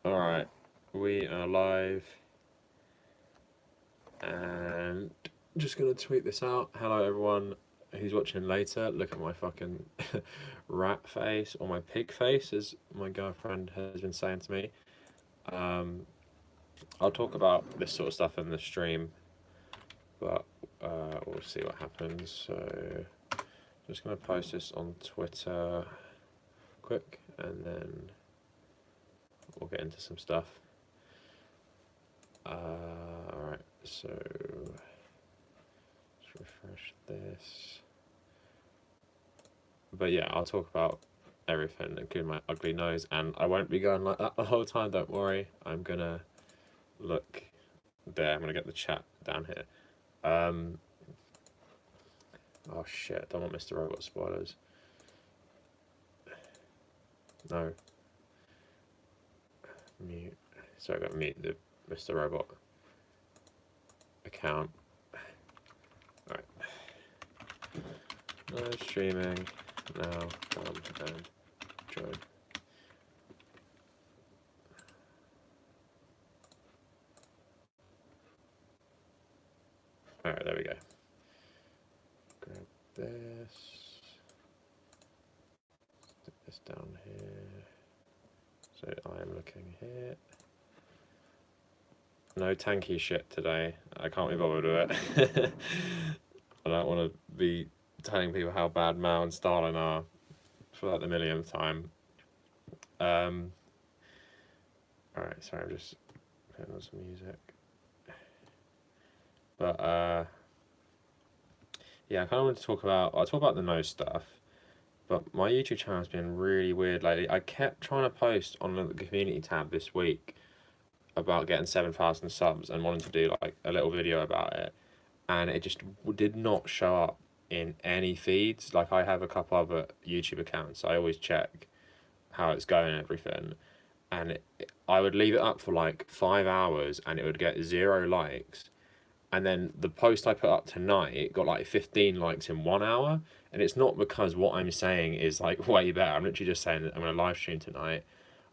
Alright, we are live, and just gonna tweet this out. Hello everyone who's watching later. Look at my fucking rat face, or my pig face, as my girlfriend has been saying to me. I'll talk about this sort of stuff in the stream, but we'll see what happens. So, just gonna post this on Twitter quick, and then we'll get into some stuff. Alright, so let's refresh this. But yeah, I'll talk about everything, including my ugly nose, and I won't be going like that the whole time, don't worry. I'm gonna look there, I'm gonna get the chat down here. Oh shit, don't want Mr. Robot spoilers. No. Mute. So I got to mute the Mr. Robot account. Alright. Live streaming now. Come and join. Alright, there we go. Grab this. Stick this down here. So I am looking here. No tanky shit today. I can't be bothered with it. I don't want to be telling people how bad Mao and Stalin are for like the millionth time. Alright, sorry, I'm just putting on some music. But yeah, I kind of want to talk about, I'll talk about the nose stuff, but my YouTube channel has been really weird lately. I kept trying to post on the community tab this week about getting 7,000 subs and wanting to do like a little video about it, and it just did not show up in any feeds. Like, I have a couple other YouTube accounts, I always check how it's going and everything, and I would leave it up for like 5 hours and it would get 0 likes. And then the post I put up tonight got like 15 likes in 1 hour. And it's not because what I'm saying is like way better. I'm literally just saying that I'm going to live stream tonight.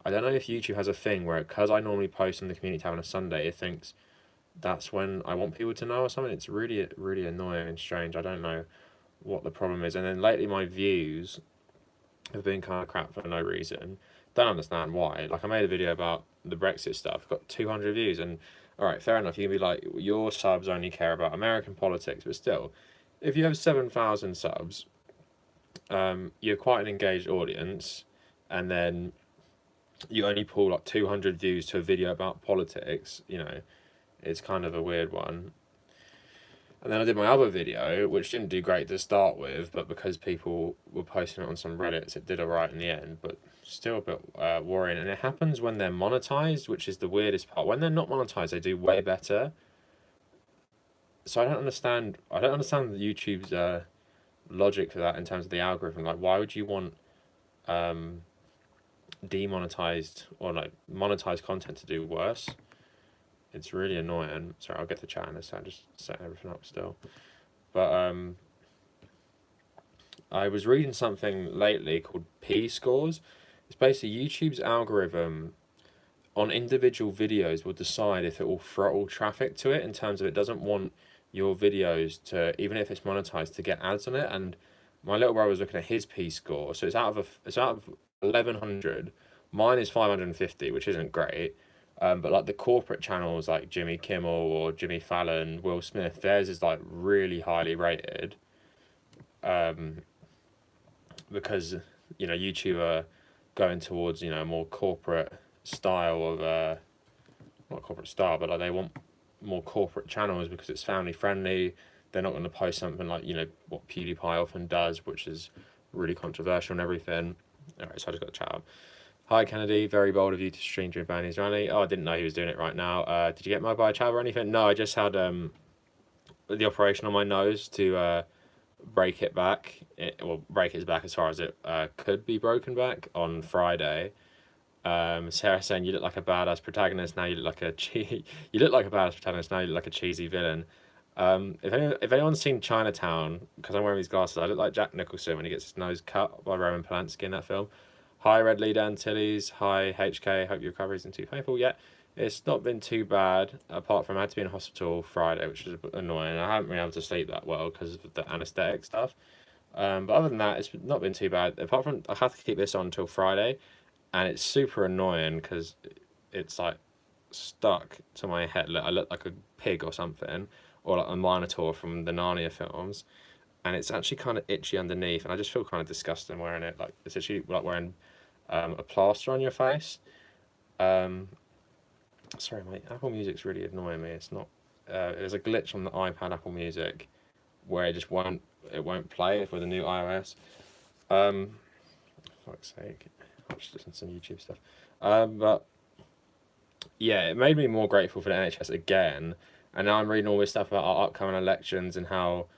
I don't know if YouTube has a thing where, because I normally post on the community tab on a Sunday, it thinks that's when I want people to know or something. It's really, really annoying and strange. I don't know what the problem is. And then lately my views have been kind of crap for no reason. Don't understand why. Like, I made a video about the Brexit stuff, got 200 views, and alright, fair enough, you can be like, your subs only care about American politics, but still, if you have 7,000 subs, you're quite an engaged audience, and then you only pull like 200 views to a video about politics, you know, it's kind of a weird one. And then I did my other video, which didn't do great to start with, but because people were posting it on some Reddits, it did alright in the end, but still a bit worrying. And it happens when they're monetized, which is the weirdest part. When they're not monetized, they do way better. So I don't understand YouTube's logic for that in terms of the algorithm. Like, why would you want demonetized or like monetized content to do worse? It's really annoying. Sorry, I'll get the chat in a second. Just setting everything up still. But I was reading something lately called P-scores. It's basically YouTube's algorithm on individual videos will decide if it will throttle traffic to it, in terms of it doesn't want your videos to, even if it's monetized, to get ads on it. And my little brother was looking at his P-score. So it's out of 1,100. Mine is 550, which isn't great. But like the corporate channels like Jimmy Kimmel or Jimmy Fallon, Will Smith, theirs is like really highly rated. Because, you know, YouTube are going towards, you know, a more corporate style of, not corporate style, but like they want more corporate channels because it's family friendly. They're not going to post something like, you know, what PewDiePie often does, which is really controversial and everything. Alright, so I just got the chat up. Hi Kennedy, very bold of you to stream during Bernie's rally. Oh, I didn't know he was doing it right now. Did you get mugged by a chav or anything? No, I just had the operation on my nose to break it back. Well, break it back as far as it could be broken back on Friday. Sarah saying you look like a badass protagonist. Now you look like a you look like a badass protagonist. Now you look like a cheesy villain. If anyone's seen Chinatown, because I'm wearing these glasses, I look like Jack Nicholson when he gets his nose cut by Roman Polanski in that film. Hi, Red Leader Antilles. Hi, HK. Hope your recovery isn't too painful yet. It's not been too bad, apart from I had to be in hospital Friday, which is a bit annoying. I haven't been able to sleep that well because of the anaesthetic stuff. But other than that, it's not been too bad. Apart from I have to keep this on until Friday, and it's super annoying because it's like stuck to my head. I look like a pig or something, or like a Minotaur from the Narnia films, and it's actually kind of itchy underneath, and I just feel kind of disgusting wearing it. Like it's actually like wearing a plaster on your face. Sorry, mate. Apple Music's really annoying me. It's not. There's a glitch on the iPad Apple Music where it won't play with the new iOS. For fuck's sake, I'll just listen to some YouTube stuff. But yeah, it made me more grateful for the NHS again. And now I'm reading all this stuff about our upcoming elections and how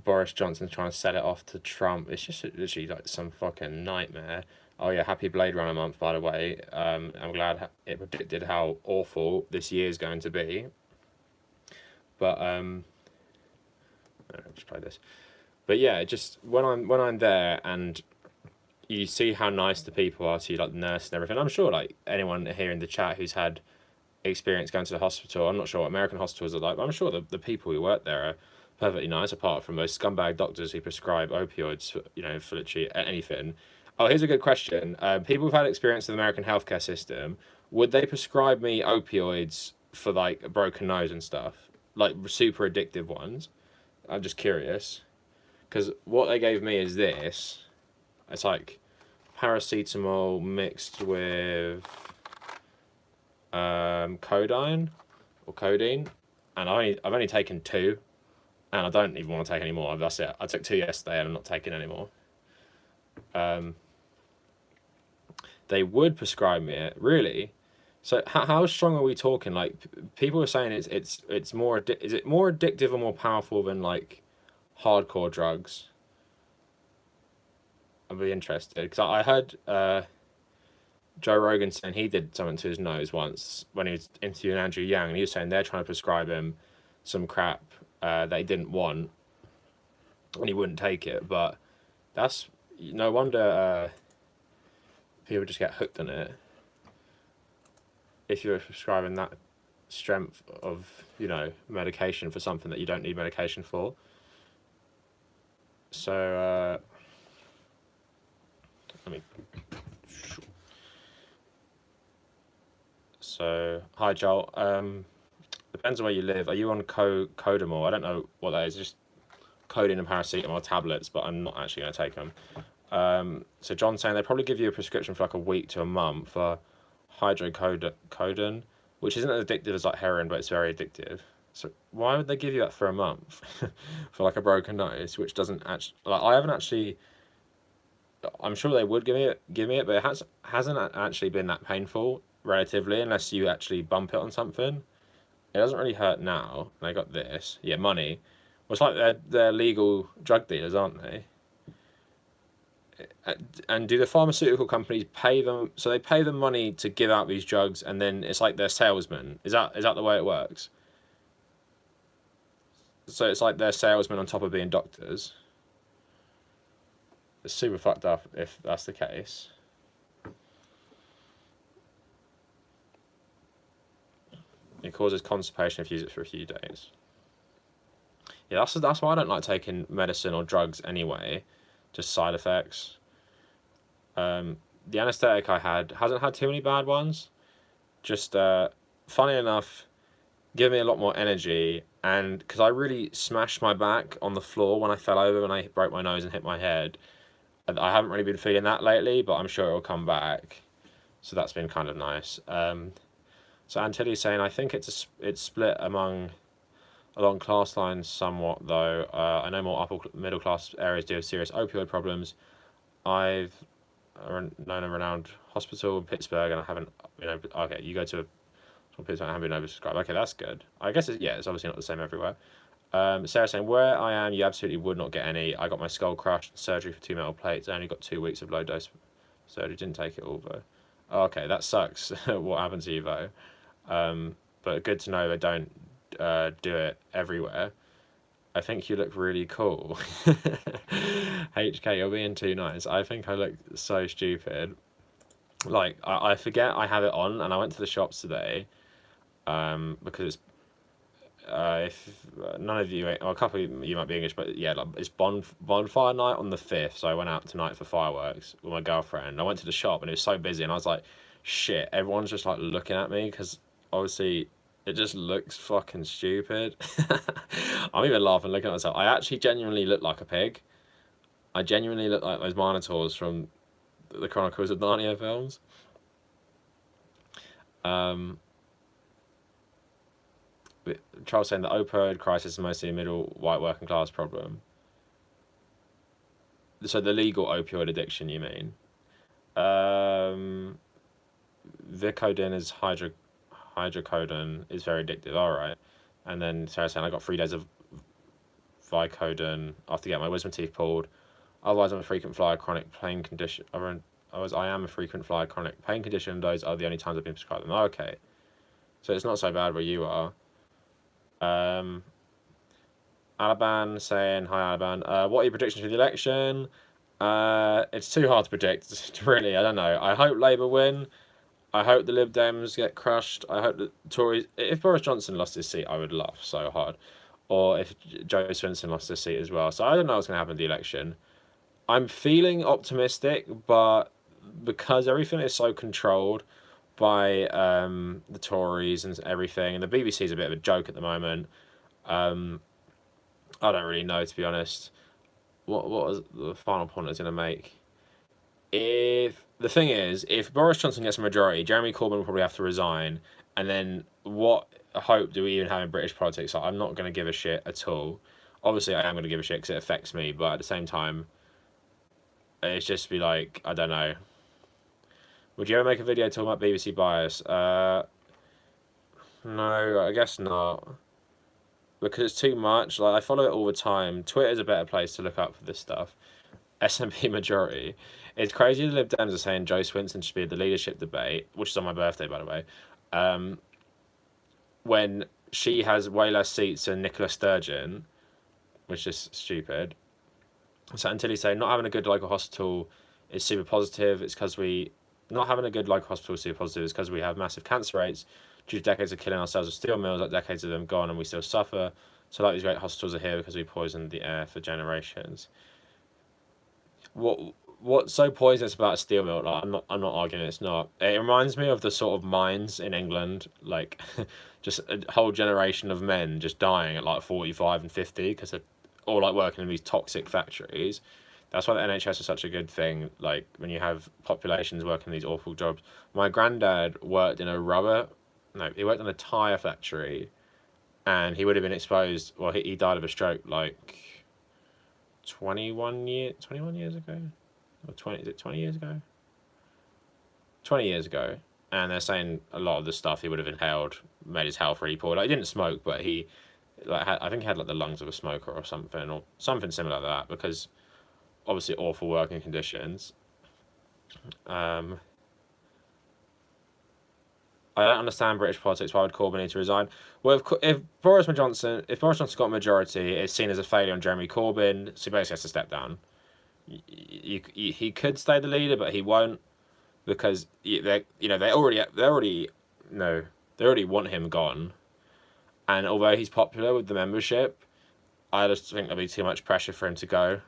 Boris Johnson's trying to set it off to Trump. It's just literally like some fucking nightmare. Oh yeah, happy Blade Runner month, by the way. I'm glad it predicted how awful this year is going to be. But I'll just play this. But yeah, just when I'm there and you see how nice the people are to you, like the nurse and everything. I'm sure like anyone here in the chat who's had experience going to the hospital. I'm not sure what American hospitals are like, but I'm sure the people who work there are perfectly nice, apart from those scumbag doctors who prescribe opioids for, for literally anything. Oh, here's a good question. People who've had experience with the American healthcare system, would they prescribe me opioids for like a broken nose and stuff? Like super addictive ones? I'm just curious. Because what they gave me is this. It's like paracetamol mixed with codeine or codeine, and I've only taken 2, and I don't even want to take any more. That's it. I took 2 yesterday, and I'm not taking any more. They would prescribe me it, really. So how strong are we talking? Like people are saying it's more is it more addictive or more powerful than like hardcore drugs? I'd be interested because I heard Joe Rogan saying he did something to his nose once when he was interviewing Andrew Yang, and he was saying they're trying to prescribe him some crap that he didn't want, and he wouldn't take it. But that's no wonder people just get hooked on it. If you're prescribing that strength of medication for something that you don't need medication for. So let me. So hi Joel. Depends on where you live. Are you on Codamol? I don't know what that is. Just codeine and paracetamol tablets, but I'm not actually going to take them. So John's saying they probably give you a prescription for like a week to a month for hydrocodone, which isn't as addictive as like heroin, but it's very addictive. So why would they give you that for a month for like a broken nose, which doesn't actually like I haven't actually. I'm sure they would give me it, but it hasn't actually been that painful relatively, unless you actually bump it on something. It doesn't really hurt now. And I got this. Yeah, money. Well, it's like they're legal drug dealers, aren't they? And do the pharmaceutical companies pay them? So they pay them money to give out these drugs, and then it's like they're salesmen. Is that the way it works? So it's like they're salesmen on top of being doctors. It's super fucked up if that's the case. It causes constipation if you use it for a few days. Yeah, that's why I don't like taking medicine or drugs anyway. Just side effects. The anaesthetic I had hasn't had too many bad ones. Just funny enough, give me a lot more energy, and because I really smashed my back on the floor when I fell over when I broke my nose and hit my head. I haven't really been feeling that lately, but I'm sure it'll come back. So that's been kind of nice. So Antilli's saying, I think it's split along class lines somewhat, though. I know more upper middle class areas do have serious opioid problems. I've known a renowned hospital in Pittsburgh, and I haven't, okay, you go to Pittsburgh, I haven't been oversubscribed. Okay, that's good. I guess it's obviously not the same everywhere. Sarah saying, where I am, you absolutely would not get any. I got my skull crushed, surgery for 2 metal plates. I only got 2 weeks of low dose surgery. Didn't take it all, though. Okay, that sucks. What happened to you, though? But good to know they don't do it everywhere. I think you look really cool. HK, you're being too nice. I think I look so stupid. like I forget I have it on, and I went to the shops today, because if none of you, or a couple of you might be English, but yeah, like it's bonfire night on the 5th, so I went out tonight for fireworks with my girlfriend. I went to the shop and it was so busy, and I was like, shit, everyone's just like looking at me because obviously it just looks fucking stupid. I'm even laughing looking at myself. I actually genuinely look like a pig. I genuinely look like those Minotaurs from the Chronicles of Narnia films. Charles saying the opioid crisis is mostly a middle white working class problem. So the legal opioid addiction, you mean? Vicodin is hydrocodone is very addictive. All right, and then Sarah saying I got 3 days of Vicodin after getting my wisdom teeth pulled. Otherwise, I'm a frequent flyer chronic pain condition. Otherwise, I am a frequent flyer chronic pain condition. Those are the only times I've been prescribed them. Okay, so it's not so bad where you are. Alaban saying, hi Alaban, what are your predictions for the election? It's too hard to predict, really. I don't know. I hope Labour win. I hope the Lib Dems get crushed. I hope the Tories... If Boris Johnson lost his seat, I would laugh so hard. Or if Joe Swinson lost his seat as well. So I don't know what's going to happen in the election. I'm feeling optimistic, but because everything is so controlled by the Tories and everything, and the BBC is a bit of a joke at the moment, I don't really know, to be honest. What was the final point I was going to make? If the thing is, if Boris Johnson gets a majority, Jeremy Corbyn will probably have to resign, and then what hope do we even have in British politics? Like, I'm not going to give a shit at all. Obviously, I am going to give a shit because it affects me, but at the same time, it's just be like, I don't know. Would you ever make a video talking about BBC bias? No, I guess not. Because it's too much. Like, I follow it all the time. Twitter's a better place to look up for this stuff. SNP majority. It's crazy the Lib Dems are saying Joe Swinson should be at the leadership debate, which is on my birthday, by the way, when she has way less seats than Nicola Sturgeon, which is stupid. So until you say not having a good local hospital is super positive, it's because we... Not having a good local hospital is super positive, it's because we have massive cancer rates due to decades of killing ourselves with steel mills, like decades of them gone, and we still suffer. So like these great hospitals are here because we poisoned the air for generations. What's so poisonous about a steel mill? Like, I'm not arguing it's not. It reminds me of the sort of mines in England, like just a whole generation of men just dying at like 45 and 50 because they're all like working in these toxic factories. That's why the NHS is such a good thing. Like when you have populations working these awful jobs. My granddad worked in he worked in a tyre factory, and he would have been exposed. Well, he died of a stroke like 21 years ago, or 20 years ago? 20 years ago, and they're saying a lot of the stuff he would have inhaled made his health really poor. Like, he didn't smoke, but he, like, I think he had like the lungs of a smoker or something similar to that, because obviously awful working conditions. I don't understand British politics. Why would Corbyn need to resign? Well, if Boris Johnson got a majority, it's seen as a failure on Jeremy Corbyn, so he basically has to step down. He could stay the leader, but he won't, because they already want him gone. And although he's popular with the membership, I just think there'll be too much pressure for him to go.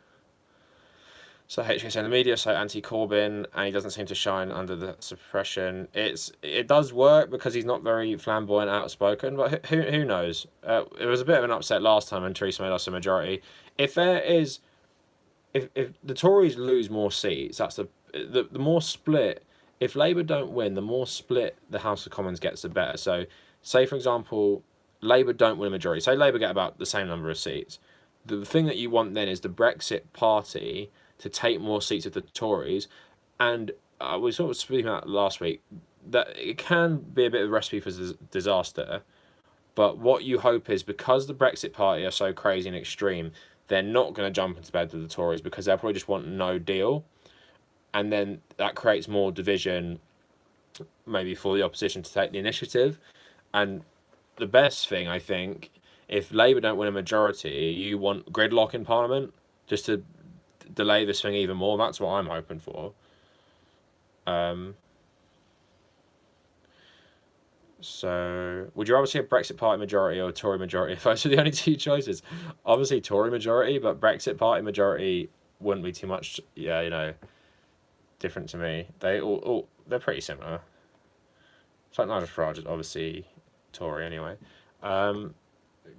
So HKS and the media so anti-Corbyn, and he doesn't seem to shine under the suppression. It does work because he's not very flamboyant, outspoken, but who knows? It was a bit of an upset last time when Theresa May lost a majority. If the Tories lose more seats, that's the more split. If Labour don't win, the more split the House of Commons gets, the better. So, say for example, Labour don't win a majority. Say Labour get about the same number of seats. The thing that you want then is the Brexit Party to take more seats of the Tories, and we sort of speaking about last week that it can be a bit of a recipe for disaster. But what you hope is, because the Brexit Party are so crazy and extreme, they're not going to jump into bed with the Tories, because they'll probably just want no deal, and then that creates more division, maybe for the opposition to take the initiative. And the best thing, I think, if Labour don't win a majority, you want gridlock in Parliament just to delay this thing even more. That's what I'm hoping for. So, would you rather see a Brexit Party majority or a Tory majority if those were the only two choices? Obviously, Tory majority, but Brexit Party majority wouldn't be too much, different to me. They're pretty similar. It's like Nigel Farage is obviously Tory anyway.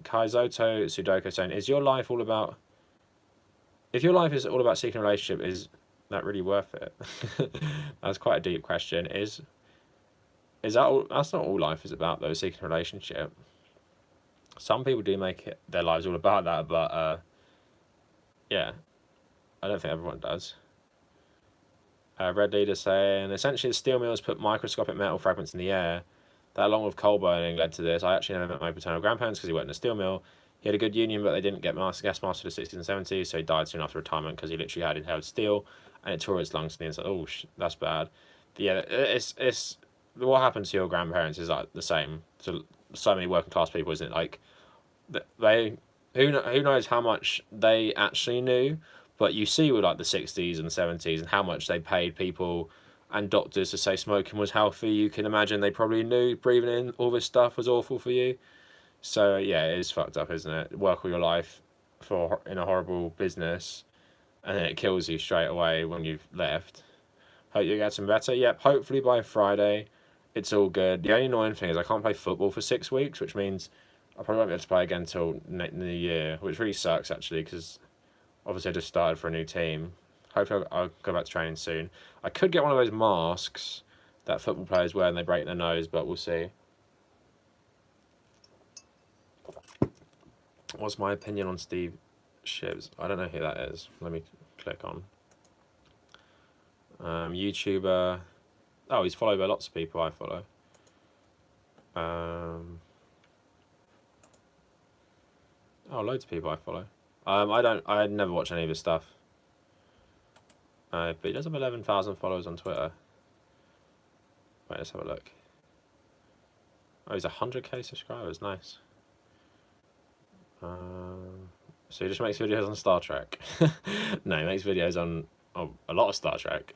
Kaizoto Sudoko saying, if your life is all about seeking a relationship, is that really worth it? That's quite a deep question. Is that all? That's not all life is about, though, seeking a relationship. Some people do make their lives all about that, but yeah, I don't think everyone does. Red Leader saying, essentially the steel mills put microscopic metal fragments in the air. That, along with coal burning, led to this. I actually never met my paternal grandparents because he worked in a steel mill. He had a good union, but they didn't get gas master to the 60s and 70s, so he died soon after retirement because he literally had inhaled steel, and it tore his lungs to the inside. Oh, that's bad. But yeah, it's what happened to your grandparents is like the same to so many working class people, isn't it? Like they who knows how much they actually knew, but you see with like the 60s and 70s and how much they paid people and doctors to say smoking was healthy. You can imagine they probably knew breathing in all this stuff was awful for you. So yeah, it is fucked up, isn't it? Work all your life in a horrible business, and then it kills you straight away when you've left. Hope you get some better. Yep, hopefully by Friday, it's all good. The only annoying thing is I can't play football for 6 weeks, which means I probably won't be able to play again until New Year, which really sucks actually, because obviously I just started for a new team. Hopefully I'll go back to training soon. I could get one of those masks that football players wear and they break their nose, but we'll see. What's my opinion on Steve Shivs? I don't know who that is. Let me click on. YouTuber. Oh, he's followed by lots of people I follow. Oh, loads of people I follow. I never watch any of his stuff. But he does have 11,000 followers on Twitter. Wait, let's have a look. Oh, he's 100k subscribers. Nice. So he just makes videos on Star Trek. No, he makes videos on a lot of Star Trek.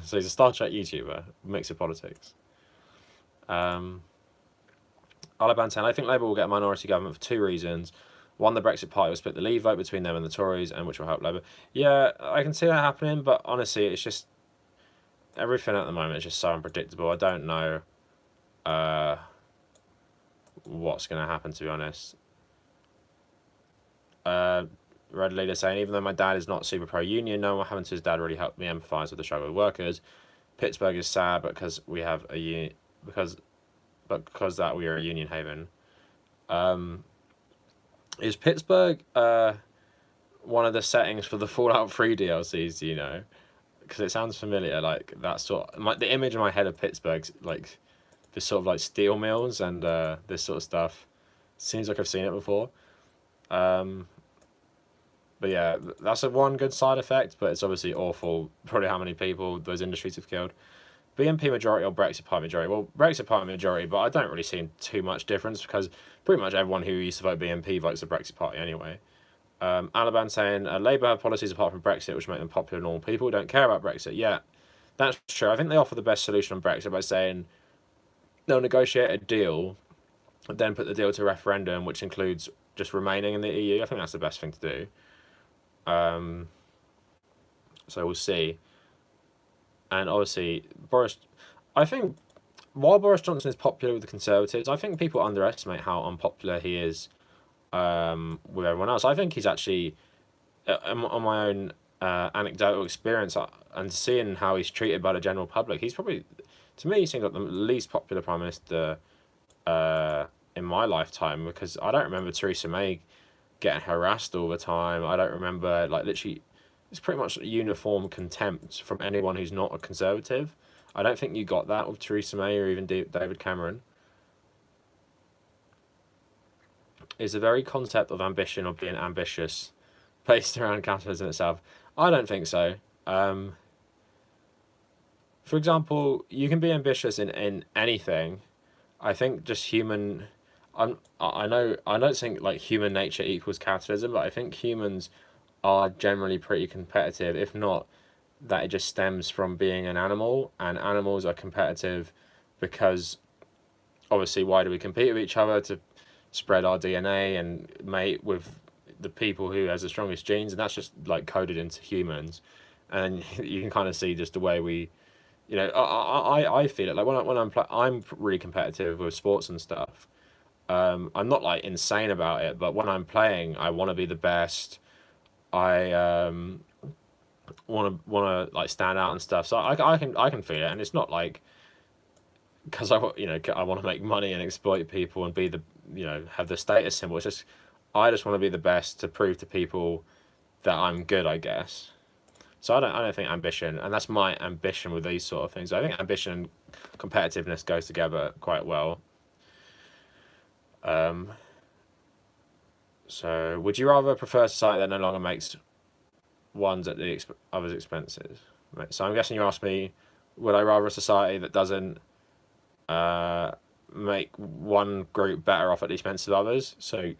So he's a Star Trek YouTuber, mix of politics. Alaban saying, I think Labour will get a minority government for two reasons. One, the Brexit Party will split the Leave vote between them and the Tories, and which will help Labour. Yeah, I can see that happening, but honestly, it's just everything at the moment is just so unpredictable. I don't know what's going to happen, to be honest. Red Leader saying, even though my dad is not super pro-union, knowing what happened to his dad really helped me empathise with the struggle of workers. Pittsburgh is sad because we have a union, because that we are a union haven. Is Pittsburgh one of the settings for the Fallout 3 DLCs, do you know? Because it sounds familiar, like that sort of, the image in my head of Pittsburgh's like this sort of like steel mills and this sort of stuff. Seems like I've seen it before. But yeah, that's one good side effect, but it's obviously awful, probably how many people those industries have killed. BNP majority or Brexit Party majority? Well, Brexit Party majority, but I don't really see too much difference because pretty much everyone who used to vote BNP votes the Brexit Party anyway. Alaban saying, Labour have policies apart from Brexit which make them popular with normal people who don't care about Brexit. Yeah, that's true. I think they offer the best solution on Brexit by saying they'll negotiate a deal and then put the deal to referendum, which includes just remaining in the EU. I think that's the best thing to do. So we'll see. And obviously, I think while Boris Johnson is popular with the Conservatives, I think people underestimate how unpopular he is with everyone else. I think he's actually, on my own anecdotal experience and seeing how he's treated by the general public, he's probably, to me, he seems like the least popular Prime Minister in my lifetime, because I don't remember Theresa May getting harassed all the time. I don't remember, like, literally, it's pretty much uniform contempt from anyone who's not a Conservative. I don't think you got that with Theresa May or even David Cameron. Is the very concept of ambition or being ambitious based around capitalism itself? I don't think so. For example, you can be ambitious in anything. I think just human. I don't think like human nature equals capitalism, but I think humans are generally pretty competitive. If not, that it just stems from being an animal, and animals are competitive because obviously why do we compete with each other? To spread our DNA and mate with the people who has the strongest genes, and that's just like coded into humans. And you can kind of see just the way we, I feel it like I'm really competitive with sports and stuff. I'm not like insane about it, but when I'm playing, I want to be the best. I want to like stand out and stuff. So I can feel it, and it's not like because I want to make money and exploit people and be the have the status symbol. It's just I just want to be the best to prove to people that I'm good, I guess. So I don't think ambition, and that's my ambition with these sort of things. I think ambition and competitiveness goes together quite well. So would you rather prefer a society that no longer makes ones at the others' expenses? So I'm guessing you asked me, would I rather a society that doesn't make one group better off at the expense of others? So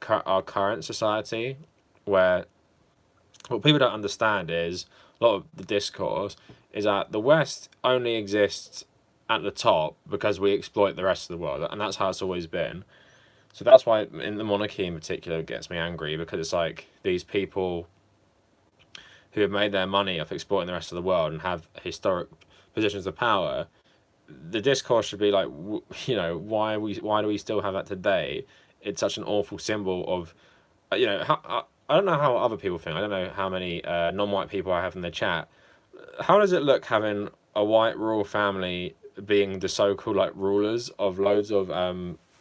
our current society, where what people don't understand is a lot of the discourse is that the West only exists at the top because we exploit the rest of the world, and that's how it's always been. So that's why in the monarchy in particular it gets me angry, because it's like these people who have made their money off exploiting the rest of the world and have historic positions of power. The discourse should be like, why do we still have that today? It's such an awful symbol of, I don't know how other people think. I don't know how many non-white people I have in the chat. How does it look having a white royal family being the so-called like rulers of loads of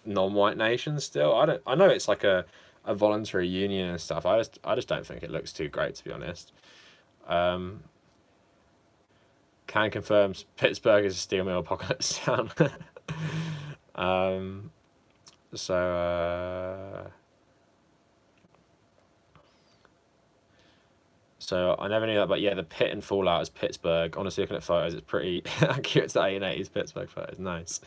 non-white nations still? I know it's like a voluntary union and stuff. I just don't think it looks too great, to be honest. Can confirm Pittsburgh is a steel mill apocalypse town. So I never knew that, but yeah, the pit and fallout is Pittsburgh. Honestly, looking at photos, it's pretty accurate to the 1880s Pittsburgh photos. Nice.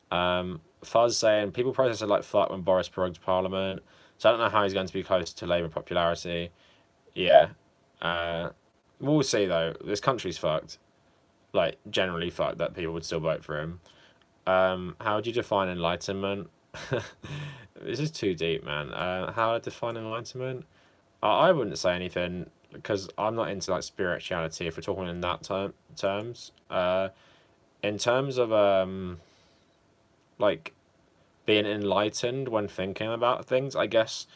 Fuzz saying people protested like fuck when Boris prorogued Parliament. So I don't know how he's going to be close to Labour popularity. Yeah. We'll see though. This country's fucked. Like generally fucked that people would still vote for him. How would you define enlightenment? This is too deep, man. How to define enlightenment? I wouldn't say anything because I'm not into like spirituality. If we're talking in that terms, in terms of like being enlightened when thinking about things, I guess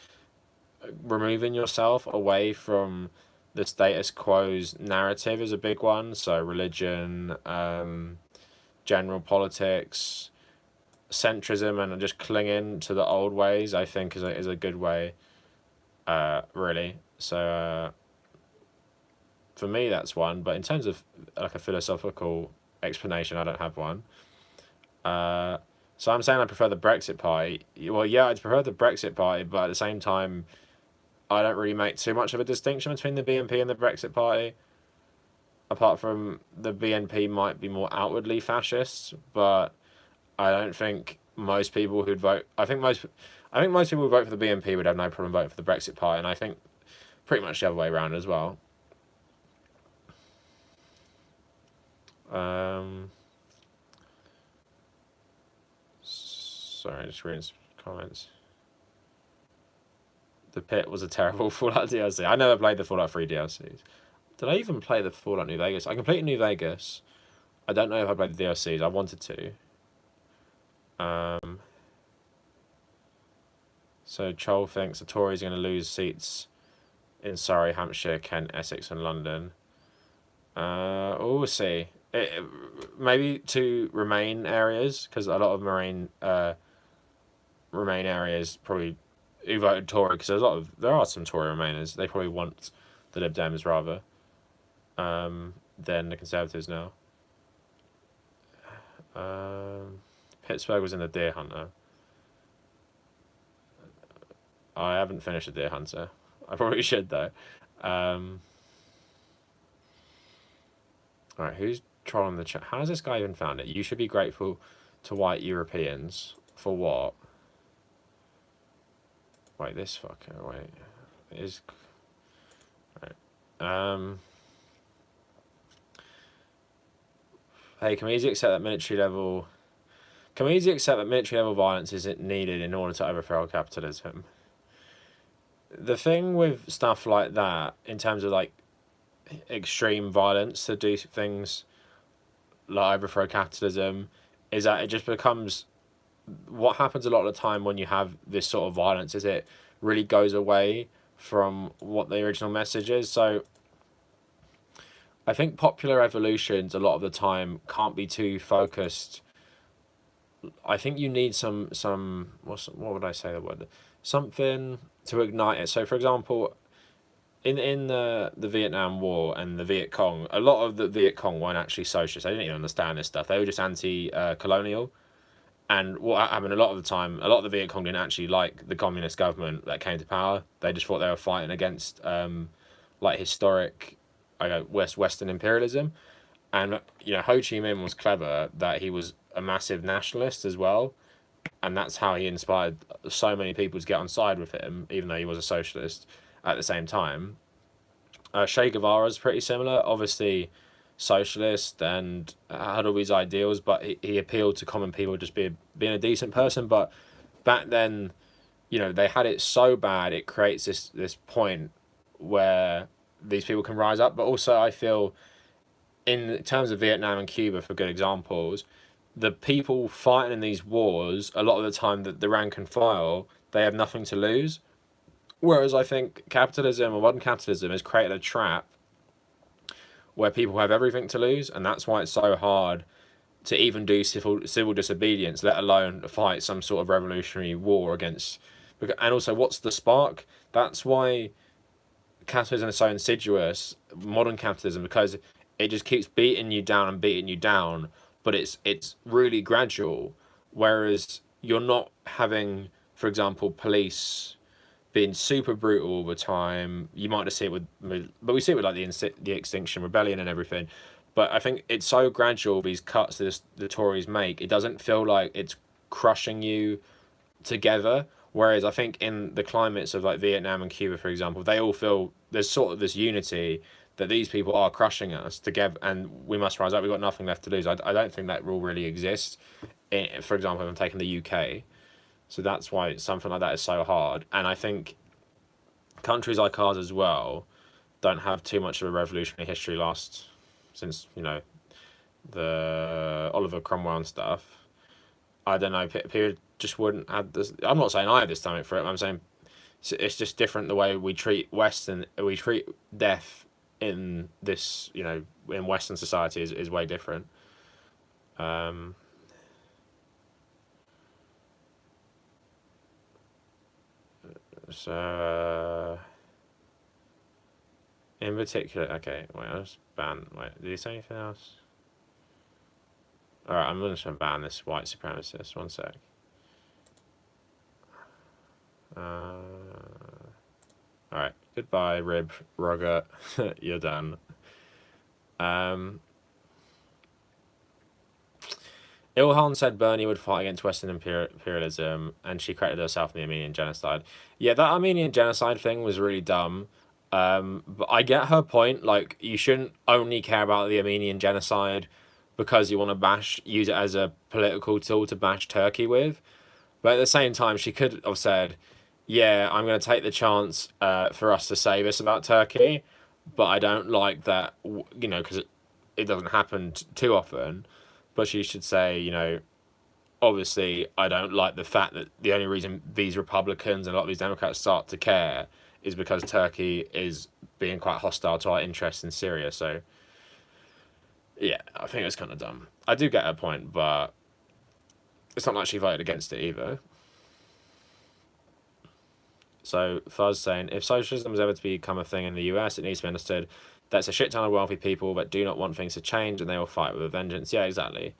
removing yourself away from the status quo's narrative is a big one. So religion, general politics, centrism, and just clinging to the old ways, I think is a good way. Really. So for me, that's one. But in terms of like a philosophical explanation, I don't have one. So I'm saying I prefer the Brexit Party. Well, yeah, I'd prefer the Brexit Party, but at the same time, I don't really make too much of a distinction between the BNP and the Brexit Party. Apart from the BNP might be more outwardly fascist, but I don't think most people who'd vote. I think most people who vote for the BNP would have no problem voting for the Brexit Party, and I think pretty much the other way around as well. Sorry, just reading some comments. The Pit was a terrible Fallout DLC. I never played the Fallout 3 DLCs. Did I even play the Fallout New Vegas? I completed New Vegas. I don't know if I played the DLCs. I wanted to. So Chol thinks the Tories are going to lose seats in Surrey, Hampshire, Kent, Essex, and London. We'll see. Maybe to Remain areas, because a lot of Remain areas probably who voted Tory, because there are some Tory Remainers. They probably want the Lib Dems rather than the Conservatives now. Pittsburgh was in the Deer Hunter. I haven't finished the Deer Hunter. I probably should though. Alright, who's trolling the chat? How has this guy even found it? You should be grateful to white Europeans. For what? Wait, this fucker, wait. It is... Right. Hey, can we easily accept that military level Can we easily accept that military level violence isn't needed in order to overthrow capitalism? The thing with stuff like that, in terms of like extreme violence to do things like overthrow capitalism, is that it just becomes, what happens a lot of the time when you have this sort of violence is it really goes away from what the original message is. So I think popular revolutions a lot of the time can't be too focused. I think you need some what would I say the word, something to ignite it. So for example, in the Vietnam War and the Viet Cong, a lot of the Viet Cong weren't actually socialists. They didn't even understand this stuff. They were just anti-colonial. And what happened a lot of the time, a lot of the Viet Cong didn't actually like the communist government that came to power. They just thought they were fighting against like historic, Western imperialism. And Ho Chi Minh was clever that he was a massive nationalist as well, and that's how he inspired so many people to get on side with him, even though he was a socialist at the same time. Che Guevara is pretty similar, obviously socialist and had all these ideals, but he appealed to common people just being a decent person. But back then, they had it so bad, it creates this point where these people can rise up. But also I feel, in terms of Vietnam and Cuba, for good examples, the people fighting in these wars, a lot of the time, that the rank and file, they have nothing to lose. Whereas I think capitalism, or modern capitalism, has created a trap where people have everything to lose, and that's why it's so hard to even do civil disobedience, let alone fight some sort of revolutionary war against. And also, what's the spark? That's why capitalism is so insidious, modern capitalism, because it just keeps beating you down and beating you down, but it's really gradual. Whereas you're not having, for example, police being super brutal all the time. You might just see it but we see it with like the Extinction Rebellion and everything. But I think it's so gradual, these cuts that the Tories make. It doesn't feel like it's crushing you together. Whereas I think in the climates of like Vietnam and Cuba, for example, they all feel there's sort of this unity that these people are crushing us together, and we must rise up. We've got nothing left to lose. I don't think that rule really exists. For example, if I'm taking the UK, so that's why something like that is so hard. And I think countries like ours as well don't have too much of a revolutionary history since the Oliver Cromwell and stuff. I don't know. People just wouldn't have this. I'm not saying I have this stomach for it. I'm saying it's just different the way we treat we treat death in this, in Western society is way different. So in particular, okay, wait, I'll just ban. Wait, did he say anything else? All right, I'm just gonna ban this white supremacist. One sec. All right, goodbye, Rib Roger. You're done. Ilhan said Bernie would fight against Western imperialism, and she credited herself in the Armenian genocide. Yeah, that Armenian genocide thing was really dumb. But I get her point. Like, you shouldn't only care about the Armenian genocide because you want to use it as a political tool to bash Turkey with. But at the same time, she could have said, yeah, I'm going to take the chance for us to say this about Turkey, but I don't like that, because it doesn't happen too often. But she should say, obviously, I don't like the fact that the only reason these Republicans and a lot of these Democrats start to care is because Turkey is being quite hostile to our interests in Syria. So, yeah, I think it's kind of dumb. I do get her point, but it's not like she voted against it either. So, Fuzz saying, if socialism is ever to become a thing in the US, it needs to be understood that's a shit ton of wealthy people that do not want things to change, and they will fight with a vengeance. Yeah, exactly.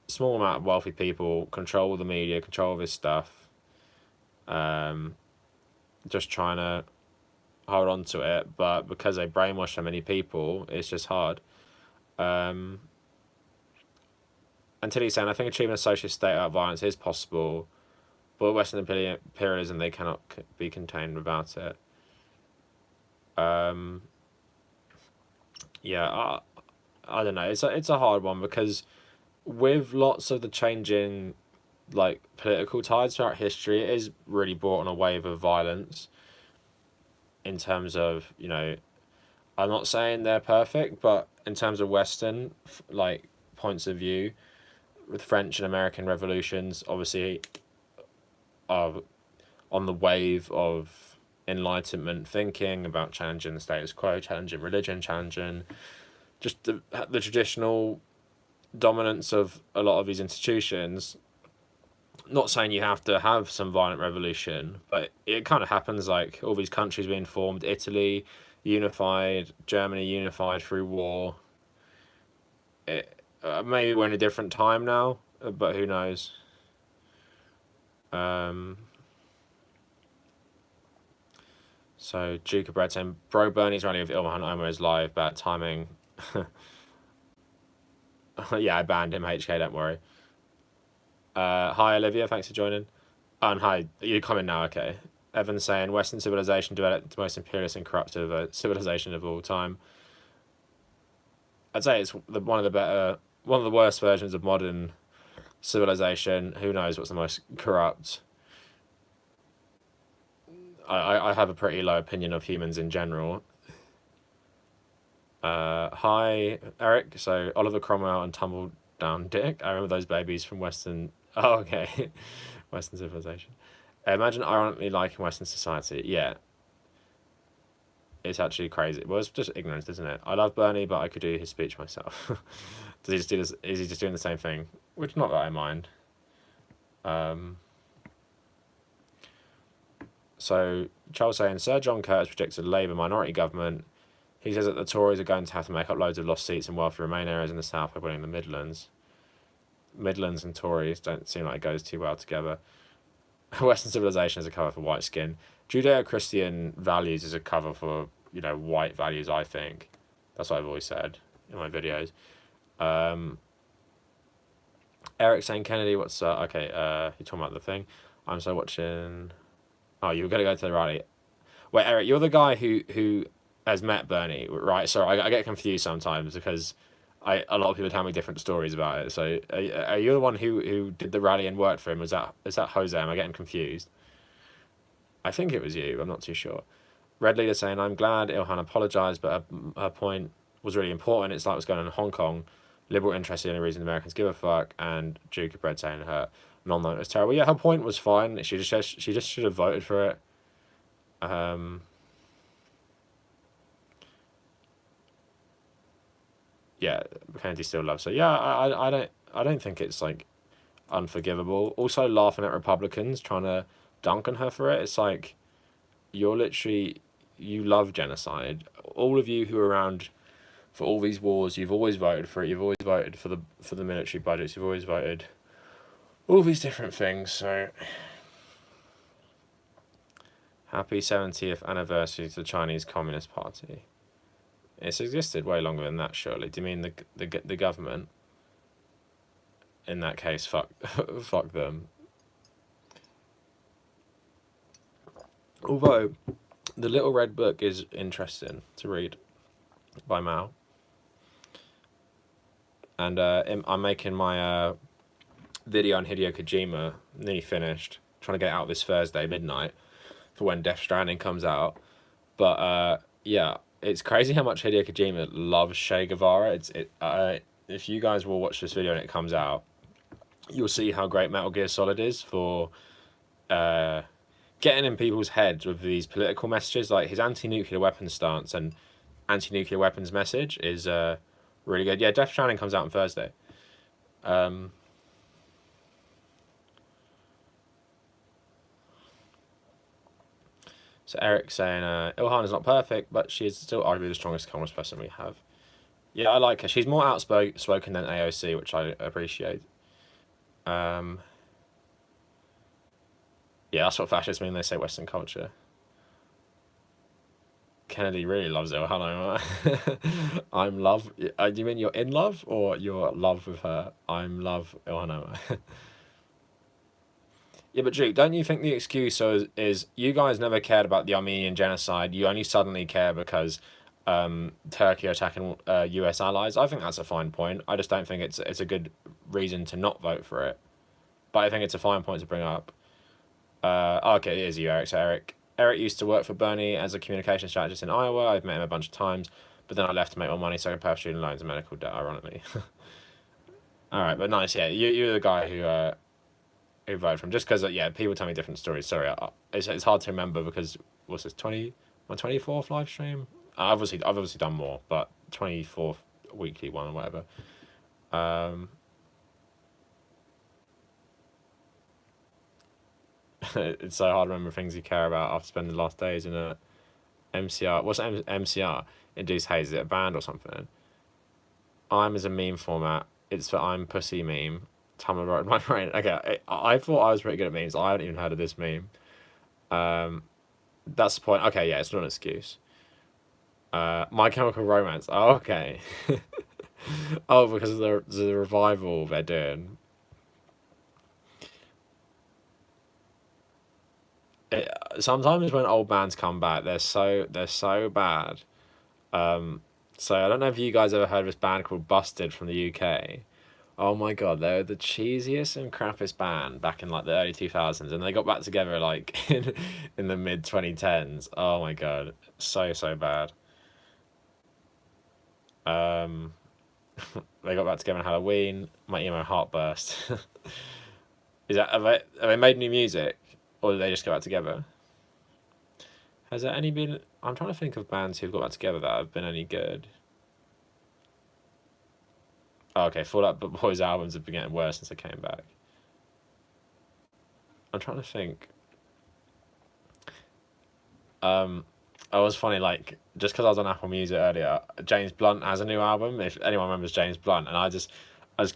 Small amount of wealthy people control the media, control this stuff. Just trying to hold on to it, but because they brainwash so many people, it's just hard. Until he's saying, I think achieving a socialist state without violence is possible, but Western imperialism, they cannot be contained without it. Yeah, I don't know. It's a hard one because with lots of the changing, like, political tides throughout history, it is really brought on a wave of violence in terms of, you know, I'm not saying they're perfect, but in terms of Western, like, points of view, with French and American revolutions, obviously, are on the wave of Enlightenment thinking about challenging the status quo, challenging religion, challenging just the traditional dominance of a lot of these institutions. Not saying you have to have some violent revolution, but it kind of happens, like all these countries being formed, Italy unified, Germany unified through war. Maybe we're in a different time now, but who knows? So Duke of Bread saying, bro, Bernie's rally of Ilhan Omar is live, bad timing. Yeah, I banned him, HK, don't worry. Hi, Olivia, thanks for joining. And hi, you're coming now, okay. Evan saying, Western civilization developed the most imperialist and corrupt civilization of all time. I'd say it's one of the worst versions of modern civilization. Who knows what's the most corrupt? I have a pretty low opinion of humans in general. Hi, Eric. So Oliver Cromwell and Tumble Down Dick. I remember those babies from Western. Oh, okay. Western civilization. Imagine ironically liking Western society. Yeah. It's actually crazy. Well, it's just ignorance, isn't it? I love Bernie, but I could do his speech myself. Does he just do this? Is he just doing the same thing? Which, not that I mind. So Charles saying, Sir John Curtis predicts a Labour minority government. He says that the Tories are going to have to make up loads of lost seats in wealthy Remain areas in the south by winning the Midlands. Midlands and Tories don't seem like it goes too well together. Western civilization is a cover for white skin. Judeo-Christian values is a cover for, you know, white values, I think. That's what I've always said in my videos. Eric saying, Kennedy, what's okay, you're talking about the thing. I'm so watching. Oh, you were gonna go to the rally. Wait, Eric, you're the guy who has met Bernie, right? Sorry, I get confused sometimes because a lot of people tell me different stories about it. So are you the one who did the rally and worked for him? Is that Jose? Am I getting confused? I think it was you. I'm not too sure. Red Leader saying, I'm glad Ilhan apologised, but her point was really important. It's like what's going on in Hong Kong. Liberal interest is the only reason Americans give a fuck. And Duke of Bread saying her non-vote was terrible. Yeah, her point was fine. She just should have voted for it. Yeah, Kennedy still loves her. Yeah, I don't think it's like unforgivable. Also, laughing at Republicans trying to dunk on her for it. It's like, you love genocide. All of you who are around for all these wars, you've always voted for it. You've always voted for the military budgets. You've always voted all these different things. So happy 70th anniversary to the Chinese Communist Party. It's existed way longer than that, surely. Do you mean the government? In that case, fuck them. Although, the Little Red Book is interesting to read by Mao. And I'm making my video on Hideo Kojima, nearly finished, trying to get it out this Thursday midnight for when Death Stranding comes out. But yeah, it's crazy how much Hideo Kojima loves Che Guevara. If you guys will watch this video and it comes out, you'll see how great Metal Gear Solid is for getting in people's heads with these political messages. Like his anti-nuclear weapons stance and anti-nuclear weapons message is really good. Yeah, Death Stranding comes out on Thursday. So Eric saying, Ilhan is not perfect, but she is still arguably the strongest communist person we have. Yeah, I like her. She's more outspoken than AOC, which I appreciate. Yeah, that's what fascists mean. They say Western culture. Kennedy really loves Ilhan. I'm love. Do you mean you're in love or you're love with her? I'm love Ilhan. Yeah, but Duke, don't you think the excuse is you guys never cared about the Armenian genocide? You only suddenly care because Turkey attacking US allies. I think that's a fine point. I just don't think it's a good reason to not vote for it. But I think it's a fine point to bring up. Okay, it is you, Eric. So Eric used to work for Bernie as a communication strategist in Iowa. I've met him a bunch of times, but then I left to make more money, so I could pay off student loans and medical debt, ironically. All right, but nice. Yeah, you're the guy who voted for him. Just because, yeah, people tell me different stories. Sorry, it's hard to remember because what's this, my 24th live stream? I've obviously done more, but 24th weekly one or whatever. It's so hard to remember things you care about after spending the last days in a MCR. What's MCR? Induced haze. Is it a band or something? I'm as a meme format. It's for I'm pussy meme. Tumblr wrote my brain. Okay, I thought I was pretty good at memes. I haven't even heard of this meme. That's the point. Okay, yeah, it's not an excuse. My Chemical Romance. Oh, okay. Oh, because of the revival they're doing. Sometimes when old bands come back, they're so bad. So I don't know if you guys ever heard of this band called Busted from the UK. Oh my god, they were the cheesiest and crappiest band back in like the early 2000s, and they got back together like in the mid 2010s. Oh my god, so bad. Um, they got back together on Halloween. My emo heart burst. Have they made new music, or did they just go back together? Has there any been? I'm trying to think of bands who've got back together that have been any good. Oh, okay, Fall Out Boy's albums have been getting worse since they came back. I'm trying to think. It was funny, like, just because I was on Apple Music earlier, James Blunt has a new album, if anyone remembers James Blunt, and I just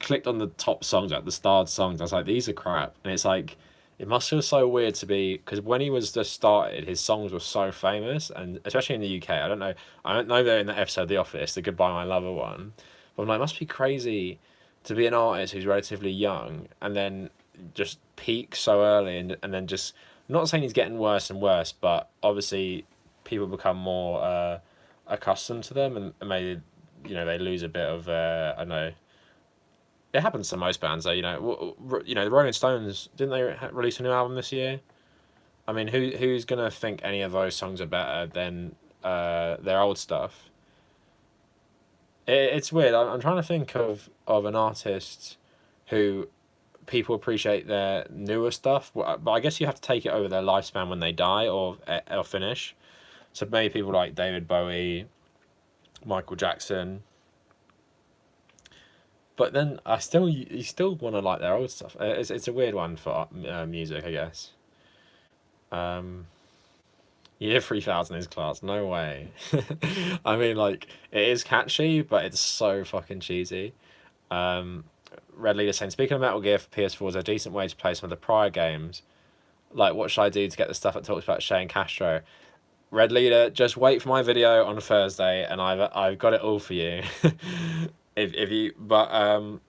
clicked on the top songs, like the starred songs, I was like, these are crap, and it's like, it must feel so weird to be, because when he was just started, his songs were so famous, and especially in the UK, I don't know they're in the episode of The Office, the Goodbye My Lover one, but I'm like, it must be crazy to be an artist who's relatively young, and then just peak so early, and then just, I'm not saying he's getting worse and worse, but obviously people become more accustomed to them, and maybe they lose a bit of I don't know. It happens to most bands though. The Rolling Stones, didn't they release a new album this year? I mean, who's gonna think any of those songs are better than their old stuff? It's weird. I'm trying to think of an artist who people appreciate their newer stuff, but I guess you have to take it over their lifespan when they die or finish. So maybe people like David Bowie, Michael Jackson. But then you still want to like their old stuff. It's a weird one for music, I guess. Year 3000 is class. No way. I mean, like, it is catchy, but it's so fucking cheesy. Red Leader saying, speaking of Metal Gear for PS4 is a decent way to play some of the prior games. Like, what should I do to get the stuff that talks about Shay and Castro? Red Leader, just wait for my video on Thursday, and I've got it all for you. if you want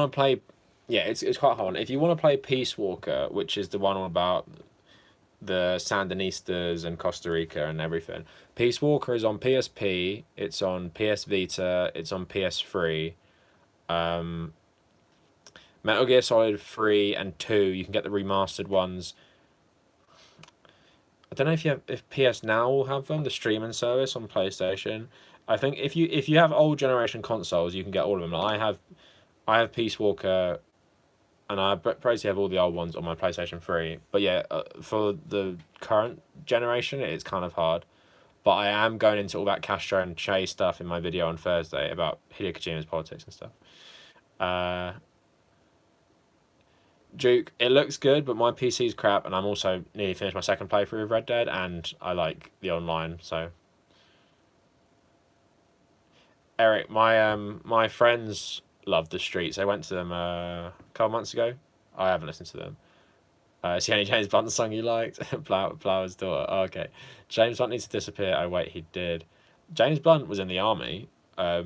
to play, yeah, it's quite hard. If you want to play Peace Walker, which is the one all about the Sandinistas and Costa Rica and everything, Peace Walker is on PSP, it's on PS Vita, it's on PS3. Metal Gear Solid 3 and 2, you can get the remastered ones. I don't know if PS Now will have them, the streaming service on PlayStation. I think if you have old generation consoles, you can get all of them. Like I have Peace Walker, and I basically have all the old ones on my PlayStation 3. But yeah, for the current generation, it's kind of hard. But I am going into all that Castro and Che stuff in my video on Thursday about Hideo Kojima's politics and stuff. Duke, it looks good, but my PC's crap, and I'm also nearly finished my second playthrough of Red Dead, and I like the online, so. Eric, my friends love the Streets. I went to them a couple months ago. I haven't listened to them. Is the only James Blunt song you liked? Flower's Daughter. Oh, okay. James Blunt needs to disappear. Oh wait, he did. James Blunt was in the army. I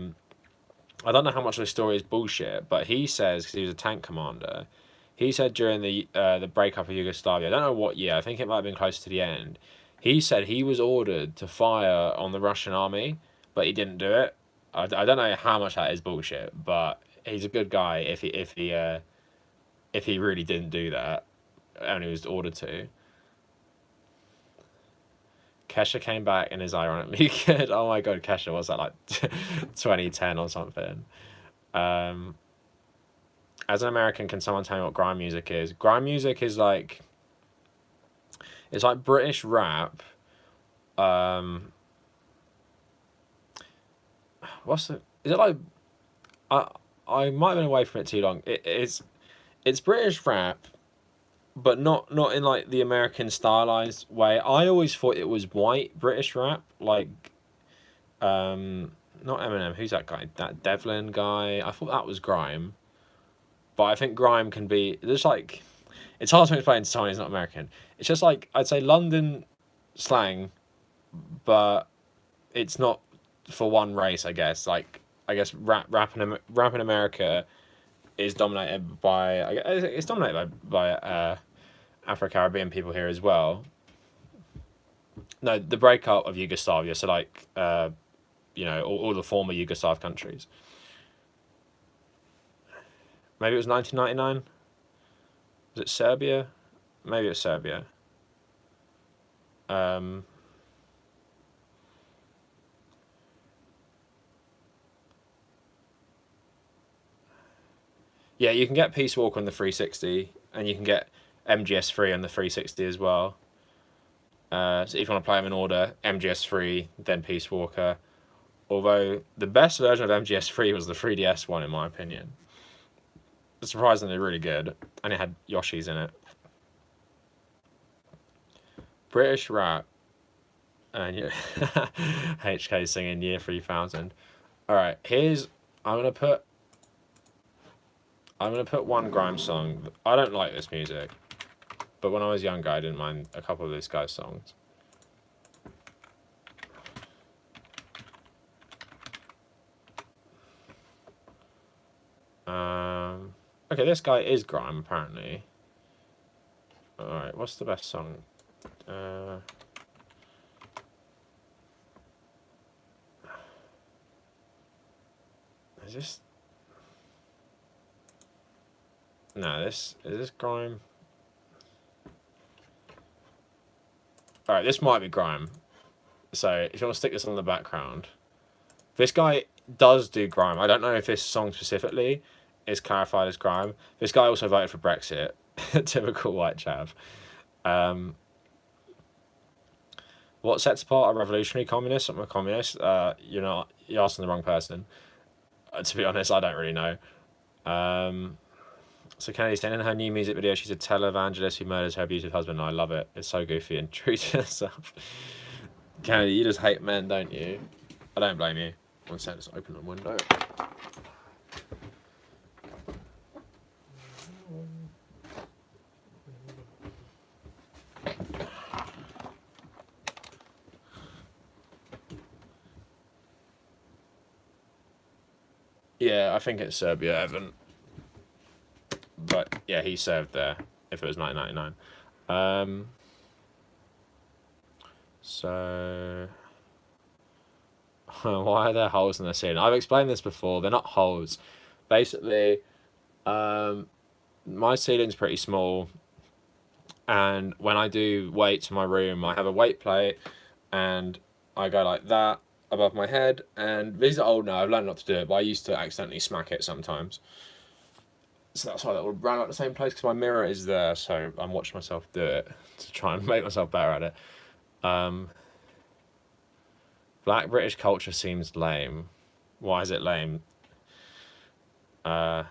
don't know how much of the story is bullshit, but he says, because he was a tank commander, he said during the breakup of Yugoslavia, I don't know what year, I think it might have been close to the end, He said he was ordered to fire on the Russian army, but he didn't do it. I don't know how much that is bullshit, but he's a good guy if he really didn't do that and he was ordered to. Kesha came back and is ironically good. Oh my god, Kesha, what's that, like 2010 or something? As an American, can someone tell me what grime music is? Grime music is like, it's like British rap. Is it like, I might have been away from it too long. It's British rap, but not in like the American stylized way. I always thought it was white British rap, like, not Eminem. Who's that guy? That Devlin guy. I thought that was grime, but I think grime can be there's like, it's hard to explain to someone who's not American. It's just like, I'd say London slang, but it's not for one race. I guess like, rap in America is dominated by, it's dominated by Afro-Caribbean people here as well. No, the breakup of Yugoslavia, so like, all the former Yugoslav countries. Maybe it was 1999. Was it Serbia? Maybe it was Serbia. Yeah, you can get Peace Walker on the 360, and you can get MGS3 on the 360 as well. So if you want to play them in order, MGS3, then Peace Walker. Although the best version of MGS3 was the 3DS one, in my opinion. Surprisingly really good, and it had Yoshi's in it. British rap, and yeah, HK singing Year 3000. All right, I'm gonna put one grime song. I don't like this music, but when I was younger, I didn't mind a couple of this guy's songs. Okay, this guy is grime, apparently. Alright, what's the best song? Is this... No, is this grime? Alright, this might be grime. So, if you want to stick this on the background. This guy does do grime. I don't know if this song specifically is clarified as grime. This guy also voted for Brexit. Typical white chav. What sets apart a revolutionary communist from a communist? You're asking the wrong person. To be honest, I don't really know. So Kennedy's saying in her new music video, she's a televangelist who murders her abusive husband. I love it. It's so goofy and true to herself. Kennedy, you just hate men, don't you? I don't blame you. One sec, just open the window. Yeah, I think it's Serbia, Evan. But yeah, he served there. If it was 1999. So why are there holes in the ceiling? I've explained this before. They're not holes. Basically, my ceiling's pretty small, and when I do weights in my room, I have a weight plate, and I go like that above my head. And these are old now. I've learned not to do it, but I used to accidentally smack it sometimes. So that's why that would round out the same place, because my mirror is there, so I'm watching myself do it to try and make myself better at it. Black British culture seems lame. Why is it lame? Okay,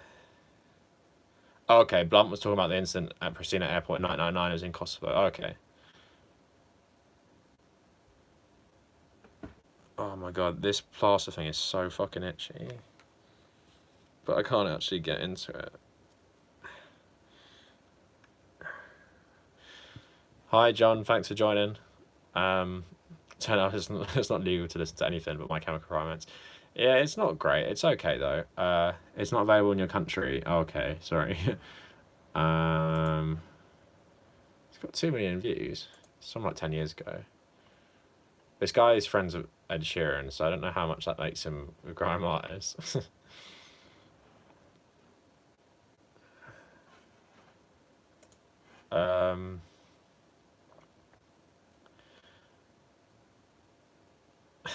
Blunt was talking about the incident at Pristina Airport in 1999. It was in Kosovo. Okay. Oh my god, this plaster thing is so fucking itchy. But I can't actually get into it. Hi John, thanks for joining. Turn out it's not legal to listen to anything but My Chemical Romance. Yeah, it's not great. It's okay though. It's not available in your country. Oh, okay, sorry. It's got 2 million views. It's from like 10 years ago. This guy is friends with Ed Sheeran, so I don't know how much that makes him a grime artist.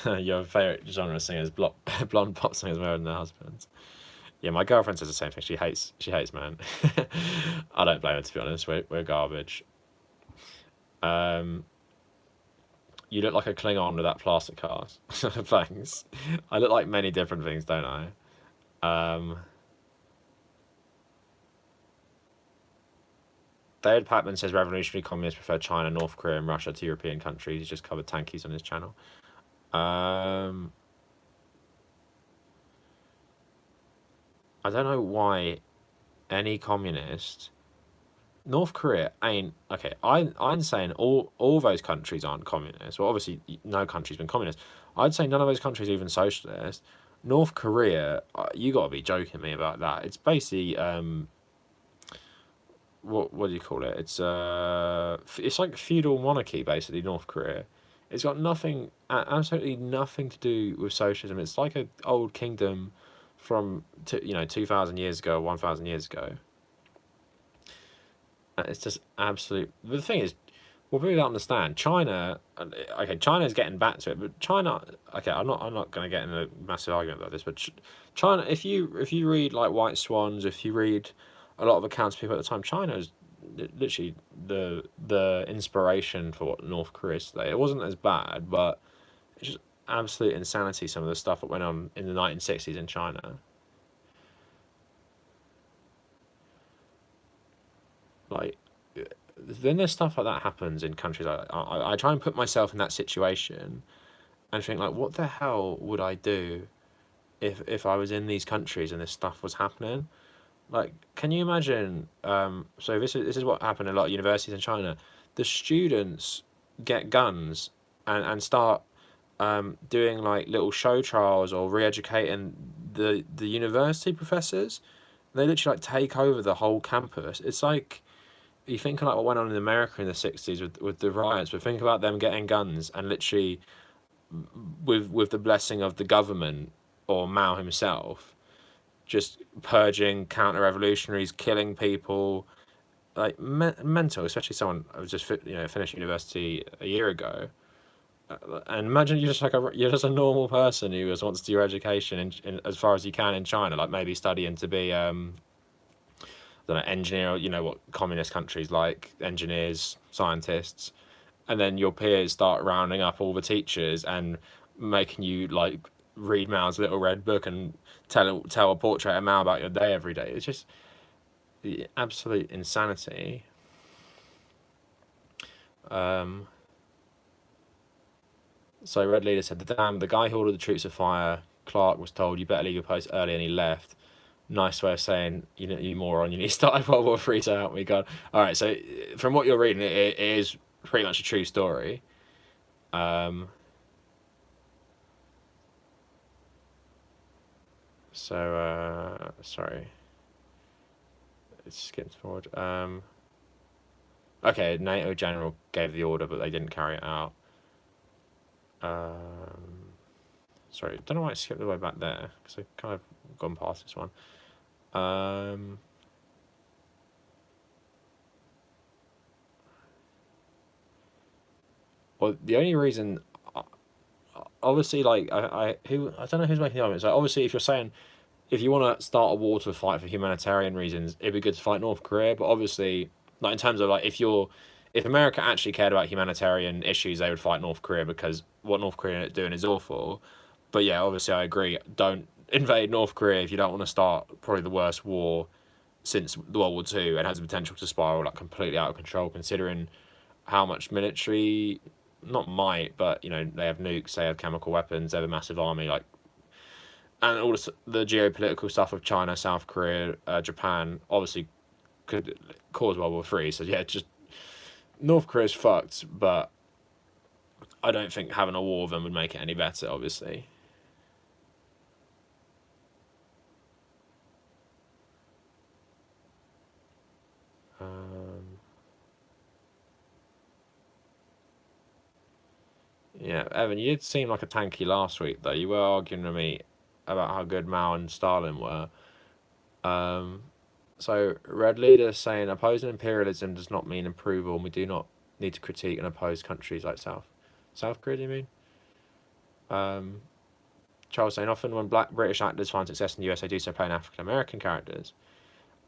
Your favorite genre of singers, blonde pop singers wearing their husbands. Yeah, my girlfriend says the same thing. She hates man. I don't blame her, to be honest. We're garbage. Um, you look like a Klingon with that plastic cast. Thanks. I look like many different things, don't I? David Patman says revolutionary communists prefer China, North Korea, and Russia to European countries. He's just covered tankies on his channel. I don't know why any communist. North Korea ain't okay. I'm saying all those countries aren't communist. Well, obviously no country's been communist. I'd say none of those countries are even socialist. North Korea, you got to be joking me about that. It's basically what do you call it? It's like feudal monarchy basically. North Korea, it's got nothing, absolutely nothing to do with socialism. It's like an old kingdom from 2,000 years ago, 1,000 years ago. It's just absolute. But the thing is, what people don't understand, China. Okay, China's getting back to it, but China. Okay, I'm not going to get in a massive argument about this, but China. If you read like White Swans, if you read a lot of accounts of people at the time, China is literally the inspiration for what North Korea is today. It wasn't as bad, but it's just absolute insanity. Some of the stuff that went on in the 1960s in China. Like, then there's stuff like that happens in countries. I try and put myself in that situation and think like, what the hell would I do if I was in these countries and this stuff was happening? Like, can you imagine? So this is what happened in a lot of universities in China. The students get guns and start doing like little show trials or re-educating the university professors. They literally like take over the whole campus. It's like you think of like what went on in America in the 60s with the riots, but think about them getting guns and literally with the blessing of the government or Mao himself, just purging counter-revolutionaries, killing people, like mental. Especially someone who just finished university a year ago, and imagine you're just a normal person who just wants to do your education in as far as you can in China, like maybe studying to be don't know, engineer, what communist countries like, engineers, scientists, and then your peers start rounding up all the teachers and making you like read Mao's little red book and tell a portrait of Mao about your day every day. It's just the absolute insanity. So Red Leader said, the guy who ordered the troops to fire Clark was told you better leave your post early, and he left. Nice way of saying, you moron, you need to start World War III to help me, God. All right, so from what you're reading, it is pretty much a true story. Sorry, it skipped forward. Okay, NATO general gave the order, but they didn't carry it out. Sorry, don't know why I skipped the way back there because I kind of gone past this one. Well, the only reason, obviously, like I don't know who's making the argument. So obviously, if you're saying if you want to start a war to fight for humanitarian reasons, it'd be good to fight North Korea. But obviously, like in terms of like if America actually cared about humanitarian issues, they would fight North Korea because what North Korea are doing is awful. But yeah, obviously, I agree. Don't invade North Korea if you don't want to start probably the worst war since the World War II and has the potential to spiral like completely out of control, considering how much military, not might, but they have nukes, they have chemical weapons, they have a massive army, like, and all the geopolitical stuff of China, South Korea, Japan, obviously could cause World War III. So yeah, just North Korea's fucked, but I don't think having a war with them would make it any better, obviously. Yeah, Evan, you did seem like a tanky last week, though. You were arguing with me about how good Mao and Stalin were. So, Red Leader is saying opposing imperialism does not mean approval, and we do not need to critique and oppose countries like South Korea, do you mean? Charles saying often when black British actors find success in the US, they do so playing African American characters.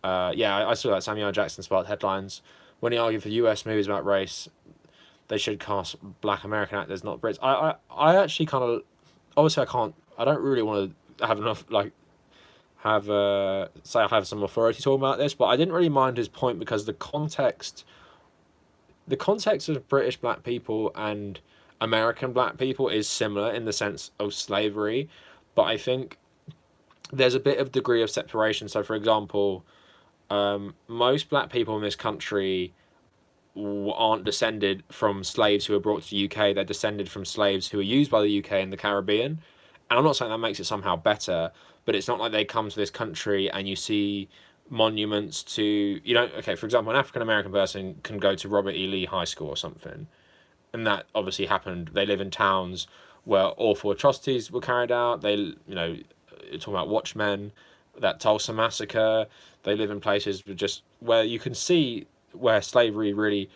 Yeah, I saw that Samuel L. Jackson sparked headlines when he argued for US movies about race. They should cast black American actors, not Brits. I actually kind of, obviously I don't really want to have enough like say I have some authority talking about this, but I didn't really mind his point because the context of British black people and American black people is similar in the sense of slavery, but I think there's a bit of degree of separation. So, for example, most black people in this country aren't descended from slaves who were brought to the UK. They're descended from slaves who were used by the UK in the Caribbean. And I'm not saying that makes it somehow better, but it's not like they come to this country and you see monuments to, you know, okay, for example, an African American person can go to Robert E. Lee High School or something. And that obviously happened. They live in towns where awful atrocities were carried out. They, you know, you're talking about Watchmen, that Tulsa massacre. They live in places where you can see where slavery really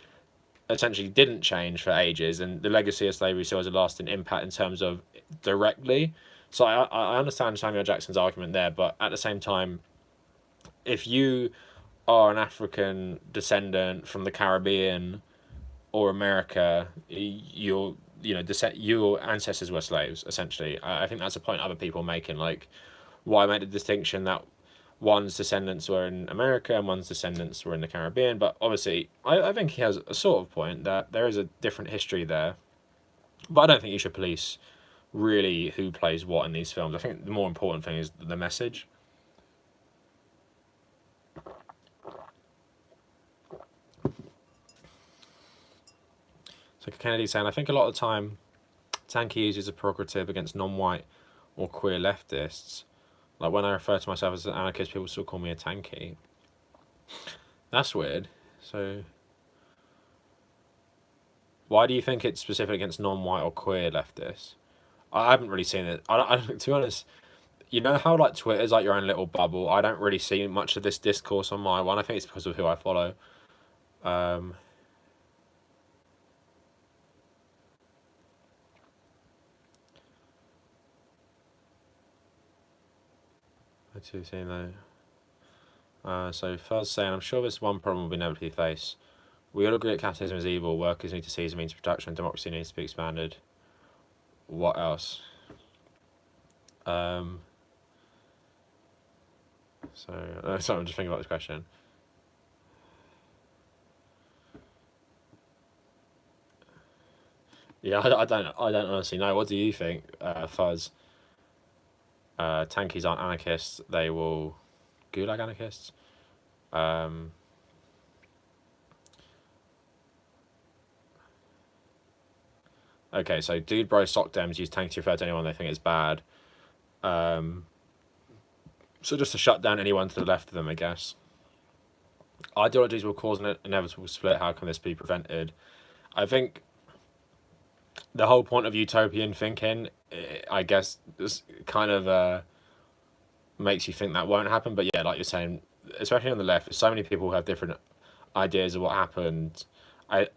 essentially didn't change for ages, and the legacy of slavery still has a lasting impact in terms of directly. So I understand Samuel Jackson's argument there, but at the same time, if you are an African descendant from the Caribbean or America, your ancestors were slaves essentially. I think that's a point other people are making. Like, why make the distinction that one's descendants were in America and one's descendants were in the Caribbean? But obviously, I think he has a sort of point that there is a different history there. But I don't think you should police really who plays what in these films. I think the more important thing is the message. So Kennedy saying, I think a lot of the time, Tanky uses a prerogative against non-white or queer leftists. Like when I refer to myself as an anarchist, people still call me a tanky. That's weird. So, why do you think it's specific against non-white or queer leftists? I haven't really seen it. To be honest, you know how like Twitter's like your own little bubble. I don't really see much of this discourse on my one. I think it's because of who I follow. To see though. So first saying, I'm sure this one problem will be inevitably faced. We all agree that capitalism is evil. Workers need to seize the means of production. Democracy needs to be expanded. What else? So sorry, I'm just thinking about this question. Yeah, I don't honestly know. What do you think, Fuzz? Tankies aren't anarchists. They will gulag anarchists. Okay, so dude bro sock dems use tank to refer to anyone they think is bad. So just to shut down anyone to the left of them, I guess. Ideologies will cause an inevitable split. How can this be prevented? I think the whole point of utopian thinking, I guess, is kind of makes you think that won't happen. But yeah, like you're saying, especially on the left, so many people who have different ideas of what happened. I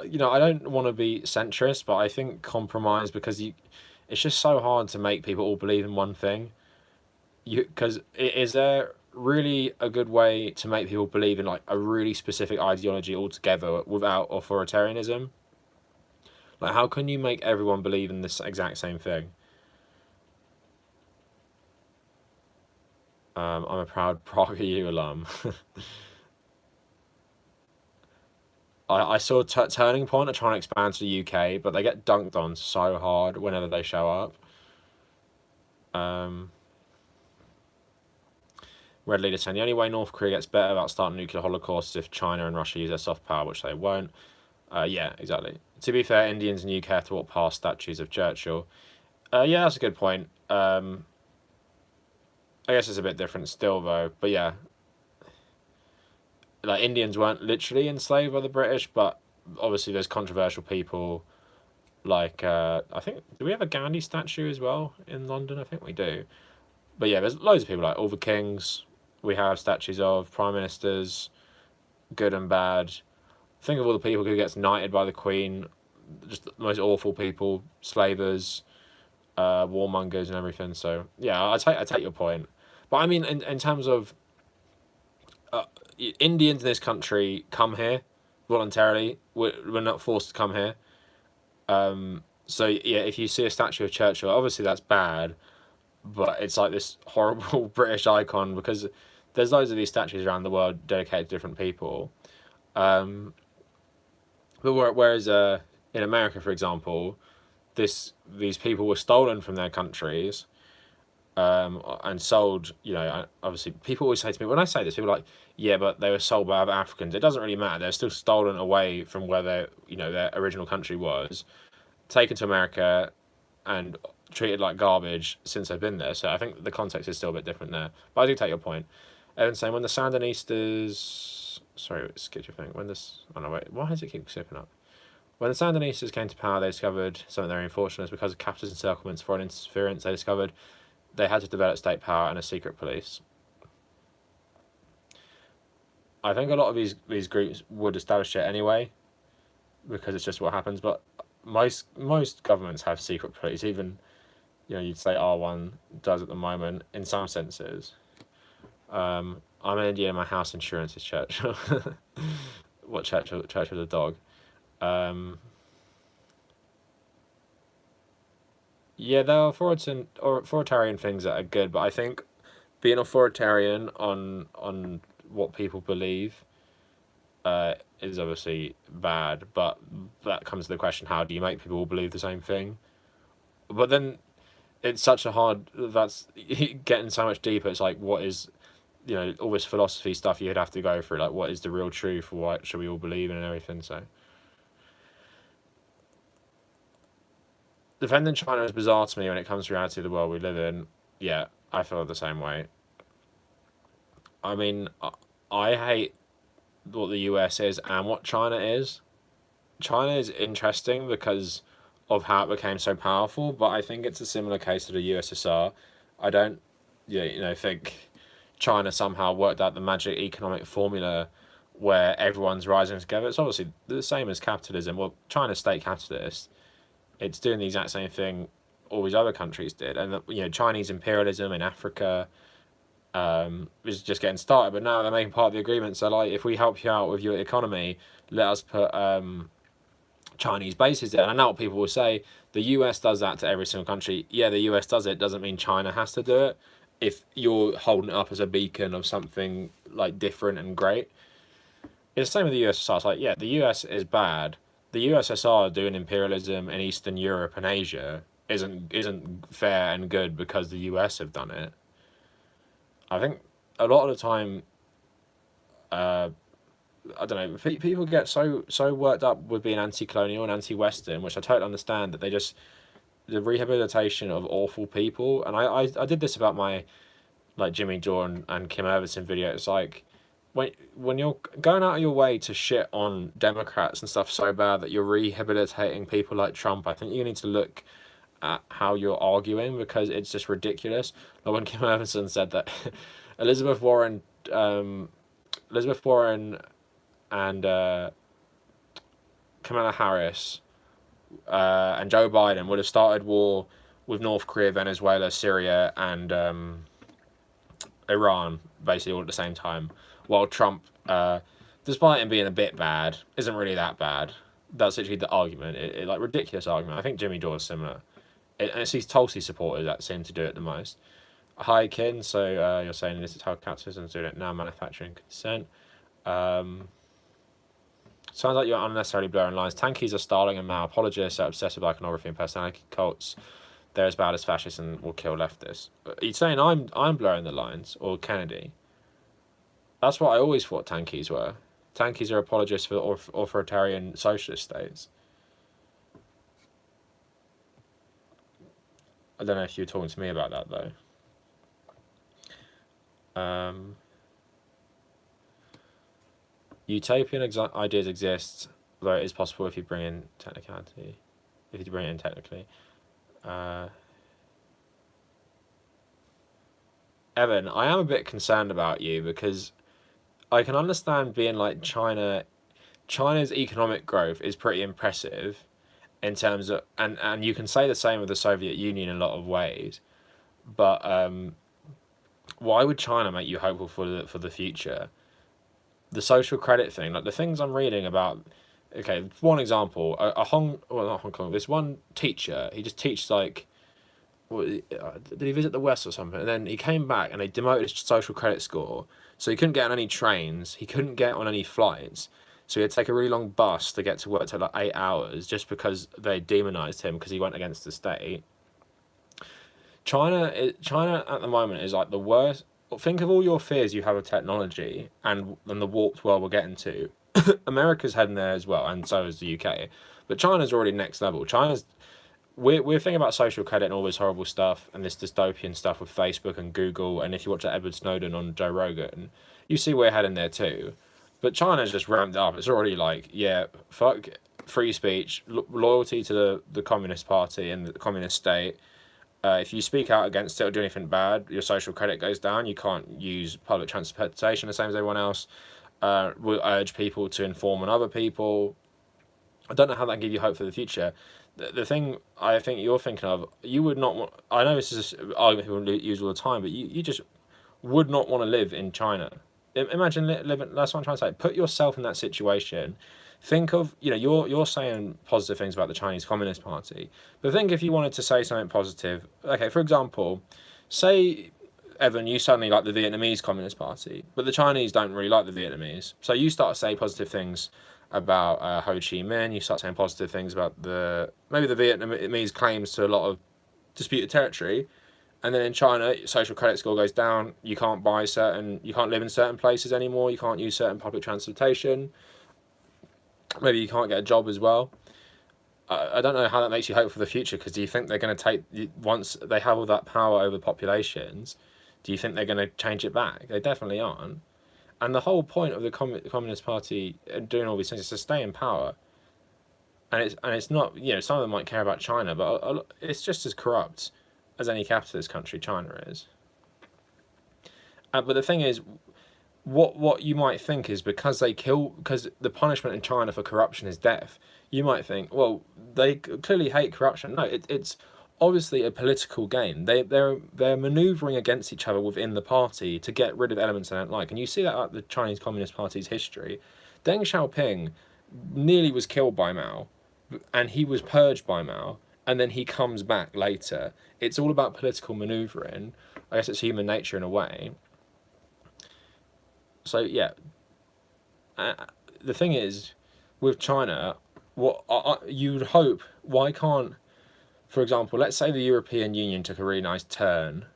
don't want to be centrist, but I think compromise, because it's just so hard to make people all believe in one thing. Because is there really a good way to make people believe in like a really specific ideology altogether without authoritarianism? Like, how can you make everyone believe in this exact same thing? I'm a proud PragerU alum. I saw Turning Point are trying to expand to the UK, but they get dunked on so hard whenever they show up. Red Leader saying, the only way North Korea gets better about starting nuclear holocaust is if China and Russia use their soft power, which they won't. Yeah, exactly. To be fair, Indians in the UK have to walk past statues of Churchill. Yeah, that's a good point. I guess it's a bit different still, though. But yeah, like Indians weren't literally enslaved by the British, but obviously there's controversial people Like, I think, do we have a Gandhi statue as well in London? I think we do. But yeah, there's loads of people, like all the kings we have statues of, prime ministers, good and bad. Think of all the people who gets knighted by the Queen, just the most awful people, slavers, warmongers and everything. So yeah, I take your point. But I mean, in terms of Indians in this country come here voluntarily. We're not forced to come here. So yeah, if you see a statue of Churchill, obviously that's bad, but it's like this horrible British icon because there's loads of these statues around the world dedicated to different people. But whereas in America, for example, these people were stolen from their countries and sold. You know, obviously, people always say to me when I say this, people are like, "Yeah, but they were sold by other Africans." It doesn't really matter. They're still stolen away from where their original country was, taken to America, and treated like garbage since they've been there. So I think the context is still a bit different there. But I do take your point. Evan saying when the Sandinistas, sorry, skip your thing. When this, oh no, wait, why does it keep slipping up? When the Sandinistas came to power, they discovered something very unfortunate. Because of capitalist encirclements, foreign interference, they discovered they had to develop state power and a secret police. I think a lot of these groups would establish it anyway, because it's just what happens. But most governments have secret police. Even you'd say R1 does at the moment in some senses. I'm in India. My house insurance is Churchill. What Churchill the dog? Yeah, there are authoritarian things that are good, but I think being authoritarian on what people believe is obviously bad. But that comes to the question: how do you make people believe the same thing? But then it's such a hard. That's getting so much deeper. It's like, what is, all this philosophy stuff you'd have to go through. Like, what is the real truth? What should we all believe in and everything? So. Defending China is bizarre to me when it comes to reality of the world we live in. Yeah, I feel the same way. I mean, I hate what the US is and what China is. China is interesting because of how it became so powerful, but I think it's a similar case to the USSR. I don't, think China somehow worked out the magic economic formula where everyone's rising together. It's obviously the same as capitalism. Well, China's state capitalist. It's doing the exact same thing all these other countries did, and Chinese imperialism in Africa is just getting started. But now they're making part of the agreement. So like, if we help you out with your economy, let us put Chinese bases there. And I know what people will say. The US does that to every single country. Yeah, the US does it. Doesn't mean China has to do it. If you're holding it up as a beacon of something like different and great, it's the same with the USSR. It's like, yeah, the US is bad. The USSR doing imperialism in Eastern Europe and Asia isn't fair and good because the US have done it. I think a lot of the time, I don't know, people get so worked up with being anti-colonial and anti-Western, which I totally understand, that they just the rehabilitation of awful people. And I did this about my like Jimmy Dore and Kim Everson video. It's like when you're going out of your way to shit on Democrats and stuff so bad that you're rehabilitating people like Trump, I think you need to look at how you're arguing, because it's just ridiculous. Like when Kim Everson said that Elizabeth Warren and Kamala Harris and Joe Biden would have started war with North Korea, Venezuela, Syria, and Iran, basically all at the same time. While Trump, despite him being a bit bad, isn't really that bad. That's literally the argument. Like ridiculous argument. I think Jimmy Dore is similar. And it's these Tulsi supporters that seem to do it the most. Hi, Kin. So you're saying this is how capitalism is doing it now, manufacturing consent. Sounds like you're unnecessarily blurring lines. Tankies are Starling and Mao. Apologists are obsessed with iconography and personality cults. They're as bad as fascists and will kill leftists. Are you saying I'm blurring the lines, or Kennedy? That's what I always thought tankies were. Tankies are apologists for authoritarian socialist states. I don't know if you were talking to me about that, though. Utopian ideas exist, though it is possible if you bring in technicality. if you bring it in technically. Evan, I am a bit concerned about you because I can understand being like China's economic growth is pretty impressive in terms of, and you can say the same with the Soviet Union in a lot of ways, but why would China make you hopeful for the future? The social credit thing, like the things I'm reading about. Okay, one example, not Hong Kong. This one teacher, he just teaches like, did he visit the West or something? And then he came back and they demoted his social credit score, so he couldn't get on any trains, he couldn't get on any flights, so he had to take a really long bus to get to work, to like 8 hours, just because they demonized him because he went against the state. China at the moment is like the worst. Think of all your fears you have of technology and the warped world we're getting to. America's heading there as well, and so is the UK. But China's already next level. We're thinking about social credit and all this horrible stuff and this dystopian stuff with Facebook and Google. And if you watch Edward Snowden on Joe Rogan, you see we're heading there too. But China's just ramped up. It's already like, yeah, fuck free speech, loyalty to the Communist Party and the Communist state. If you speak out against it or do anything bad, your social credit goes down. You can't use public transportation the same as everyone else. We'll urge people to inform on other people. I don't know how that can give you hope for the future. The thing I think you're thinking of, you would not want. I know this is an argument people use all the time, but you just would not want to live in China. Imagine living. That's what I'm trying to say. Put yourself in that situation. Think of, you're saying positive things about the Chinese Communist Party, but think if you wanted to say something positive. Okay, for example, say, Evan, you suddenly like the Vietnamese Communist Party, but the Chinese don't really like the Vietnamese. So you start to say positive things about Ho Chi Minh. You start saying positive things about maybe the Vietnamese claims to a lot of disputed territory, and then in China, social credit score goes down. You can't you can't live in certain places anymore. You can't use certain public transportation. Maybe you can't get a job as well. I don't know how that makes you hope for the future, because do you think they're going to once they have all that power over populations, do you think they're going to change it back? They definitely aren't. And the whole point of the Communist Party doing all these things is to stay in power. And it's not, some of them might care about China, but it's just as corrupt as any capitalist country China is. But the thing is, what you might think is because the punishment in China for corruption is death, you might think, well, they clearly hate corruption. No, it's obviously a political game. They're manoeuvring against each other within the party to get rid of elements they don't like. And you see that at the Chinese Communist Party's history. Deng Xiaoping nearly was killed by Mao, and he was purged by Mao, and then he comes back later. It's all about political manoeuvring. I guess it's human nature in a way. So yeah, the thing is, with China, what you'd hope, why can't, for example, let's say the European Union took a really nice turn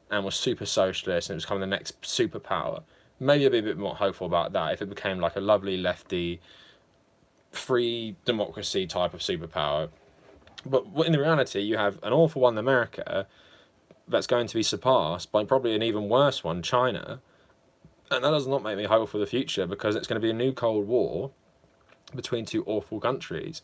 and was super socialist and it was becoming the next superpower. Maybe I'd be a bit more hopeful about that if it became like a lovely lefty, free democracy type of superpower. But in the reality, you have an awful one, America, that's going to be surpassed by probably an even worse one, China. And that does not make me hopeful for the future, because it's going to be a new Cold War between two awful countries.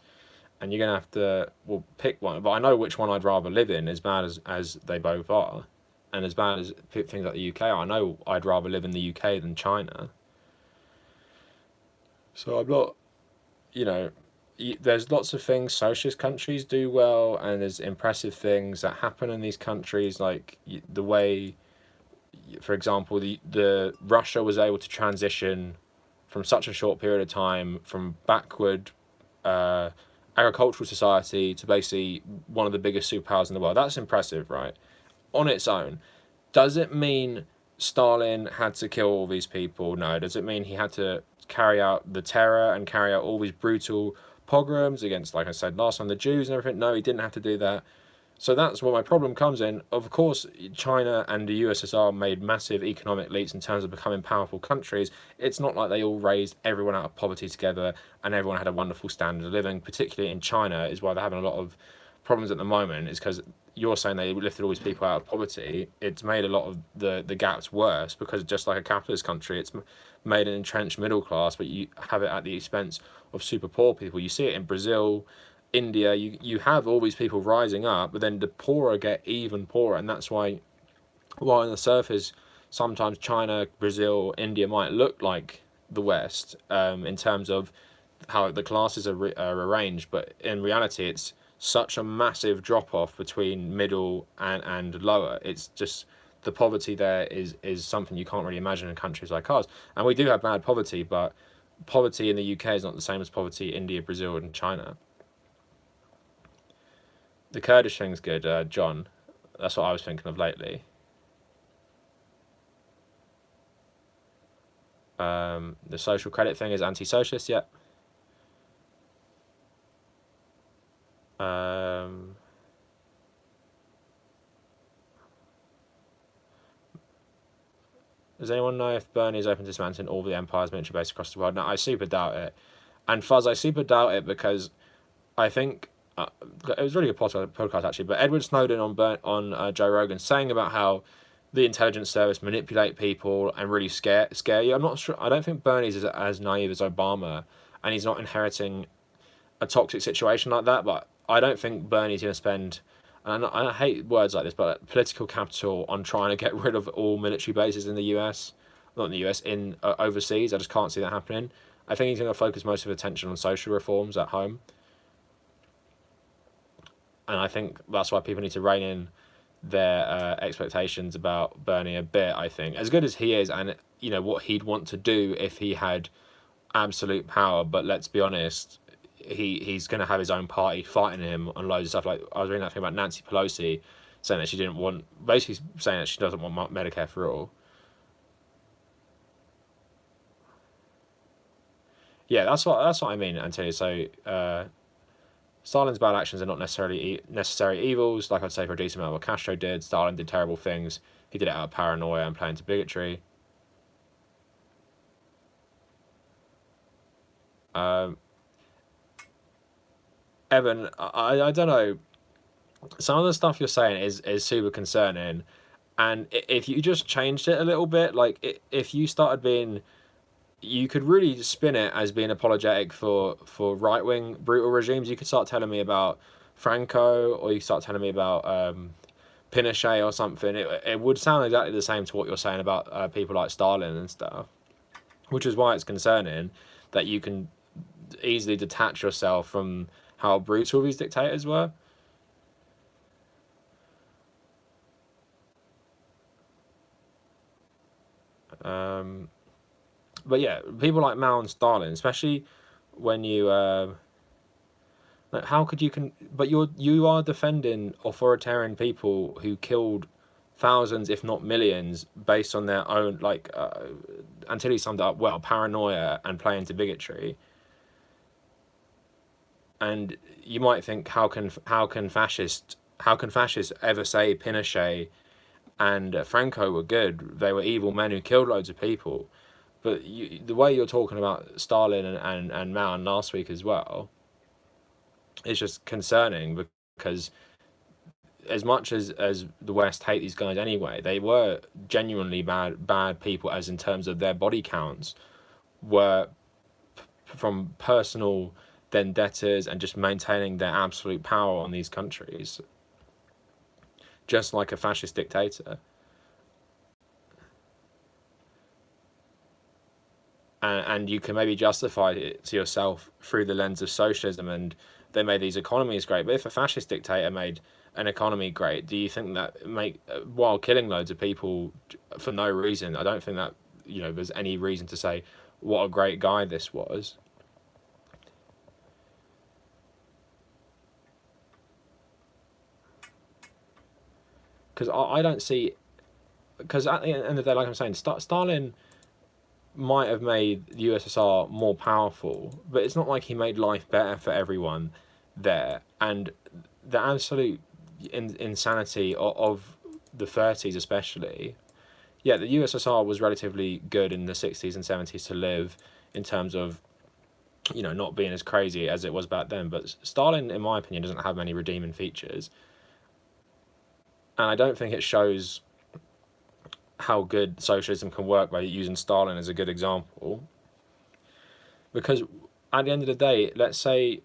And you're going to have to, pick one. But I know which one I'd rather live in, as bad as they both are. And as bad as things like the UK are. I know I'd rather live in the UK than China. So I'm not, there's lots of things socialist countries do well, and there's impressive things that happen in these countries, like the way, for example, the Russia was able to transition from such a short period of time from backward agricultural society to basically one of the biggest superpowers in the world. That's impressive, right? On its own. Does it mean Stalin had to kill all these people? No. Does it mean he had to carry out the terror and carry out all these brutal pogroms against, like I said last time, the Jews and everything? No, he didn't have to do that. So that's where my problem comes in. Of course, China and the USSR made massive economic leaps in terms of becoming powerful countries. It's not like they all raised everyone out of poverty together and everyone had a wonderful standard of living, particularly in China, is why they're having a lot of problems at the moment, is because you're saying they lifted all these people out of poverty. It's made a lot of the gaps worse, because just like a capitalist country, it's made an entrenched middle class, but you have it at the expense of super poor people. You see it in Brazil, India, you have all these people rising up, but then the poorer get even poorer, and that's why, while on the surface, sometimes China, Brazil, India might look like the West in terms of how the classes are arranged, but in reality, it's such a massive drop off between middle and lower. It's just the poverty there is something you can't really imagine in countries like ours. And we do have bad poverty, but poverty in the UK is not the same as poverty in India, Brazil, and China. The Kurdish thing's good, John. That's what I was thinking of lately. The social credit thing is anti-socialist, yeah. Does anyone know if Bernie is open to dismantling all the empire's military base across the world? No, I super doubt it. And Fuzz, I super doubt it because I think it was a really good podcast actually. But Edward Snowden on Joe Rogan saying about how the intelligence service manipulate people and really scare you. I'm not sure. I don't think Bernie's is as naive as Obama, and he's not inheriting a toxic situation like that. But I don't think Bernie's going to spend. And I hate words like this, but political capital on trying to get rid of all military bases in the US, not in the US, in overseas. I just can't see that happening. I think he's going to focus most of his attention on social reforms at home. And I think that's why people need to rein in their expectations about Bernie a bit. I think as good as he is, and you know what he'd want to do if he had absolute power. But let's be honest, he's going to have his own party fighting him on loads of stuff. Like I was reading that thing about Nancy Pelosi saying that she didn't want, basically saying that she doesn't want Medicare for all. Yeah, that's what I mean, Antonio. So Stalin's bad actions are not necessarily necessary evils. Like I'd say for a decent amount of what Castro did. Stalin did terrible things. He did it out of paranoia and playing to bigotry. Evan, I don't know. Some of the stuff you're saying is super concerning, and if you just changed it a little bit, like if you started being, you could really spin it as being apologetic for right wing brutal regimes. You could start telling me about Franco, or you start telling me about Pinochet or something. It would sound exactly the same to what you're saying about people like Stalin and stuff, which is why it's concerning that you can easily detach yourself from how brutal these dictators were. But yeah, people like Mao and Stalin, especially when you like, how could you but you are defending authoritarian people who killed thousands, if not millions, based on their own, like until he summed it up well, paranoia and playing to bigotry. And you might think, how can fascists ever say Pinochet and Franco were good? They were evil men who killed loads of people. But the way you're talking about Stalin and Mao and last week as well, is just concerning, because as much as the West hate these guys anyway, they were genuinely bad people, as in terms of their body counts were from personal vendettas and just maintaining their absolute power on these countries, just like a fascist dictator. And you can maybe justify it to yourself through the lens of socialism, and they made these economies great. But if a fascist dictator made an economy great, do you think that while killing loads of people for no reason? I don't think that there's any reason to say what a great guy this was. Because I don't see, because at the end of the day, like I'm saying, Stalin might have made the USSR more powerful, but it's not like he made life better for everyone there. And the absolute insanity of the 30s especially, yeah, the USSR was relatively good in the 60s and 70s to live, in terms of not being as crazy as it was back then. But Stalin, in my opinion, doesn't have many redeeming features, and I don't think it shows how good socialism can work by using Stalin as a good example. Because at the end of the day, let's say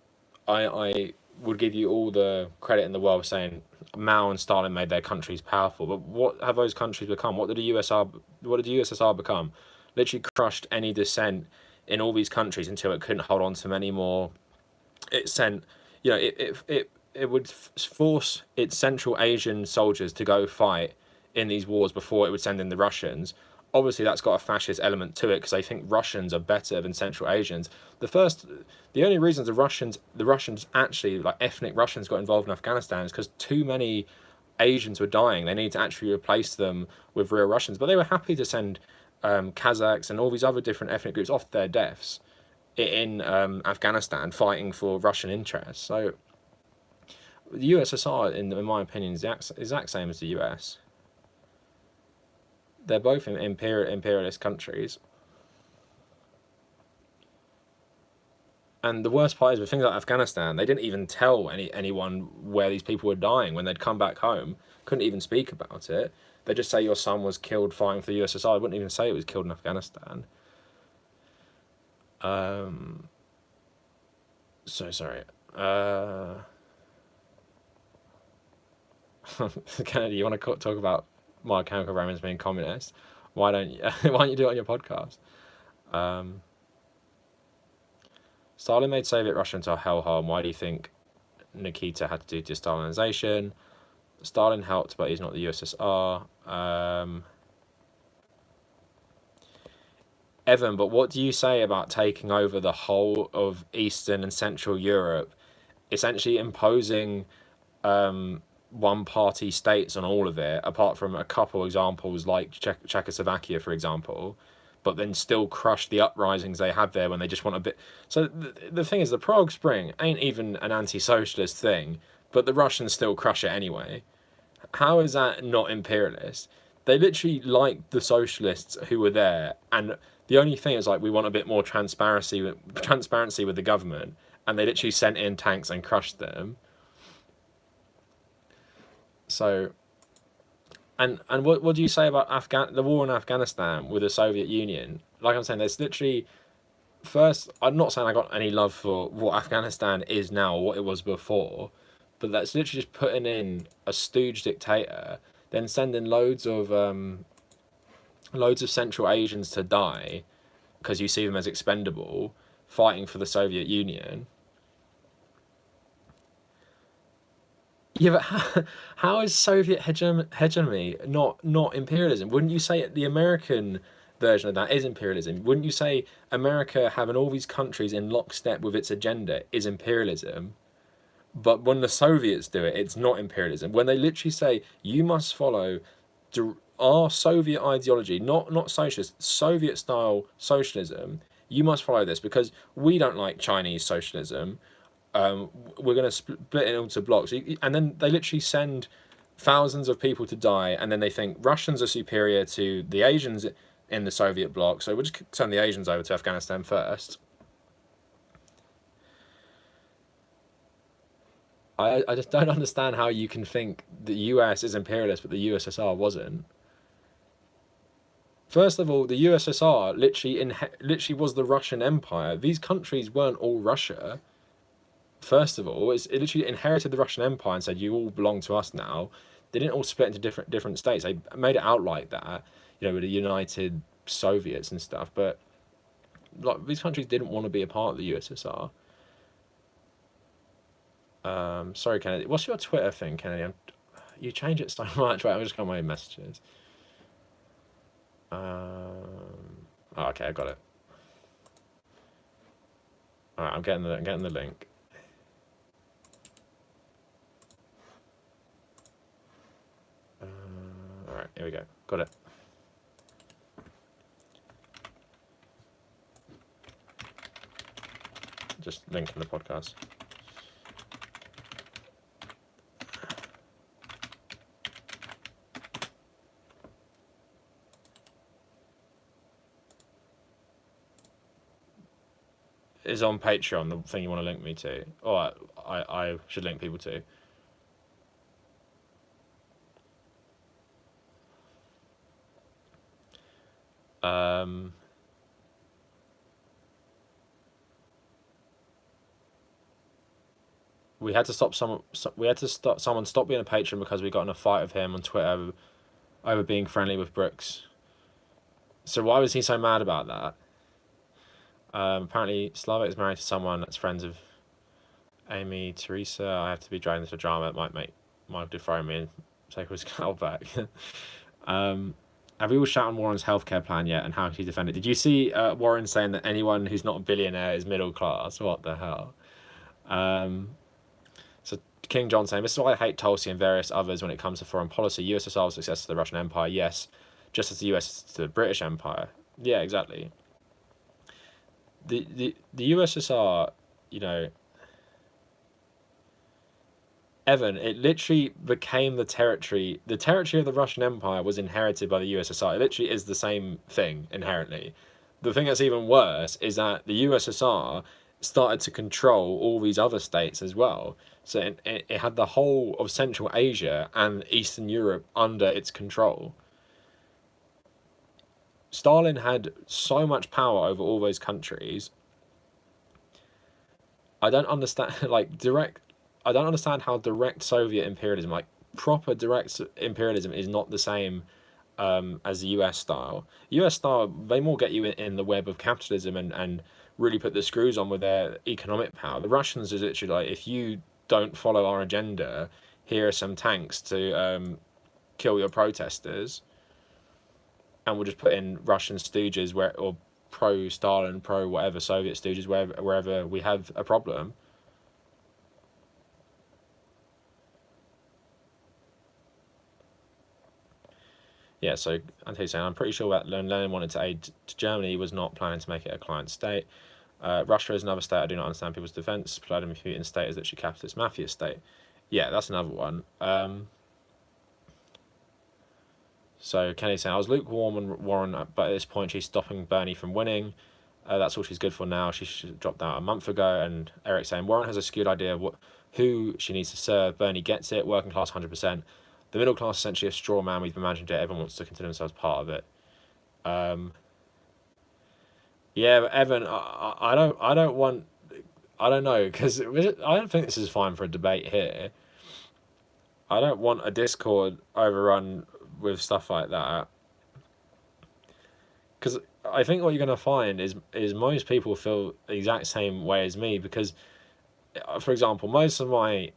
I would give you all the credit in the world, saying Mao and Stalin made their countries powerful. But what have those countries become? What did the USSR become? Literally crushed any dissent in all these countries until it couldn't hold on to them anymore. It sent, it would force its Central Asian soldiers to go fight in these wars before it would send in the Russians. Obviously, that's got a fascist element to it because they think Russians are better than Central Asians. The only reasons the Russians actually, like ethnic Russians, got involved in Afghanistan is because too many Asians were dying. They needed to actually replace them with real Russians. But they were happy to send Kazakhs and all these other different ethnic groups off their deaths in Afghanistan fighting for Russian interests. So the USSR, in my opinion, is the exact same as the US. They're both imperialist countries. And the worst part is with things like Afghanistan, they didn't even tell anyone where these people were dying when they'd come back home. Couldn't even speak about it. They just say your son was killed fighting for the USSR. They wouldn't even say it was killed in Afghanistan. So sorry. Kennedy, you want to talk about My Chemical Romance being communist? Why don't you do it on your podcast? Stalin made Soviet Russia into a hellhole. Why do you think Nikita had to do de-Stalinization? Stalin helped, but he's not the USSR. Evan, but what do you say about taking over the whole of Eastern and Central Europe, essentially imposing one-party states on all of it, apart from a couple examples like Czechoslovakia, for example, but then still crush the uprisings they have there when they just want a bit... So the thing is, the Prague Spring ain't even an anti-socialist thing, but the Russians still crush it anyway. How is that not imperialist? They literally liked the socialists who were there, and the only thing is, like, we want a bit more transparency with the government, and they literally sent in tanks and crushed them. So, and what do you say about the war in Afghanistan with the Soviet Union? Like I'm saying, there's literally... First, I'm not saying I got any love for what Afghanistan is now or what it was before, but that's literally just putting in a stooge dictator, then sending loads of Central Asians to die because you see them as expendable, fighting for the Soviet Union. Yeah, but how is Soviet hegemony not imperialism? Wouldn't you say the American version of that is imperialism? Wouldn't you say America having all these countries in lockstep with its agenda is imperialism? But when the Soviets do it, it's not imperialism. When they literally say, you must follow our Soviet ideology, not socialist, Soviet-style socialism, you must follow this because we don't like Chinese socialism. We're going to split it into blocks. And then they literally send thousands of people to die, and then they think Russians are superior to the Asians in the Soviet bloc, so we'll just send the Asians over to Afghanistan first. I just don't understand how you can think the US is imperialist, but the USSR wasn't. First of all, the USSR literally was the Russian Empire. These countries weren't all Russia. First of all, it literally inherited the Russian Empire and said, you all belong to us now. They didn't all split into different states. They made it out like that, with the United Soviets and stuff. But like, these countries didn't want to be a part of the USSR. Sorry, Kennedy. What's your Twitter thing, Kennedy? You change it so much. Wait, I'm just got my messages. Okay, I got it. All right, I'm getting the link. All right, here we go. Got it. Just link in the podcast. Is on Patreon the thing you want to link me to, or I should link people to. we had to stop someone. We had to stop someone stop being a patron because we got in a fight with him on Twitter over being friendly with Brooks. So why was he so mad about that? Apparently, Slavik is married to someone that's friends of Amy Teresa. I have to be dragged into drama. It might dethrone me and take his cattle back. Have we all shouted on Warren's healthcare plan yet, and how can he defend it? Did you see Warren saying that anyone who's not a billionaire is middle class? What the hell? So King John saying, this is why I hate Tulsi and various others when it comes to foreign policy. USSR was success to the Russian Empire, yes, just as the US to the British Empire. Yeah, exactly. The USSR, you know, Evan, it literally became the territory. The territory of the Russian Empire was inherited by the USSR. It literally is the same thing inherently. The thing that's even worse is that the USSR started to control all these other states as well. So it had the whole of Central Asia and Eastern Europe under its control. Stalin had so much power over all those countries. I don't understand, I don't understand how direct Soviet imperialism, like proper direct imperialism, is not the same as the US style. US style, they more get you in the web of capitalism and really put the screws on with their economic power. The Russians is literally like, if you don't follow our agenda, here are some tanks to kill your protesters, and we'll just put in Russian stooges or pro-Stalin, pro-whatever Soviet stooges wherever we have a problem. Yeah, so Anthony's saying, I'm pretty sure that Lenin wanted to aid to Germany, he was not planning to make it a client state. Russia is another state I do not understand people's defence. Vladimir Putin's state is literally capitalist mafia state. Yeah, that's another one. So Kenny's saying, I was lukewarm on Warren, but at this point she's stopping Bernie from winning. That's all she's good for now. She should have dropped out a month ago. And Eric saying, Warren has a skewed idea of who she needs to serve. Bernie gets it, working class 100%. The middle class is essentially a straw man. We've imagined it. Everyone wants to consider themselves part of it. Yeah, but Evan, I don't know, because I don't think this is fine for a debate here. I don't want a Discord overrun with stuff like that, because I think what you're going to find is most people feel the exact same way as me, because, for example, most of my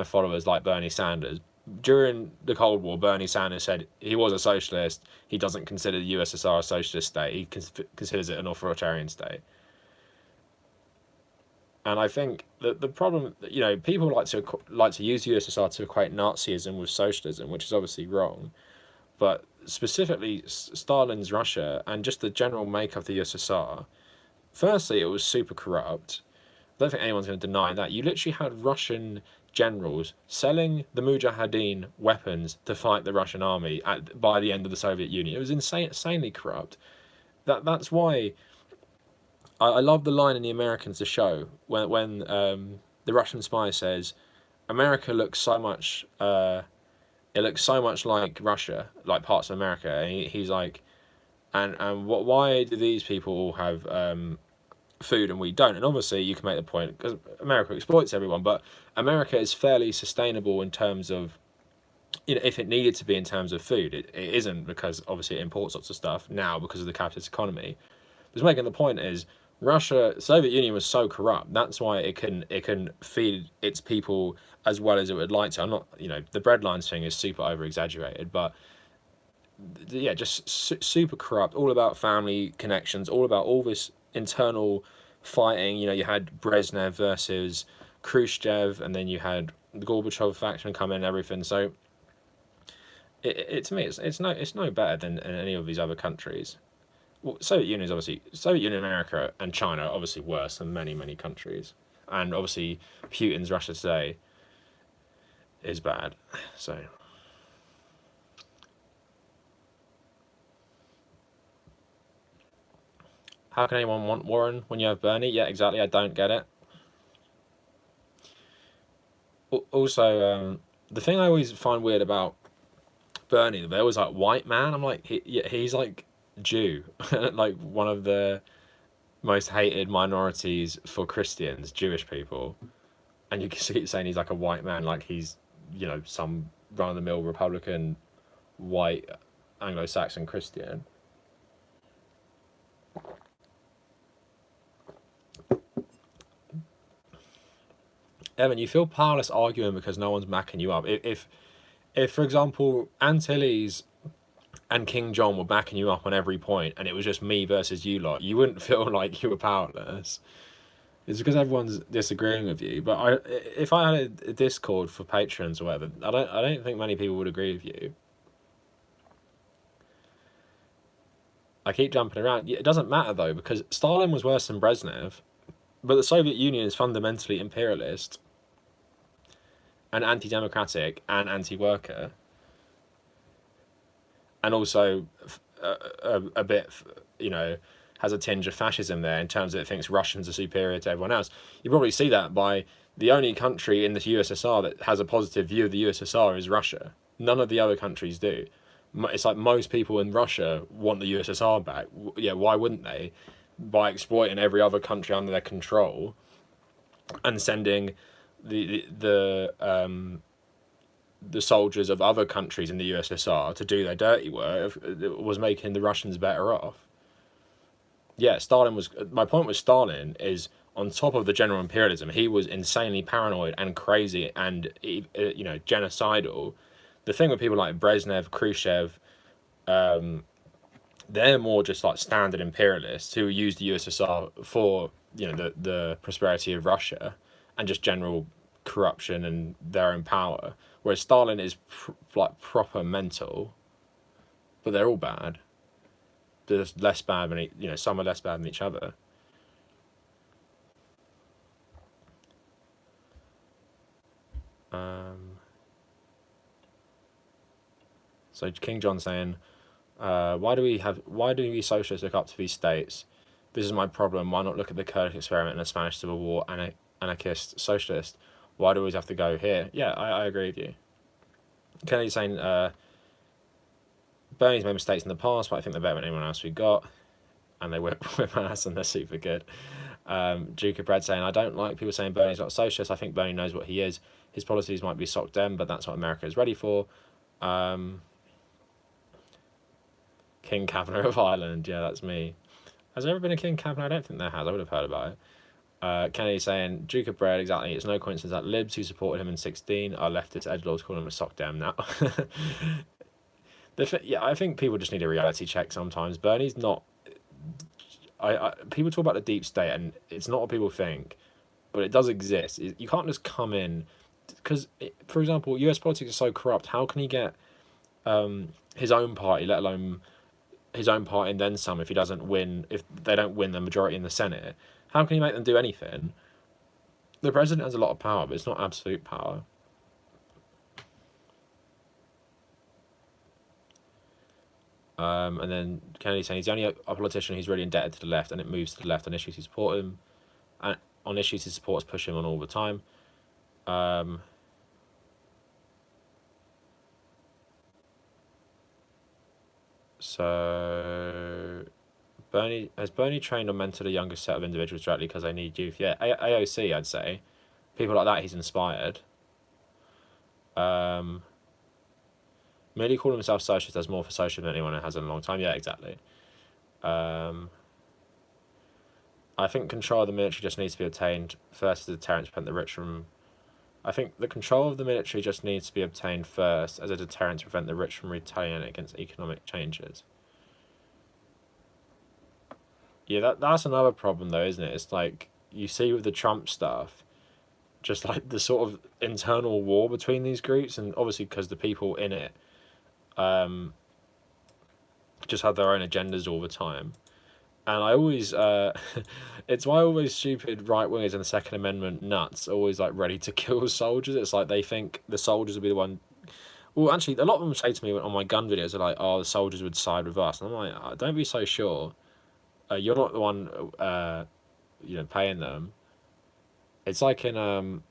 followers like Bernie Sanders. During the Cold War, Bernie Sanders said he was a socialist. He doesn't consider the USSR a socialist state. He considers it an authoritarian state. And I think that the problem, you know, people like to use USSR to equate Nazism with socialism, which is obviously wrong. But specifically, Stalin's Russia and just the general makeup of the USSR. Firstly, it was super corrupt. I don't think anyone's going to deny that. You literally had Russian generals selling the Mujahideen weapons to fight the Russian army by the end of the Soviet Union. It was insanely corrupt. That's why I love the line in The Americans, the show, when the Russian spy says, America looks so much it looks so much like Russia, like parts of America, and he's like, and why do these people all have food and we don't? And obviously you can make the point because America exploits everyone, but America is fairly sustainable in terms of, you know, if it needed to be in terms of food. It isn't, because obviously it imports lots of stuff now because of the capitalist economy. But making the point is, Soviet Union was so corrupt, that's why it can feed its people as well as it would like to. I'm not, you know, the breadlines thing is super over exaggerated, but yeah, just super corrupt, all about family connections, all about all this internal fighting. You know, you had Brezhnev versus Khrushchev, and then you had the Gorbachev faction come in and everything. So to me, it's no better than any of these other countries. Well, Soviet Union, America, and China are obviously worse than many countries, and obviously Putin's Russia today is bad. So. How can anyone want Warren when you have Bernie? Yeah, exactly. I don't get it. Also, the thing I always find weird about Bernie, they're always like white man. I'm like, he's like Jew, like one of the most hated minorities for Christians, Jewish people, and you keep saying he's like a white man, like he's, you know, some run-of-the-mill Republican, white, Anglo-Saxon Christian. Evan, you feel powerless arguing because no one's backing you up. If for example, Antilles and King John were backing you up on every point, and it was just me versus you lot, you wouldn't feel like you were powerless. It's because everyone's disagreeing with you. But if I had a Discord for patrons or whatever, I don't think many people would agree with you. I keep jumping around. It doesn't matter though, because Stalin was worse than Brezhnev, but the Soviet Union is fundamentally imperialist and anti-democratic and anti-worker, and also a bit, you know, has a tinge of fascism there in terms of it thinks Russians are superior to everyone else. You probably see that by the only country in the USSR that has a positive view of the USSR is Russia. None of the other countries do. It's like most people in Russia want the USSR back. Yeah, why wouldn't they? By exploiting every other country under their control and sending the soldiers of other countries in the USSR to do their dirty work, was making the Russians better off. Yeah, my point with Stalin is, on top of the general imperialism, he was insanely paranoid and crazy and, you know, genocidal. The thing with people like Brezhnev, Khrushchev, they're more just like standard imperialists who use the USSR for, you know, the prosperity of Russia and just general corruption and their own power. Whereas Stalin is like proper mental, but they're all bad. They're just less bad than, you know, some are less bad than each other. So King John saying, why do we socialists look up to these states? This is my problem. Why not look at the Kurdish experiment in the Spanish Civil War? Anarchist, socialist. Why do we always have to go here? Yeah, I agree with you. Kennedy's saying, Bernie's made mistakes in the past, but I think they're better than anyone else we got. And they whip ass and they're super good. Duke of Bread saying, I don't like people saying Bernie's not a socialist. I think Bernie knows what he is. His policies might be sock dem, but that's what America is ready for. King Kavanagh of Ireland. Yeah, that's me. Has there ever been a King Kavanagh? I don't think there has. I would have heard about it. Kennedy saying, Duke of Bread, exactly. It's no coincidence that libs who supported him in 2016 are leftist edgelords calling him a sock dem now. Yeah, I think people just need a reality check sometimes. Bernie's not... people talk about the deep state, and it's not what people think, but it does exist. You can't just come in... Because, for example, US politics is so corrupt. How can he get his own party, let alone his own party and then some, if they don't win the majority in the Senate? How can he make them do anything? The president has a lot of power, but it's not absolute power. And then Kennedy saying he's the only a politician who's really indebted to the left, and it moves to the left on issues who support him, and on issues his supporters push him on all the time. So has Bernie trained or mentored a younger set of individuals directly because they need youth? Yeah, AOC, I'd say. People like that he's inspired. Merely calling himself socialist does more for socialism than anyone has in a long time. Yeah, exactly. I think control of the military just needs to be obtained first as a deterrent to prevent the rich from... I think the control of the military just needs to be obtained first as a deterrent to prevent the rich from retaliating against economic changes. Yeah, that's another problem though, isn't it? It's like, you see with the Trump stuff, just like the sort of internal war between these groups, and obviously because the people in it just have their own agendas all the time. And I always, it's why always stupid right-wingers and the Second Amendment nuts are always like ready to kill soldiers. It's like they think the soldiers will be the one... Well, actually, a lot of them say to me on my gun videos, are like, oh, the soldiers would side with us. And I'm like, oh, don't be so sure. You're not the one, paying them. It's like in a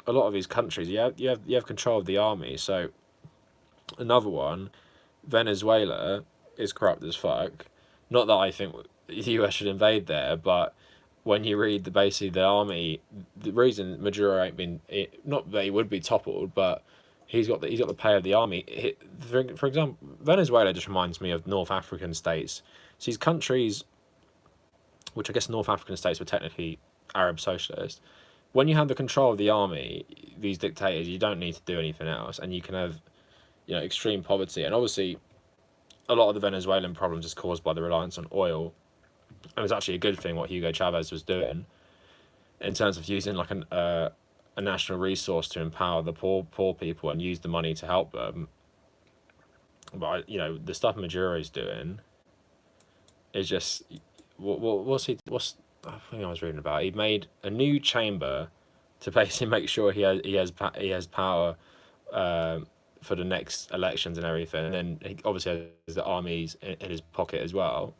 lot of these countries, you have control of the army. So another one, Venezuela is corrupt as fuck. Not that I think the US should invade there, but when you read basically the army, the reason Maduro ain't been not that he would be toppled, but he's got the pay of the army. For example, Venezuela just reminds me of North African states. So these countries, which I guess North African states were technically Arab socialist. When you have the control of the army, these dictators, you don't need to do anything else, and you can have, extreme poverty. And obviously, a lot of the Venezuelan problems is caused by the reliance on oil, and it's actually a good thing what Hugo Chavez was doing in terms of using like a national resource to empower the poor people and use the money to help them. But the stuff Maduro's doing is just what's I think I was reading about. He made a new chamber to basically make sure he has power for the next elections and everything, and then he obviously has the armies in his pocket as well.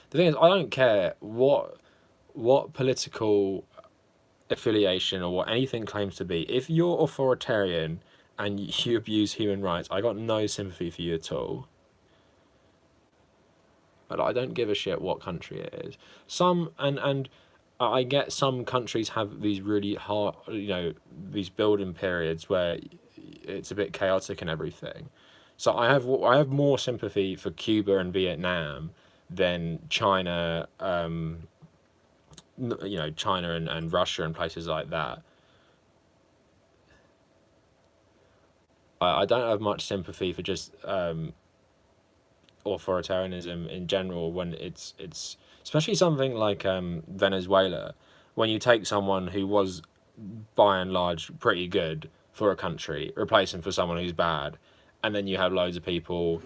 The thing is, I don't care what political affiliation or what anything claims to be. If you're authoritarian and you abuse human rights, I got no sympathy for you at all. But I don't give a shit what country it is. And I get some countries have these really hard, these building periods where it's a bit chaotic and everything. So I have more sympathy for Cuba and Vietnam than China, China and Russia and places like that. I don't have much sympathy for just authoritarianism in general when it's especially something like Venezuela, when you take someone who was by and large pretty good for a country, replace him for someone who's bad, and then you have loads of people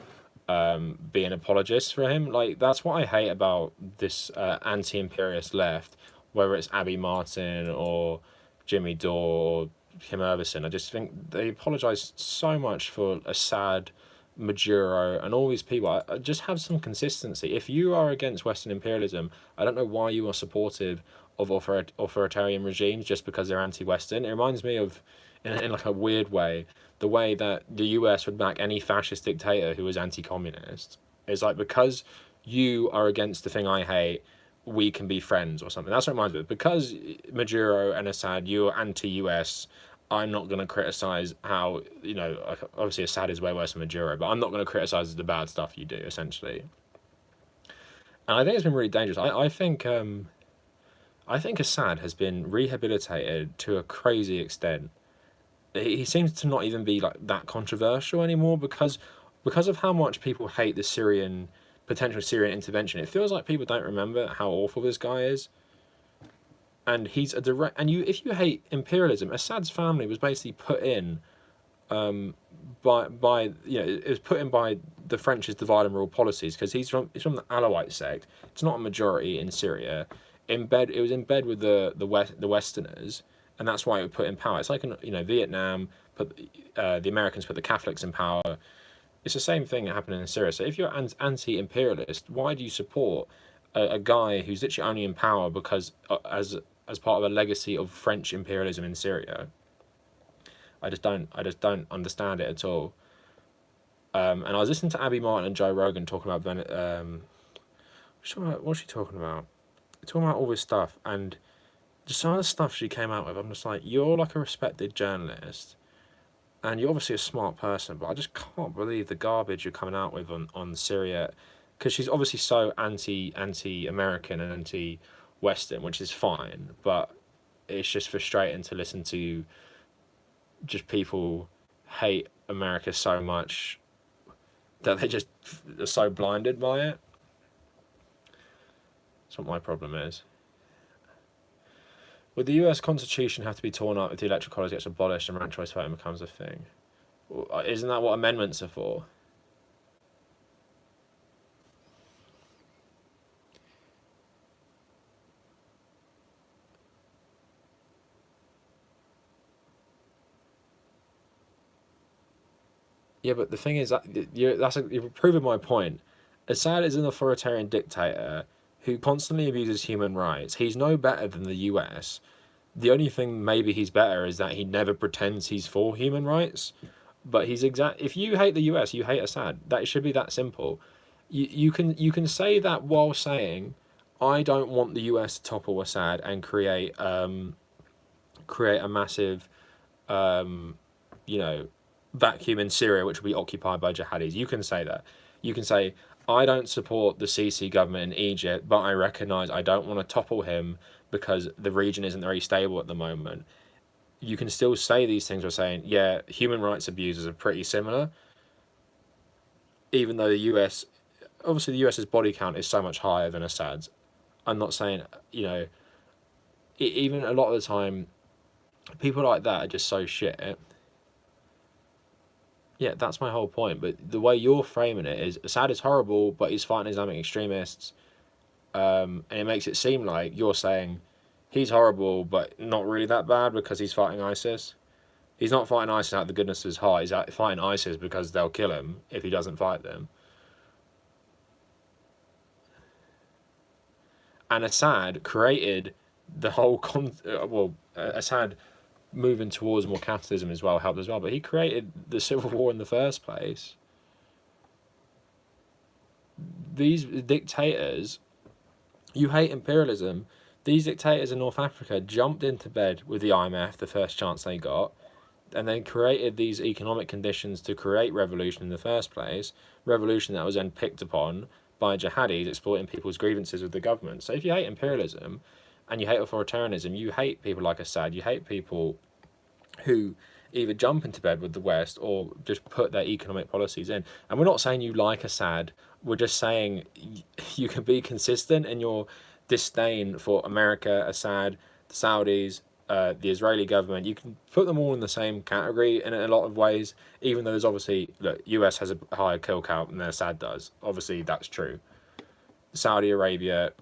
being apologists for him. Like, that's what I hate about this anti-imperialist left, whether it's Abby Martin or Jimmy Dore or Kim Iverson. I just think they apologise so much for Assad, Maduro, and all these people. I just have some consistency. If you are against Western imperialism, I don't know why you are supportive of authoritarian regimes just because they're anti-Western. It reminds me of, in like a weird way, the way that the US would back any fascist dictator who was anti-communist. It's like, because you are against the thing I hate, we can be friends or something. That's what it reminds me of. Because Maduro and Assad, you're anti-US, I'm not going to criticize how, obviously Assad is way worse than Maduro, but I'm not going to criticize the bad stuff you do, essentially. And I think it's been really dangerous. I think Assad has been rehabilitated to a crazy extent. He seems to not even be like that controversial anymore because of how much people hate the potential Syrian intervention. It feels like people don't remember how awful this guy is. And he's a direct. And if you hate imperialism, Assad's family was basically put in, by it was put in by the French's divide and rule policies, because he's from the Alawite sect. It's not a majority in Syria. It was in bed with the Westerners, and that's why it was put in power. It's like Vietnam put the Americans put the Catholics in power. It's the same thing happening in Syria. So if you're anti-imperialist, why do you support a guy who's literally only in power because as part of a legacy of French imperialism in Syria? I just don't understand it at all. And I was listening to Abby Martin and Joe Rogan talking about what's she talking about? Talking about all this stuff, and just some of the stuff she came out with, I'm just like, you're like a respected journalist, and you're obviously a smart person, but I just can't believe the garbage you're coming out with on Syria, because she's obviously so anti-American and anti-Western, which is fine, but it's just frustrating to listen to just people hate America so much that they just are so blinded by it. That's what my problem is. Would the US Constitution have to be torn up if the Electoral College gets abolished and ranked choice voting becomes a thing? Isn't that what amendments are for? Yeah, but the thing is that you're proving my point. Assad is an authoritarian dictator who constantly abuses human rights. He's no better than the US. The only thing maybe he's better is that he never pretends he's for human rights. But if you hate the US, you hate Assad. That should be that simple. You can say that while saying, I don't want the US to topple Assad and create a massive you know, vacuum in Syria which will be occupied by jihadis. You can say that. You can say, I don't support the Sisi government in Egypt, but I recognise I don't want to topple him because the region isn't very stable at the moment. You can still say these things by saying, yeah, human rights abuses are pretty similar, even though the US, obviously the US's body count is so much higher than Assad's. I'm not saying, you know, even a lot of the time, people like that are just so shit. Yeah, that's my whole point. But the way you're framing it is Assad is horrible, but he's fighting Islamic extremists. And it makes it seem like you're saying he's horrible, but not really that bad because he's fighting ISIS. He's not fighting ISIS out of the goodness of his heart. He's out fighting ISIS because they'll kill him if he doesn't fight them. And Assad created the whole Assad moving towards more capitalism as well helped as well, but he created the civil war in the first place. These dictators, you hate imperialism, these dictators in North Africa jumped into bed with the IMF the first chance they got, and then created these economic conditions to create revolution in the first place, revolution that was then picked upon by jihadis exploiting people's grievances with the government. So if you hate imperialism and you hate authoritarianism, you hate people like Assad, you hate people who either jump into bed with the West or just put their economic policies in. And we're not saying you like Assad, we're just saying you can be consistent in your disdain for America, Assad, the Saudis, the Israeli government. You can put them all in the same category in a lot of ways, even though there's obviously, look, US has a higher kill count than Assad does. Obviously, that's true. Saudi Arabia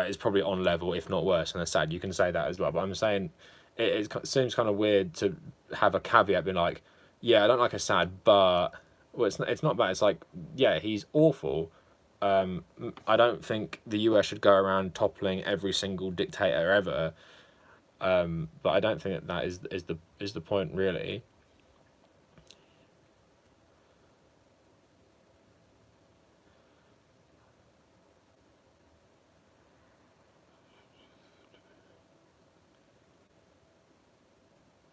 is probably on level, if not worse, than Assad. You can say that as well. But I'm saying it seems kind of weird to have a caveat being like, yeah, I don't like Assad, but... Well, it's not bad. It's like, yeah, he's awful. I don't think the US should go around toppling every single dictator ever. But I don't think that is the point really.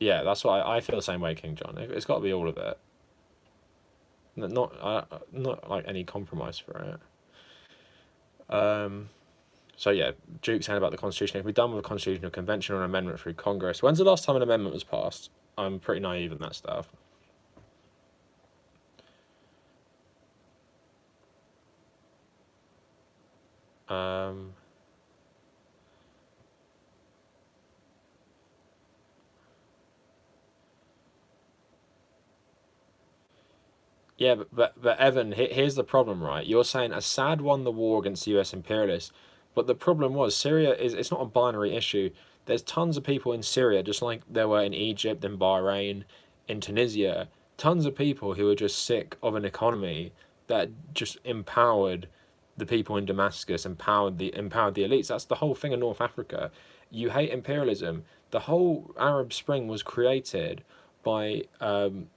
Yeah, that's what I feel the same way, King John. It's got to be all of it. Not like any compromise for it. So yeah, Duke saying about the Constitution. If we're done with a constitutional convention or an amendment through Congress, when's the last time an amendment was passed? I'm pretty naive in that stuff. Yeah, but Evan, here's the problem, right? You're saying Assad won the war against the US imperialists, but the problem was it's not a binary issue. There's tons of people in Syria, just like there were in Egypt, in Bahrain, in Tunisia, tons of people who were just sick of an economy that just empowered the people in Damascus, empowered the elites. That's the whole thing in North Africa. You hate imperialism. The whole Arab Spring was created by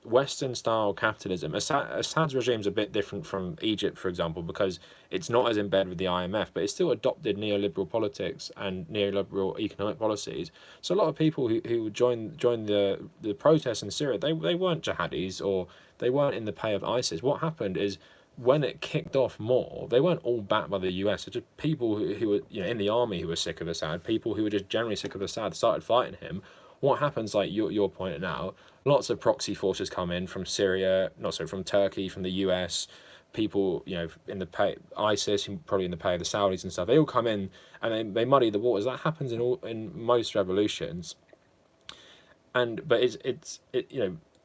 Western-style capitalism. Assad's regime is a bit different from Egypt, for example, because it's not as in bed with the IMF, but it still adopted neoliberal politics and neoliberal economic policies. So a lot of people who joined the protests in Syria, they weren't jihadis or they weren't in the pay of ISIS. What happened is when it kicked off more, they weren't all backed by the US. It's just people who were in the army who were sick of Assad, people who were just generally sick of Assad started fighting him. What happens, like you're pointing out, lots of proxy forces come in from Syria, from Turkey, from the US, people, in the pay ISIS, probably in the pay of the Saudis and stuff. They all come in and they muddy the waters. That happens in most revolutions. But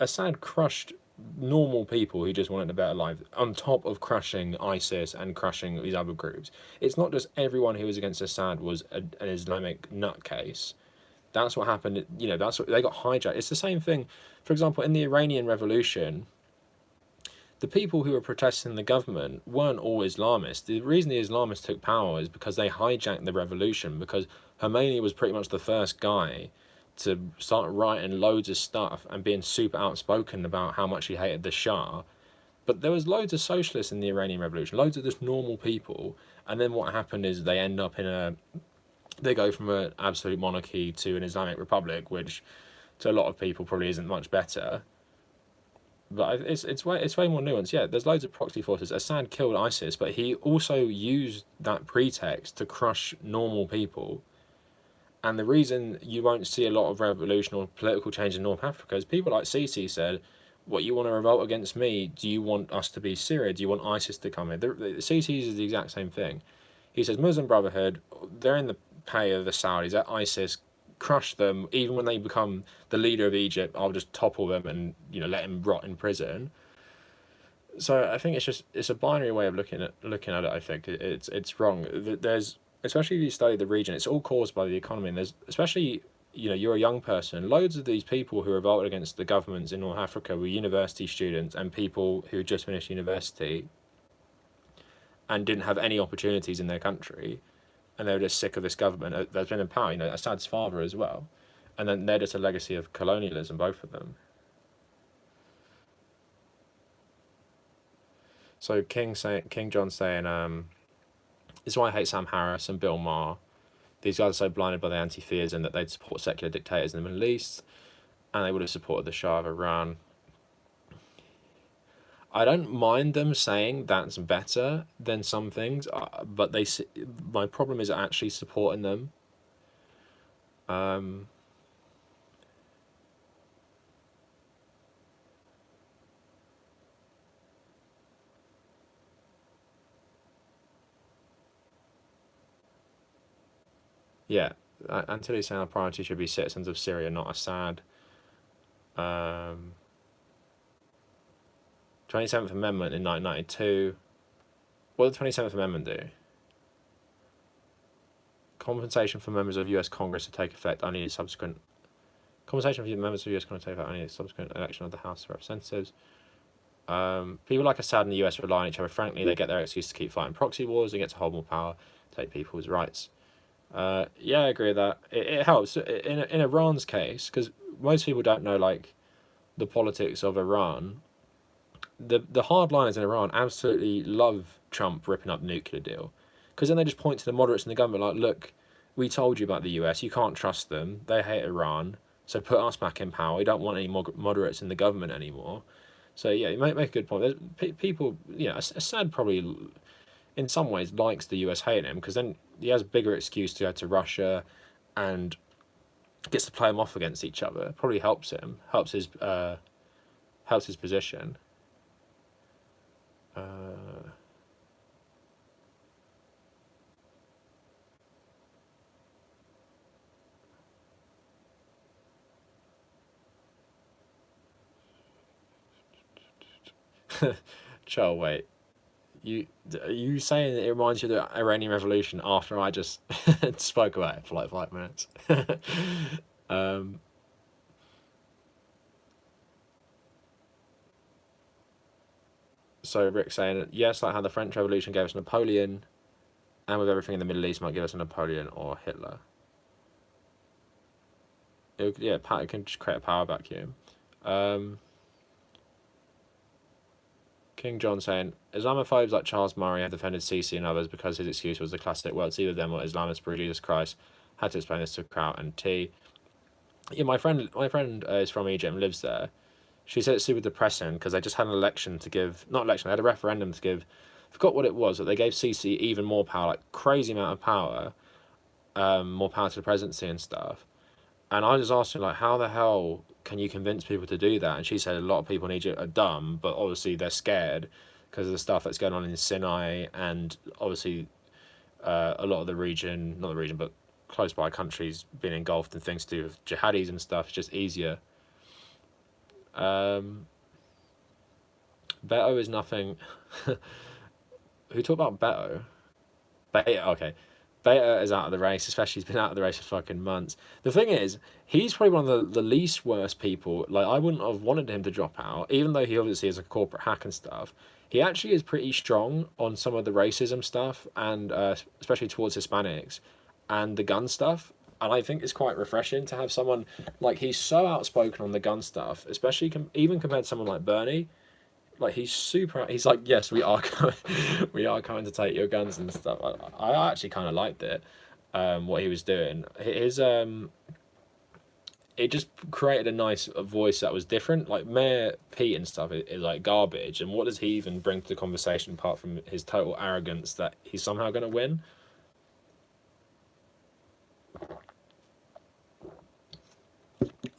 Assad crushed normal people who just wanted a better life on top of crushing ISIS and crushing these other groups. It's not just everyone who was against Assad was an Islamic nutcase. That's what happened. That's what they got hijacked. It's the same thing. For example, in the Iranian Revolution, the people who were protesting the government weren't all Islamists. The reason the Islamists took power is because they hijacked the revolution, because Khomeini was pretty much the first guy to start writing loads of stuff and being super outspoken about how much he hated the Shah. But there was loads of socialists in the Iranian Revolution, loads of just normal people, And then what happened is they end up they go from an absolute monarchy to an Islamic republic, which to a lot of people probably isn't much better. But it's way more nuanced. Yeah, there's loads of proxy forces. Assad killed ISIS, but he also used that pretext to crush normal people. And the reason you won't see a lot of revolution or political change in North Africa is people like Sisi said, "What, you want to revolt against me? Do you want us to be Syria? Do you want ISIS to come in?" Sisi's is the exact same thing. He says Muslim Brotherhood, they're in the pay of the Saudis. At ISIS, crush them. Even when they become the leader of Egypt, I'll just topple them and let him rot in prison. So I think it's a binary way of looking at it. I think it's wrong. There's, especially if you study the region, it's all caused by the economy. And there's, especially, you're a young person. Loads of these people who revolted against the governments in North Africa were university students and people who just finished university and didn't have any opportunities in their country, and they were just sick of this government that's been in power. Assad's father as well, and then they're just a legacy of colonialism, both of them. So King John saying, this is why I hate Sam Harris and Bill Maher. These guys are so blinded by the anti-theism that they'd support secular dictators in the Middle East, and they would have supported the Shah of Iran. I don't mind them saying that's better than some things, but my problem is actually supporting them. Yeah, until he's saying our priority should be citizens of Syria, not Assad. 27th Amendment in 1992. What did the 27th Amendment do? Compensation for members of US Congress to take effect only in subsequent. Compensation for members of US Congress to take effect only in subsequent election of the House of Representatives. People like Assad and the US rely on each other. Frankly, they get their excuse to keep fighting proxy wars. They get to hold more power, take people's rights. Yeah, I agree with that. It helps in Iran's case, because most people don't know the politics of Iran. The hardliners in Iran absolutely love Trump ripping up the nuclear deal, because then they just point to the moderates in the government like, look, we told you about the US, you can't trust them, they hate Iran, so put us back in power. We don't want any moderates in the government anymore. So yeah, you make a good point. There's people, Assad probably in some ways likes the US hating him, because then he has a bigger excuse to go to Russia and gets to play them off against each other. It probably helps him, helps his position. Joel, wait. Are you saying that it reminds you of the Iranian Revolution after I just spoke about it for like 5 minutes? So Rick saying, yes, like how the French Revolution gave us Napoleon, and with everything in the Middle East might give us a Napoleon or Hitler. It can just create a power vacuum. King John saying, Islamophobes like Charles Murray have defended Sisi and others because his excuse was the classic, well, it's either them or Islamists for Jesus Christ. Had to explain this to Kraut and T. Yeah, my friend is from Egypt and lives there. She said it's super depressing because they just had an election to give, not election, they had a referendum to give, I forgot what it was, but they gave Sisi even more power, like crazy amount of power, more power to the presidency and stuff. And I just asked her, like, how the hell can you convince people to do that? And she said a lot of people in Egypt are dumb, but obviously they're scared because of the stuff that's going on in Sinai, and obviously a lot of the region, not the region, but close by countries being engulfed in things to do with jihadis and stuff. It's just easier. Beto is nothing. Who talked about Beto? Beta, okay. Beta is out of the race, especially he's been out of the race for fucking months. The thing is, he's probably one of the least worst people. Like, I wouldn't have wanted him to drop out, even though he obviously is a corporate hack and stuff. He actually is pretty strong on some of the racism stuff, and especially towards Hispanics, and the gun stuff. And I think it's quite refreshing to have someone, like, he's so outspoken on the gun stuff, especially even compared to someone like Bernie. Like, he's super. He's like, yes, we are coming, we are coming to take your guns and stuff. I actually kind of liked it, what he was doing. His it just created a nice voice that was different. Like Mayor Pete and stuff is like garbage. And what does he even bring to the conversation apart from his total arrogance that he's somehow going to win?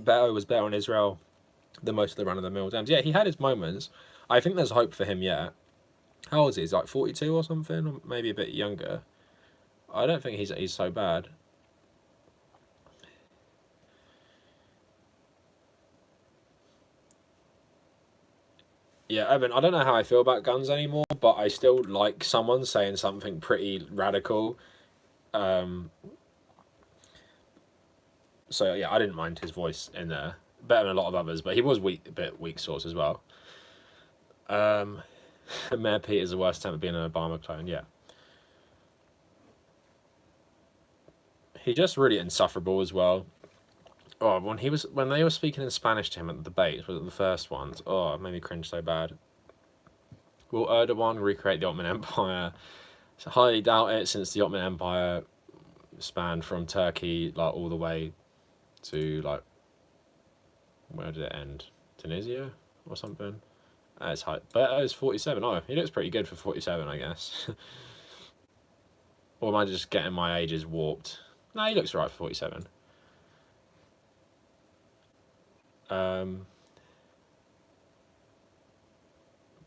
Beto was better on Israel than most of the run-of-the-mill Dems. Yeah, he had his moments. I think there's hope for him yet. How old is he? He's like 42 or something, or maybe a bit younger. I don't think he's so bad. Yeah, Evan, I don't know how I feel about guns anymore, but I still like someone saying something pretty radical. So yeah, I didn't mind his voice in there. Better than a lot of others, but he was a bit weak sauce as well. Mayor Pete is the worst attempt at being an Obama clone, yeah. He just really insufferable as well. Oh, when they were speaking in Spanish to him at the debates, was it the first ones? Oh, it made me cringe so bad. Will Erdogan recreate the Ottoman Empire? So highly doubt it, since the Ottoman Empire spanned from Turkey like all the way to like, where did it end? Tunisia or something? It's high. But it's 47. Oh, he looks pretty good for 47, I guess. Or am I just getting my ages warped? No, he looks right for 47.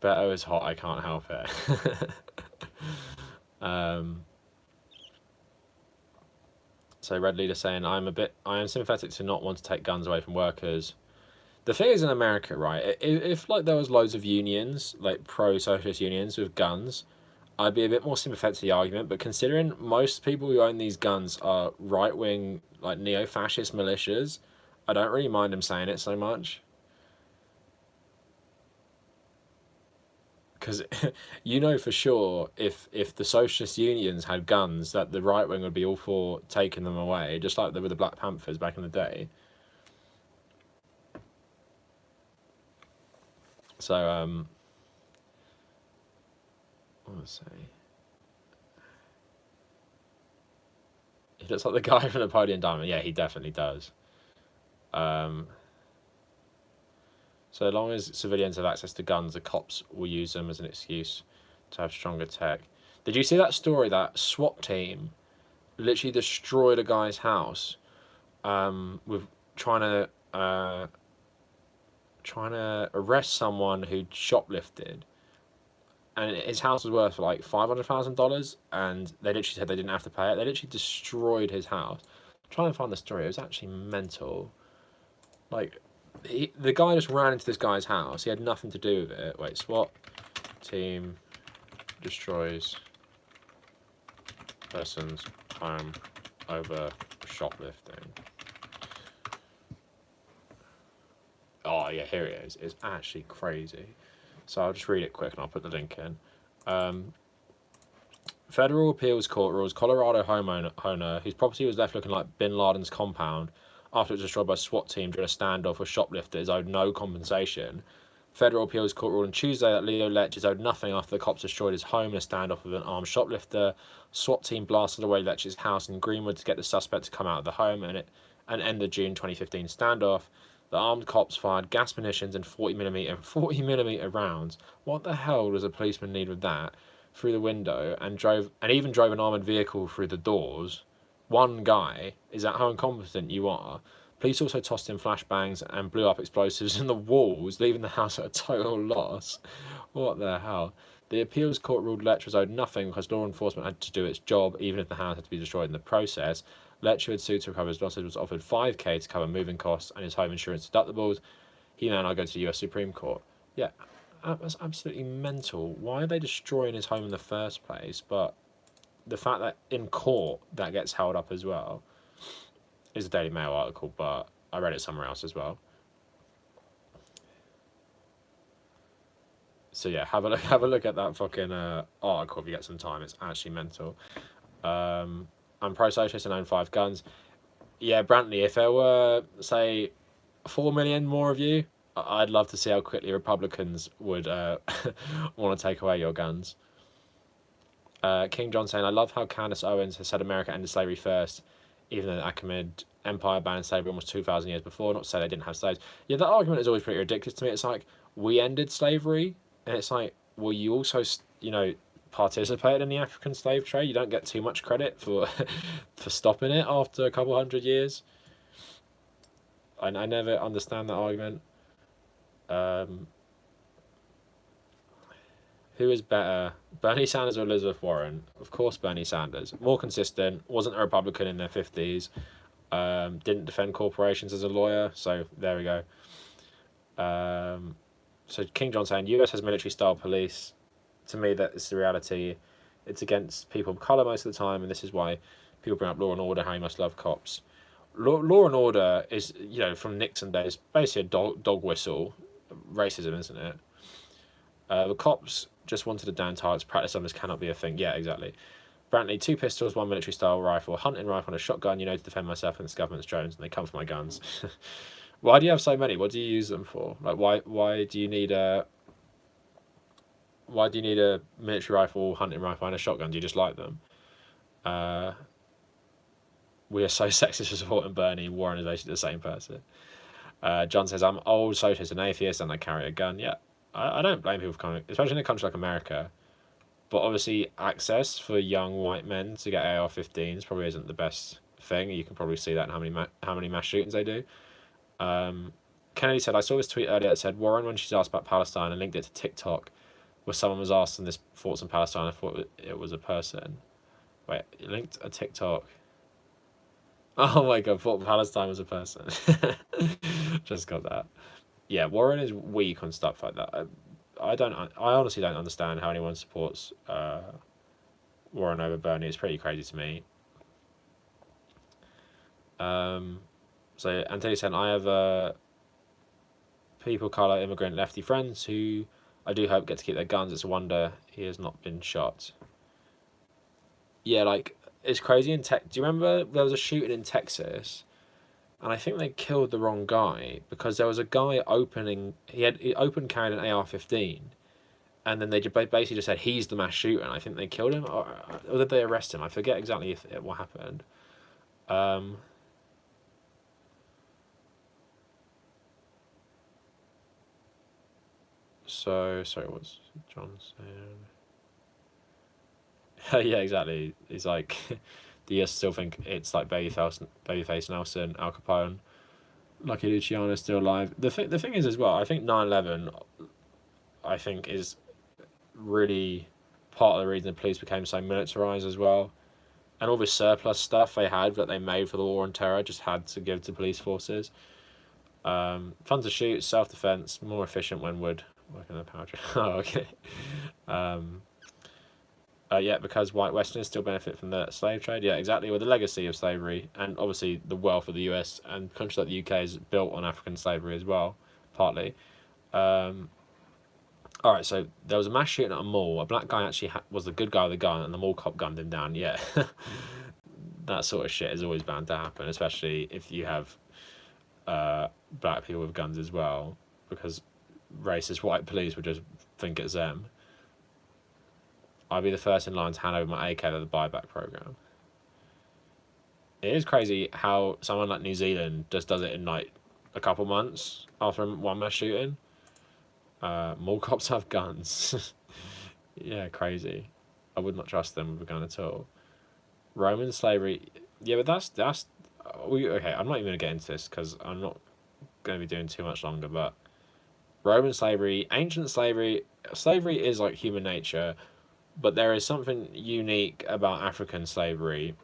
Beto is hot, I can't help it. So Red Leader saying, I am sympathetic to not want to take guns away from workers. The thing is, in America, right, if like there was loads of unions, like pro-socialist unions with guns, I'd be a bit more sympathetic to the argument, but considering most people who own these guns are right-wing, like neo-fascist militias, I don't really mind them saying it so much. Because you know for sure if the socialist unions had guns, that the right wing would be all for taking them away, just like they were the Black Panthers back in the day. So what was I say? He looks like the guy from Napoleon Dynamite. Yeah, he definitely does. So long as civilians have access to guns, the cops will use them as an excuse to have stronger tech. Did you see that story that SWAT team literally destroyed a guy's house with trying to arrest someone who'd shoplifted, and his house was worth like $500,000, and they literally said they didn't have to pay it. They literally destroyed his house. I'm trying to find the story. It was actually mental. Like, the guy just ran into this guy's house. He had nothing to do with it. Wait, SWAT team destroys person's home over shoplifting. Oh yeah, here it is. It's actually crazy. So I'll just read it quick and I'll put the link in. Federal Appeals Court rules Colorado homeowner whose property was left looking like Bin Laden's compound after it was destroyed by a SWAT team during a standoff with shoplifters owed no compensation. Federal Appeals Court ruled on Tuesday that Leo Lech is owed nothing after the cops destroyed his home in a standoff with an armed shoplifter. SWAT team blasted away Lech's house in Greenwood to get the suspect to come out of the home and end the June 2015 standoff. The armed cops fired gas munitions and 40mm rounds. What the hell does a policeman need with that? Through the window, and even drove an armoured vehicle through the doors. One guy. Is that how incompetent you are? Police also tossed in flashbangs and blew up explosives in the walls, leaving the house at a total loss. What the hell? The appeals court ruled Lech was owed nothing because law enforcement had to do its job, even if the house had to be destroyed in the process. Lech, who had sued to recover his losses, was offered $5,000 to cover moving costs and his home insurance deductibles. He now go to the US Supreme Court. Yeah, that's absolutely mental. Why are they destroying his home in the first place? But the fact that in court that gets held up as well is a Daily Mail article, but I read it somewhere else as well. So yeah, have a look at that fucking article if you get some time. It's actually mental. I'm pro-socialist and own 5 guns. Yeah, Brantley, if there were, say, 4 million more of you, I'd love to see how quickly Republicans would want to take away your guns. King John saying, I love how Candace Owens has said America ended slavery first, even though the Achaemenid Empire banned slavery almost 2,000 years before. Not to say they didn't have slaves. Yeah, that argument is always pretty ridiculous to me. It's like, we ended slavery, and it's like, well, you also, participated in the African slave trade. You don't get too much credit for for stopping it after a couple hundred years. I never understand that argument. Who is better, Bernie Sanders or Elizabeth Warren? Of course, Bernie Sanders. More consistent, wasn't a Republican in their 50s, didn't defend corporations as a lawyer, so there we go. So King John saying, US has military-style police. To me, that is the reality. It's against people of colour most of the time, and this is why people bring up law and order, how you must love cops. Law and order is, from Nixon days, basically a dog whistle. Racism, isn't it? The cops just wanted a damn target to practice on. This cannot be a thing. Yeah, exactly. Brantley, 2 pistols, 1 military-style rifle, hunting rifle, and a shotgun, to defend myself against the government's drones, and they come for my guns. Why do you have so many? What do you use them for? Like, why do you need a military rifle, hunting rifle, and a shotgun? Do you just like them? We are so sexist for supporting Bernie. Warren is basically the same person. John says, I'm old, socialist, and atheist, and I carry a gun. Yeah, I don't blame people for coming, especially in a country like America. But obviously, access for young white men to get AR-15s probably isn't the best thing. You can probably see that in how many mass shootings they do. Kennedy said, I saw this tweet earlier that said, Warren, when she's asked about Palestine, and linked it to TikTok, where someone was asked on this thoughts on Palestine, I thought it was a person. Wait, it linked a TikTok. Oh my god, I thought Palestine was a person. Just got that. Yeah, Warren is weak on stuff like that. I honestly don't understand how anyone supports Warren over Bernie. It's pretty crazy to me. So Anthony said, I have people, colour, immigrant, lefty friends who I do hope get to keep their guns. It's a wonder he has not been shot. Yeah, like, it's crazy in Texas. Do you remember there was a shooting in Texas? And I think they killed the wrong guy because there was a guy he open carried an AR-15, and then they basically just said he's the mass shooter, and I think they killed him, or did they arrest him? I forget exactly what happened. So sorry, what's John saying? Yeah, exactly. He's like, the US still think it's like Babyface Nelson, Al Capone, Lucky Luciano is still alive. The thing is as well, I think 9/11, I think, is really part of the reason the police became so militarized as well. And all this surplus stuff they had that they made for the war on terror just had to give to police forces. Fun to shoot, self-defense, more efficient when would work in the power trade. Oh, okay. Yeah, because white Westerners still benefit from the slave trade. Yeah, exactly. With the legacy of slavery, and obviously the wealth of the US and countries like the UK is built on African slavery as well, partly. All right, so there was a mass shooting at a mall. A black guy actually was the good guy with the gun, and the mall cop gunned him down. Yeah, that sort of shit is always bound to happen, especially if you have black people with guns as well, because racist white police would just think it's them. I'd be the first in line to hand over my AK to the buyback program. It is crazy how someone like New Zealand just does it in like a couple months after one mass shooting. More cops have guns. Yeah, crazy. I would not trust them with a gun at all. Roman slavery. Yeah, but that's okay. I'm not even gonna get into this because I'm not gonna be doing too much longer. But Roman slavery, ancient slavery is like human nature. But there is something unique about African slavery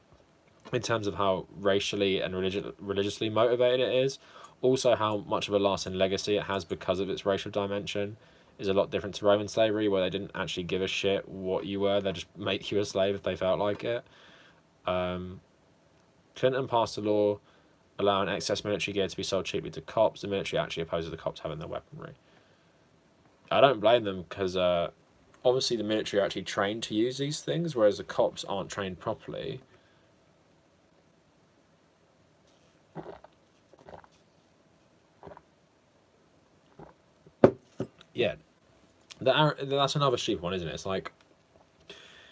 in terms of how racially and religiously motivated it is. Also, how much of a lasting legacy it has because of its racial dimension is a lot different to Roman slavery, where they didn't actually give a shit what you were. They just make you a slave if they felt like it. Clinton passed a law allowing excess military gear to be sold cheaply to cops. The military actually opposes the cops having their weaponry. I don't blame them because... obviously, the military are actually trained to use these things, whereas the cops aren't trained properly. yeah, that's another stupid one, isn't it? It's like,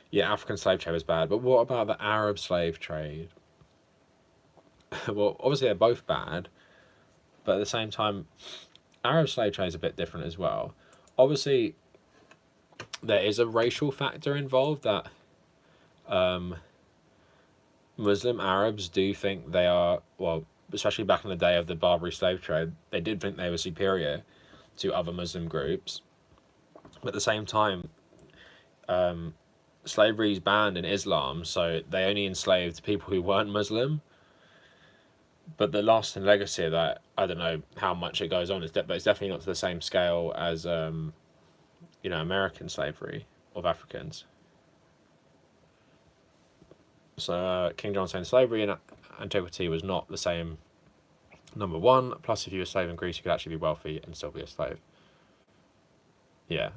yeah, African slave trade was bad, but what about the Arab slave trade? Well, obviously they're both bad, but at the same time, Arab slave trade is a bit different as well. Obviously, there is a racial factor involved that Muslim Arabs do think they are, well, especially back in the day of the Barbary slave trade, they did think they were superior to other Muslim groups. But at the same time, slavery is banned in Islam, so they only enslaved people who weren't Muslim. But the lasting legacy of that, I don't know how much it goes on, but it's definitely not to the same scale as American slavery of Africans. So King John saying slavery in antiquity was not the same. Number one. Plus, if you were a slave in Greece, you could actually be wealthy and still be a slave. Yeah,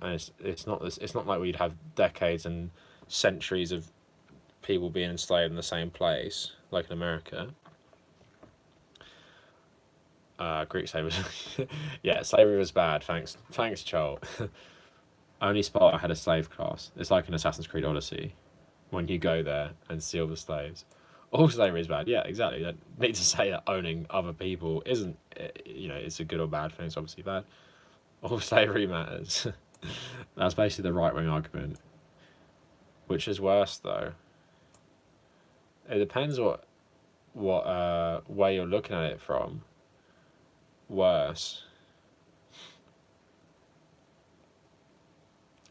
and it's not like we'd have decades and centuries of people being enslaved in the same place like in America. Greek slavery. Yeah, slavery was bad. Thanks, Joel. Only Sparta had a slave class. It's like an Assassin's Creed Odyssey, when you go there and see all the slaves. All slavery is bad. Yeah, exactly. You don't need to say that owning other people isn't, it's a good or bad thing. It's obviously bad. All slavery matters. That's basically the right wing argument. Which is worse though? It depends what way you're looking at it from. Worse.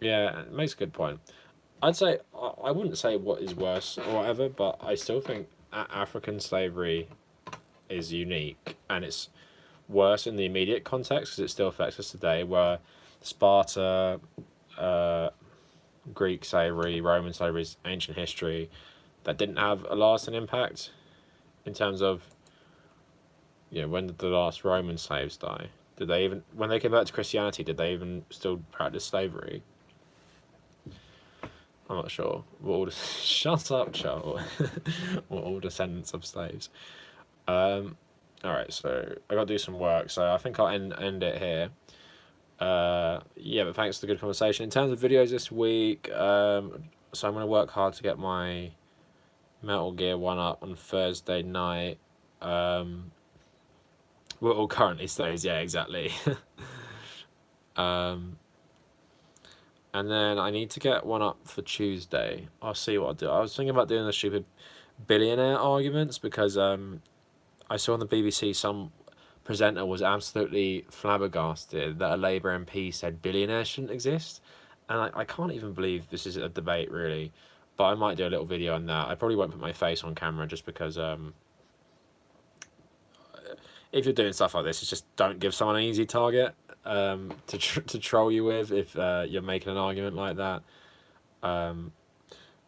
Yeah, it makes a good point. I'd say I wouldn't say what is worse or whatever, but I still think African slavery is unique, and it's worse in the immediate context because it still affects us today. Where Sparta, Greek slavery, Roman slavery is ancient history that didn't have a lasting impact in terms of, when did the last Roman slaves die? Did they even, when they converted to Christianity, did they even still practice slavery? I'm not sure. We're all shut up, Joel. We're all descendants of slaves. Alright, so I gotta do some work, so I think I'll end it here. Yeah, but thanks for the good conversation. In terms of videos this week, so I'm gonna work hard to get my Metal Gear 1 up on Thursday night. We're all currently slaves, yeah, exactly. And then I need to get one up for Tuesday. I'll see what I'll do. I was thinking about doing the stupid billionaire arguments because I saw on the BBC some presenter was absolutely flabbergasted that a Labour MP said billionaires shouldn't exist. And I can't even believe this is a debate, really. But I might do a little video on that. I probably won't put my face on camera just because if you're doing stuff like this, it's just don't give someone an easy target to troll you with if you're making an argument like that. And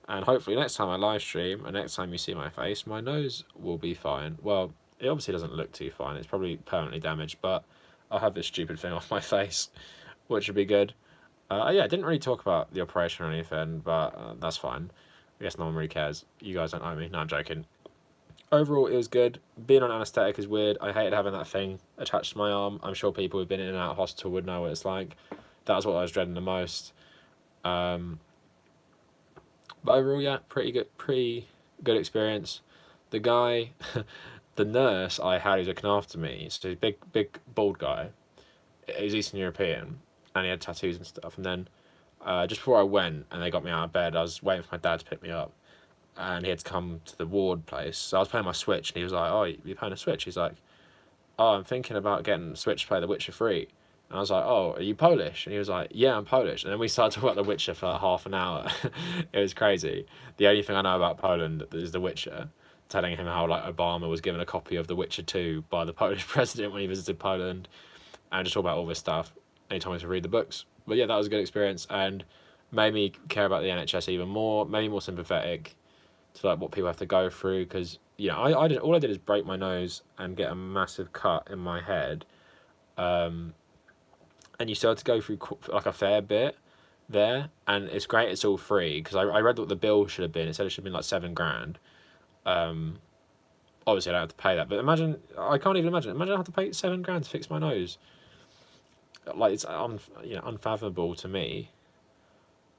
hopefully next time I live stream and next time you see my face, my nose will be fine. Well, it obviously doesn't look too fine. It's probably permanently damaged, but I'll have this stupid thing off my face, which would be good. Yeah, I didn't really talk about the operation or anything, but that's fine. I guess no one really cares. You guys don't know me. No, I'm joking. Overall, it was good. Being on anaesthetic is weird. I hated having that thing attached to my arm. I'm sure people who've been in and out of hospital would know what it's like. That was what I was dreading the most. But overall, yeah, pretty good experience. The guy, the nurse I had who's looking after me, so he's a big bald guy. He's Eastern European, and he had tattoos and stuff. And then just before I went and they got me out of bed, I was waiting for my dad to pick me up. And he had to come to the ward place. So I was playing my Switch, and he was like, "Oh, you're playing a Switch?" He's like, "Oh, I'm thinking about getting the Switch to play The Witcher 3. And I was like, "Oh, are you Polish?" And he was like, "Yeah, I'm Polish." And then we started talking about The Witcher for like half an hour. It was crazy. The only thing I know about Poland is The Witcher, telling him how like Obama was given a copy of The Witcher 2 by the Polish president when he visited Poland, and just talk about all this stuff. And he told me to read the books. But yeah, that was a good experience and made me care about the NHS even more, made me more sympathetic to like what people have to go through, because I did, all I did is break my nose and get a massive cut in my head, and you still had to go through like a fair bit there, and it's great it's all free because I read what the bill should have been. It said it should have been like £7,000. Obviously I don't have to pay that, but I can't even imagine I have to pay £7,000 to fix my nose. like it's unfathomable to me.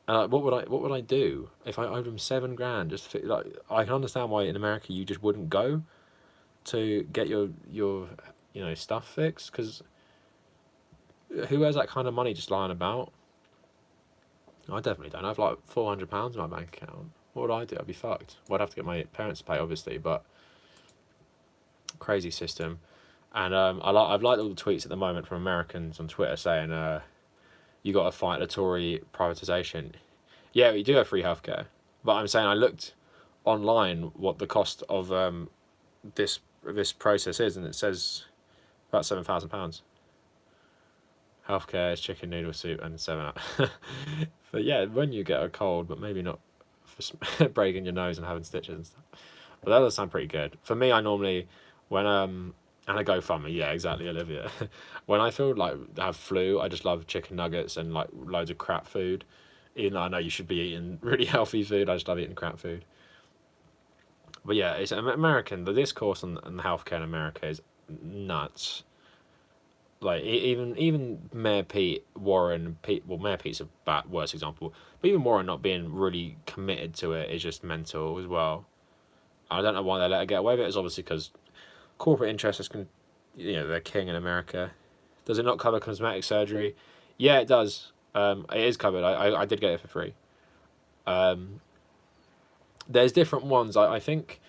And like, what would I do if I owed him $7 just like I can understand why in America you just wouldn't go to get your stuff fixed, because who has that kind of money just lying about? I definitely don't. I have like £400 in my bank account. What would I do? I'd be fucked. Well, I'd have to get my parents to pay, obviously, but crazy system. And I've liked all the tweets at the moment from Americans on Twitter saying, you got to fight the Tory privatisation. Yeah, we do have free healthcare, but I'm saying I looked online what the cost of this process is, and it says about £7,000. Healthcare is chicken noodle soup and 7-Up. But yeah, when you get a cold, but maybe not for breaking your nose and having stitches and stuff. But that does sound pretty good. For me, I normally, when and I go GoFundMe, yeah, exactly, Olivia. When I feel like I have flu, I just love chicken nuggets and like loads of crap food. Even though I know you should be eating really healthy food, I just love eating crap food. But yeah, it's American. The discourse on healthcare in America is nuts. Like even Mayor Pete Warren, Mayor Pete's a worse example, but even Warren not being really committed to it is just mental as well. I don't know why they let it get away with it. It's obviously because corporate interests can, they're king in America. Does it not cover cosmetic surgery? Yeah, it does. It is covered. I did get it for free. There's different ones. I think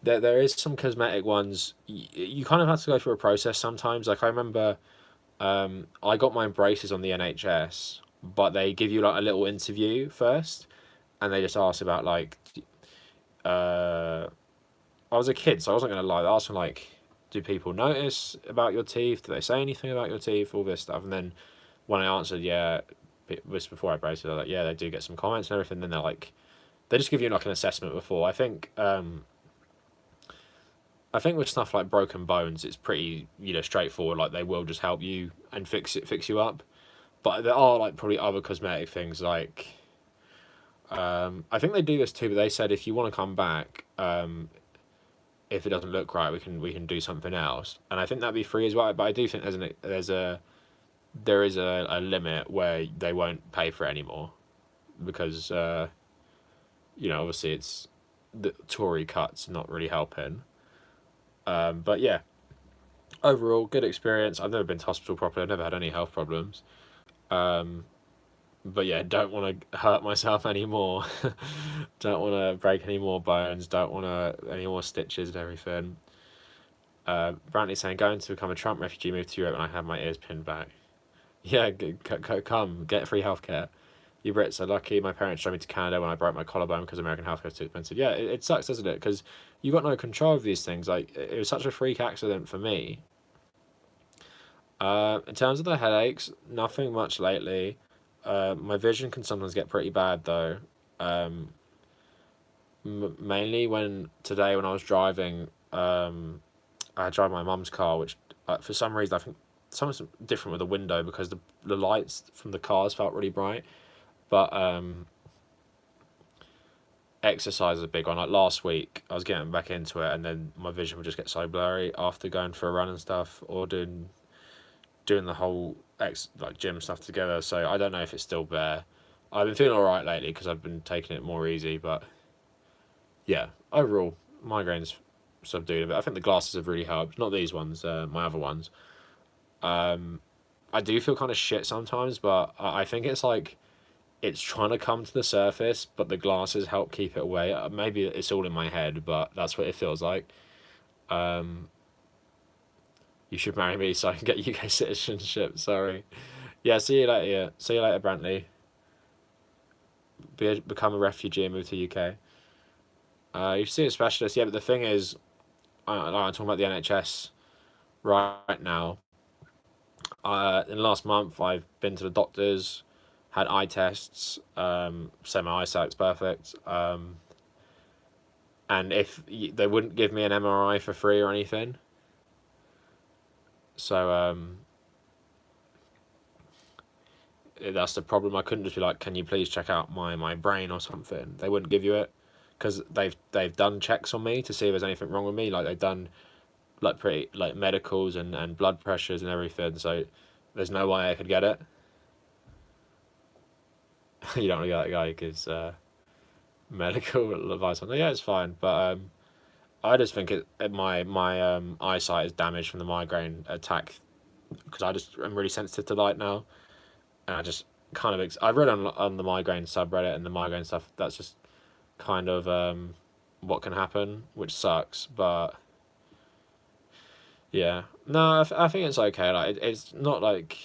there is some cosmetic ones. You kind of have to go through a process sometimes. Like I remember, I got my braces on the NHS, but they give you like a little interview first, and they just ask about like, I was a kid, so I wasn't gonna lie. They asked me like, do people notice about your teeth? Do they say anything about your teeth? All this stuff, and then when I answered, yeah, this before I braces, they're like, yeah, they do get some comments and everything. Then they're like, they just give you like an assessment before. I think with stuff like broken bones, it's pretty straightforward. Like they will just help you and fix you up. But there are like probably other cosmetic things like, I think they do this too. But they said if you want to come back, if it doesn't look right, we can do something else. And I think that'd be free as well. But I do think there is a limit where they won't pay for it anymore, because obviously it's the Tory cuts not really helping. But yeah, overall good experience. I've never been to hospital properly. I've never had any health problems. But yeah, don't want to hurt myself anymore. Don't want to break any more bones. Don't want any more stitches and everything. Brantley saying, going to become a Trump refugee, move to Europe, and I have my ears pinned back. Yeah, come get free healthcare. You Brits are lucky. My parents drove me to Canada when I broke my collarbone because American healthcare is too expensive. Yeah, it sucks, doesn't it? Because you got no control of these things. Like it was such a freak accident for me. In terms of the headaches, nothing much lately. My vision can sometimes get pretty bad though. Mainly today when I was driving, I drove my mum's car, which for some reason I think something's different with the window because the lights from the cars felt really bright. But exercise is a big one. Like last week, I was getting back into it, and then my vision would just get so blurry after going for a run and stuff, or doing the whole gym stuff together. So I don't know if it's still there. I've been feeling alright lately because I've been taking it more easy, but yeah, overall migraines subdued a bit. I think the glasses have really helped. Not these ones, my other ones. I do feel kind of shit sometimes, but I think it's like it's trying to come to the surface, but the glasses help keep it away. Maybe it's all in my head, but that's what it feels like. You should marry me so I can get UK citizenship. Sorry. Yeah, see you later. Yeah. See you later, Brantley. Become a refugee and move to UK. You should see a specialist. Yeah, but the thing is, I'm talking about the NHS right now. In the last month, I've been to the doctors, had eye tests, say my eyesight's perfect. And if they wouldn't give me an MRI for free or anything. So that's the problem. I couldn't just be like, can you please check out my brain or something? They wouldn't give you it because they've done checks on me to see if there's anything wrong with me. Like they've done like pretty like medicals and blood pressures and everything. So There's no way I could get it. You don't want to get that guy who gives medical advice on it. Yeah, it's fine, but I just think my eyesight is damaged from the migraine attack because I'm really sensitive to light now, and I just kind of I read on the migraine subreddit and the migraine stuff. That's just kind of what can happen, which sucks, but yeah, no, I think it's okay. Like it's not like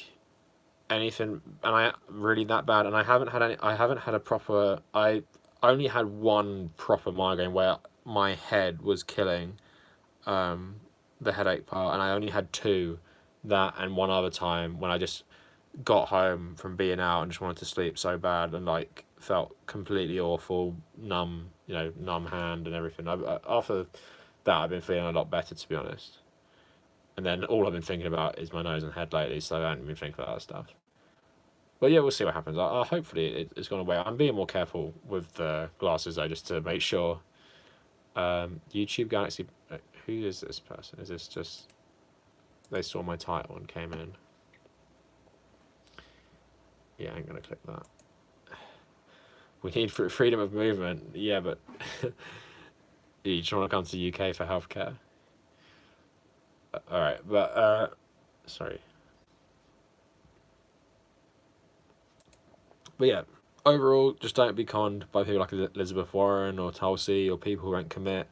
anything, and I really that bad, and I haven't had any. I haven't had a proper. I only had one proper migraine where my head was killing, the headache part, and I only had two, that and one other time when I just got home from being out and just wanted to sleep so bad and like felt completely awful, numb, numb hand and everything. After that, I've been feeling a lot better, to be honest. And then all I've been thinking about is my nose and head lately, so I haven't been thinking about that stuff. But yeah, we'll see what happens. Hopefully it's gone away. I'm being more careful with the glasses though, just to make sure. YouTube Galaxy. Who is this person? Is this just? They saw my title and came in. Yeah, I ain't gonna click that. We need freedom of movement. Yeah, but you just want to come to the UK for healthcare. All right, but sorry. But yeah, overall, just don't be conned by people like Elizabeth Warren or Tulsi or people who won't commit,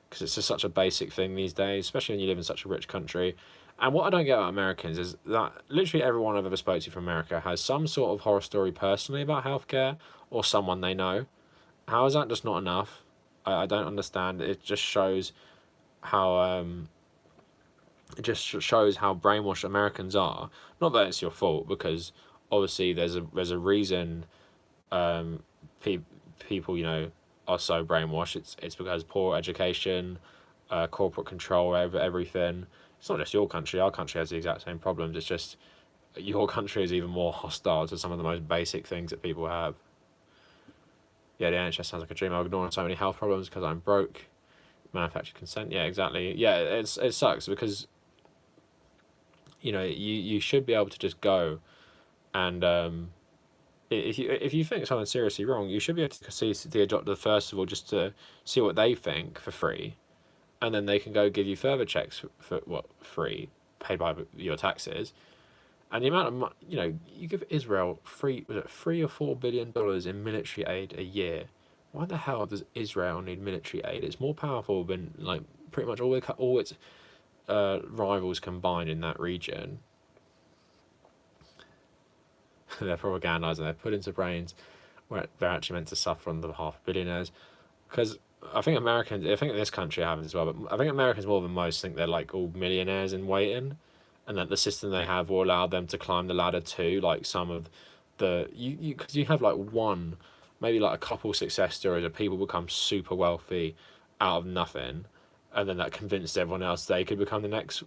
because it's just such a basic thing these days, especially when you live in such a rich country. And what I don't get about Americans is that literally everyone I've ever spoke to from America has some sort of horror story personally about healthcare or someone they know. How is that just not enough? I don't understand. It just shows how brainwashed Americans are. Not that it's your fault, because obviously there's a reason people are so brainwashed. It's because poor education, corporate control over everything. It's not just your country. Our country has the exact same problems. It's just your country is even more hostile to some of the most basic things that people have. Yeah, the NHS sounds like a dream. I'm ignoring so many health problems because I'm broke. Manufactured consent. Yeah, exactly. Yeah, it sucks because you should be able to just go and if you think something's seriously wrong, you should be able to see the doctor first of all, just to see what they think for free, and then they can go give you further checks for what free, paid by your taxes. And the amount of money, you give Israel was it $3 or $4 billion in military aid a year. Why the hell does Israel need military aid? It's more powerful than like pretty much all its rivals combined in that region. They're propagandizing. They're put into brains where they're actually meant to suffer on the behalf of billionaires. Because I think this country happens as well, but I think Americans more than most think they're like all millionaires in waiting, and that the system they have will allow them to climb the ladder too. Like some of the because you have like one, maybe like a couple success stories of people become super wealthy out of nothing, and then that convinced everyone else they could become the next.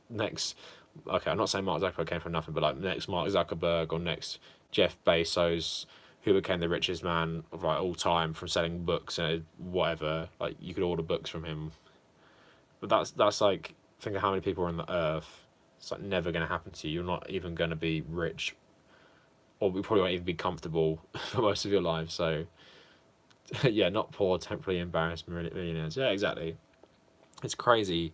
Okay, I'm not saying Mark Zuckerberg came from nothing, but like next Mark Zuckerberg or next Jeff Bezos, who became the richest man of like all time from selling books and whatever. Like you could order books from him, but that's like, think of how many people are on the earth. It's like never going to happen to you. You're not even going to be rich, or we probably won't even be comfortable for most of your life. So yeah, not poor, temporarily embarrassed millionaires. Yeah, exactly. It's crazy.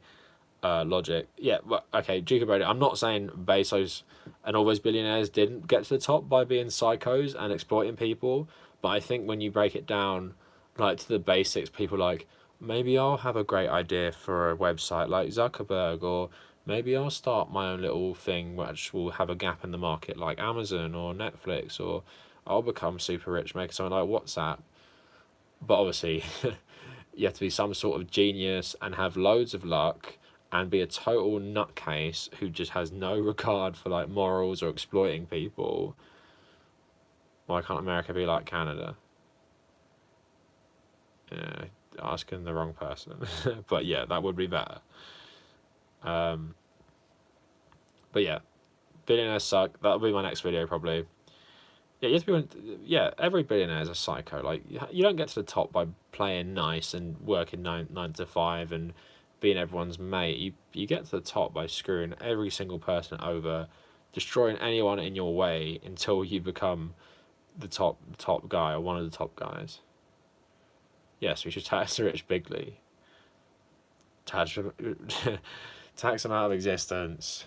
Logic. Yeah, well, okay, Duke about it. I'm not saying Bezos and all those billionaires didn't get to the top by being psychos and exploiting people, but I think when you break it down, like to the basics, people like, maybe I'll have a great idea for a website like Zuckerberg, or maybe I'll start my own little thing which will have a gap in the market like Amazon or Netflix, or I'll become super rich making something like WhatsApp. But obviously, you have to be some sort of genius and have loads of luck and be a total nutcase who just has no regard for like morals or exploiting people. Why can't America be like Canada? Yeah, asking the wrong person. But yeah, that would be better. But yeah, billionaires suck. That'll be my next video probably. Yeah, you have to be. Yeah, every billionaire is a psycho. Like you don't get to the top by playing nice and working nine to five and being everyone's mate. You get to the top by screwing every single person over destroying anyone in your way until you become the top guy or one of the top guys. Yes, we should tax the rich bigly. Tax them out of existence.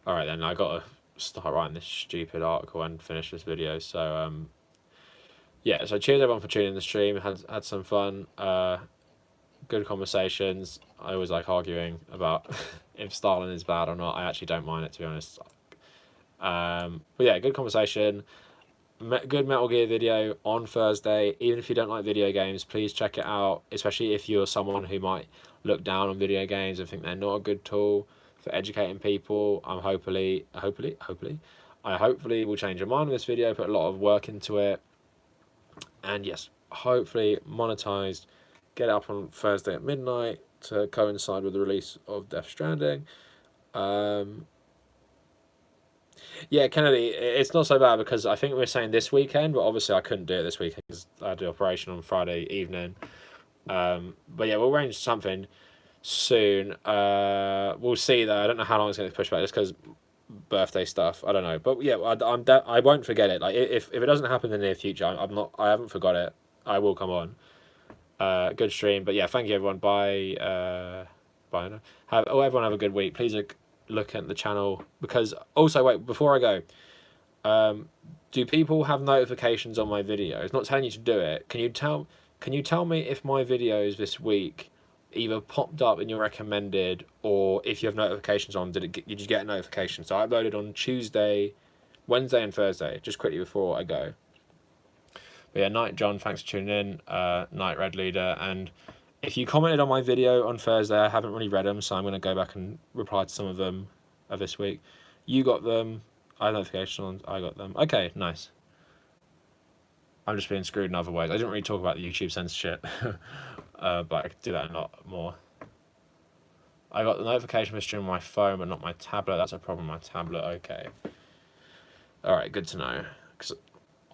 Alright then, I gotta start writing this stupid article and finish this video. So yeah, so cheers everyone for tuning in the stream. Had some fun. Good conversations. I always like arguing about if Stalin is bad or not. I actually don't mind it, to be honest. But yeah, good conversation. Good Metal Gear video on Thursday. Even if you don't like video games, please check it out, especially if you're someone who might look down on video games and think they're not a good tool for educating people. I hopefully will change your mind on this video, put a lot of work into it, and yes, hopefully monetized, get it up on Thursday at midnight to coincide with the release of Death Stranding. Yeah, Kennedy, it's not so bad because I think we're saying this weekend, but obviously I couldn't do it this weekend because I had the operation on Friday evening. But yeah, we'll arrange something soon. We'll see though. I don't know how long it's going to push back just because birthday stuff. I don't know, but yeah, I won't forget it. Like if it doesn't happen in the near future, I haven't forgot it. I will come on. Good stream, but yeah, thank you everyone. Bye. Bye. Everyone have a good week. Please look at the channel because also wait before I go. Do people have notifications on my videos? Not telling you to do it. Can you tell me if my videos this week either popped up in your recommended or if you have notifications on? Did you get a notification? So I uploaded on Tuesday, Wednesday, and Thursday. Just quickly before I go. But yeah, night John. Thanks for tuning in. Night Red Leader. And if you commented on my video on Thursday, I haven't really read them, so I'm going to go back and reply to some of them this week. You got them. I had notification on. I got them. Okay, nice. I'm just being screwed in other ways. I didn't really talk about the YouTube censorship, but I could do that a lot more. I got the notification for stream on my phone, but not my tablet. That's a problem. My tablet. Okay. All right, good to know. Because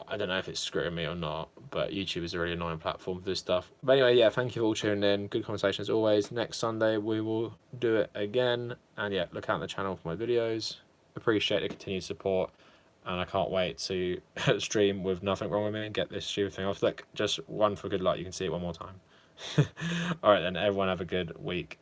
I don't know if it's screwing me or not, but YouTube is a really annoying platform for this stuff. But anyway, yeah, thank you for all tuning in. Good conversation as always. Next Sunday we will do it again. And yeah, look out on the channel for my videos. Appreciate the continued support. And I can't wait to stream with nothing wrong with me and get this stupid thing off. Look, just one for good luck. You can see it one more time. All right then, everyone have a good week.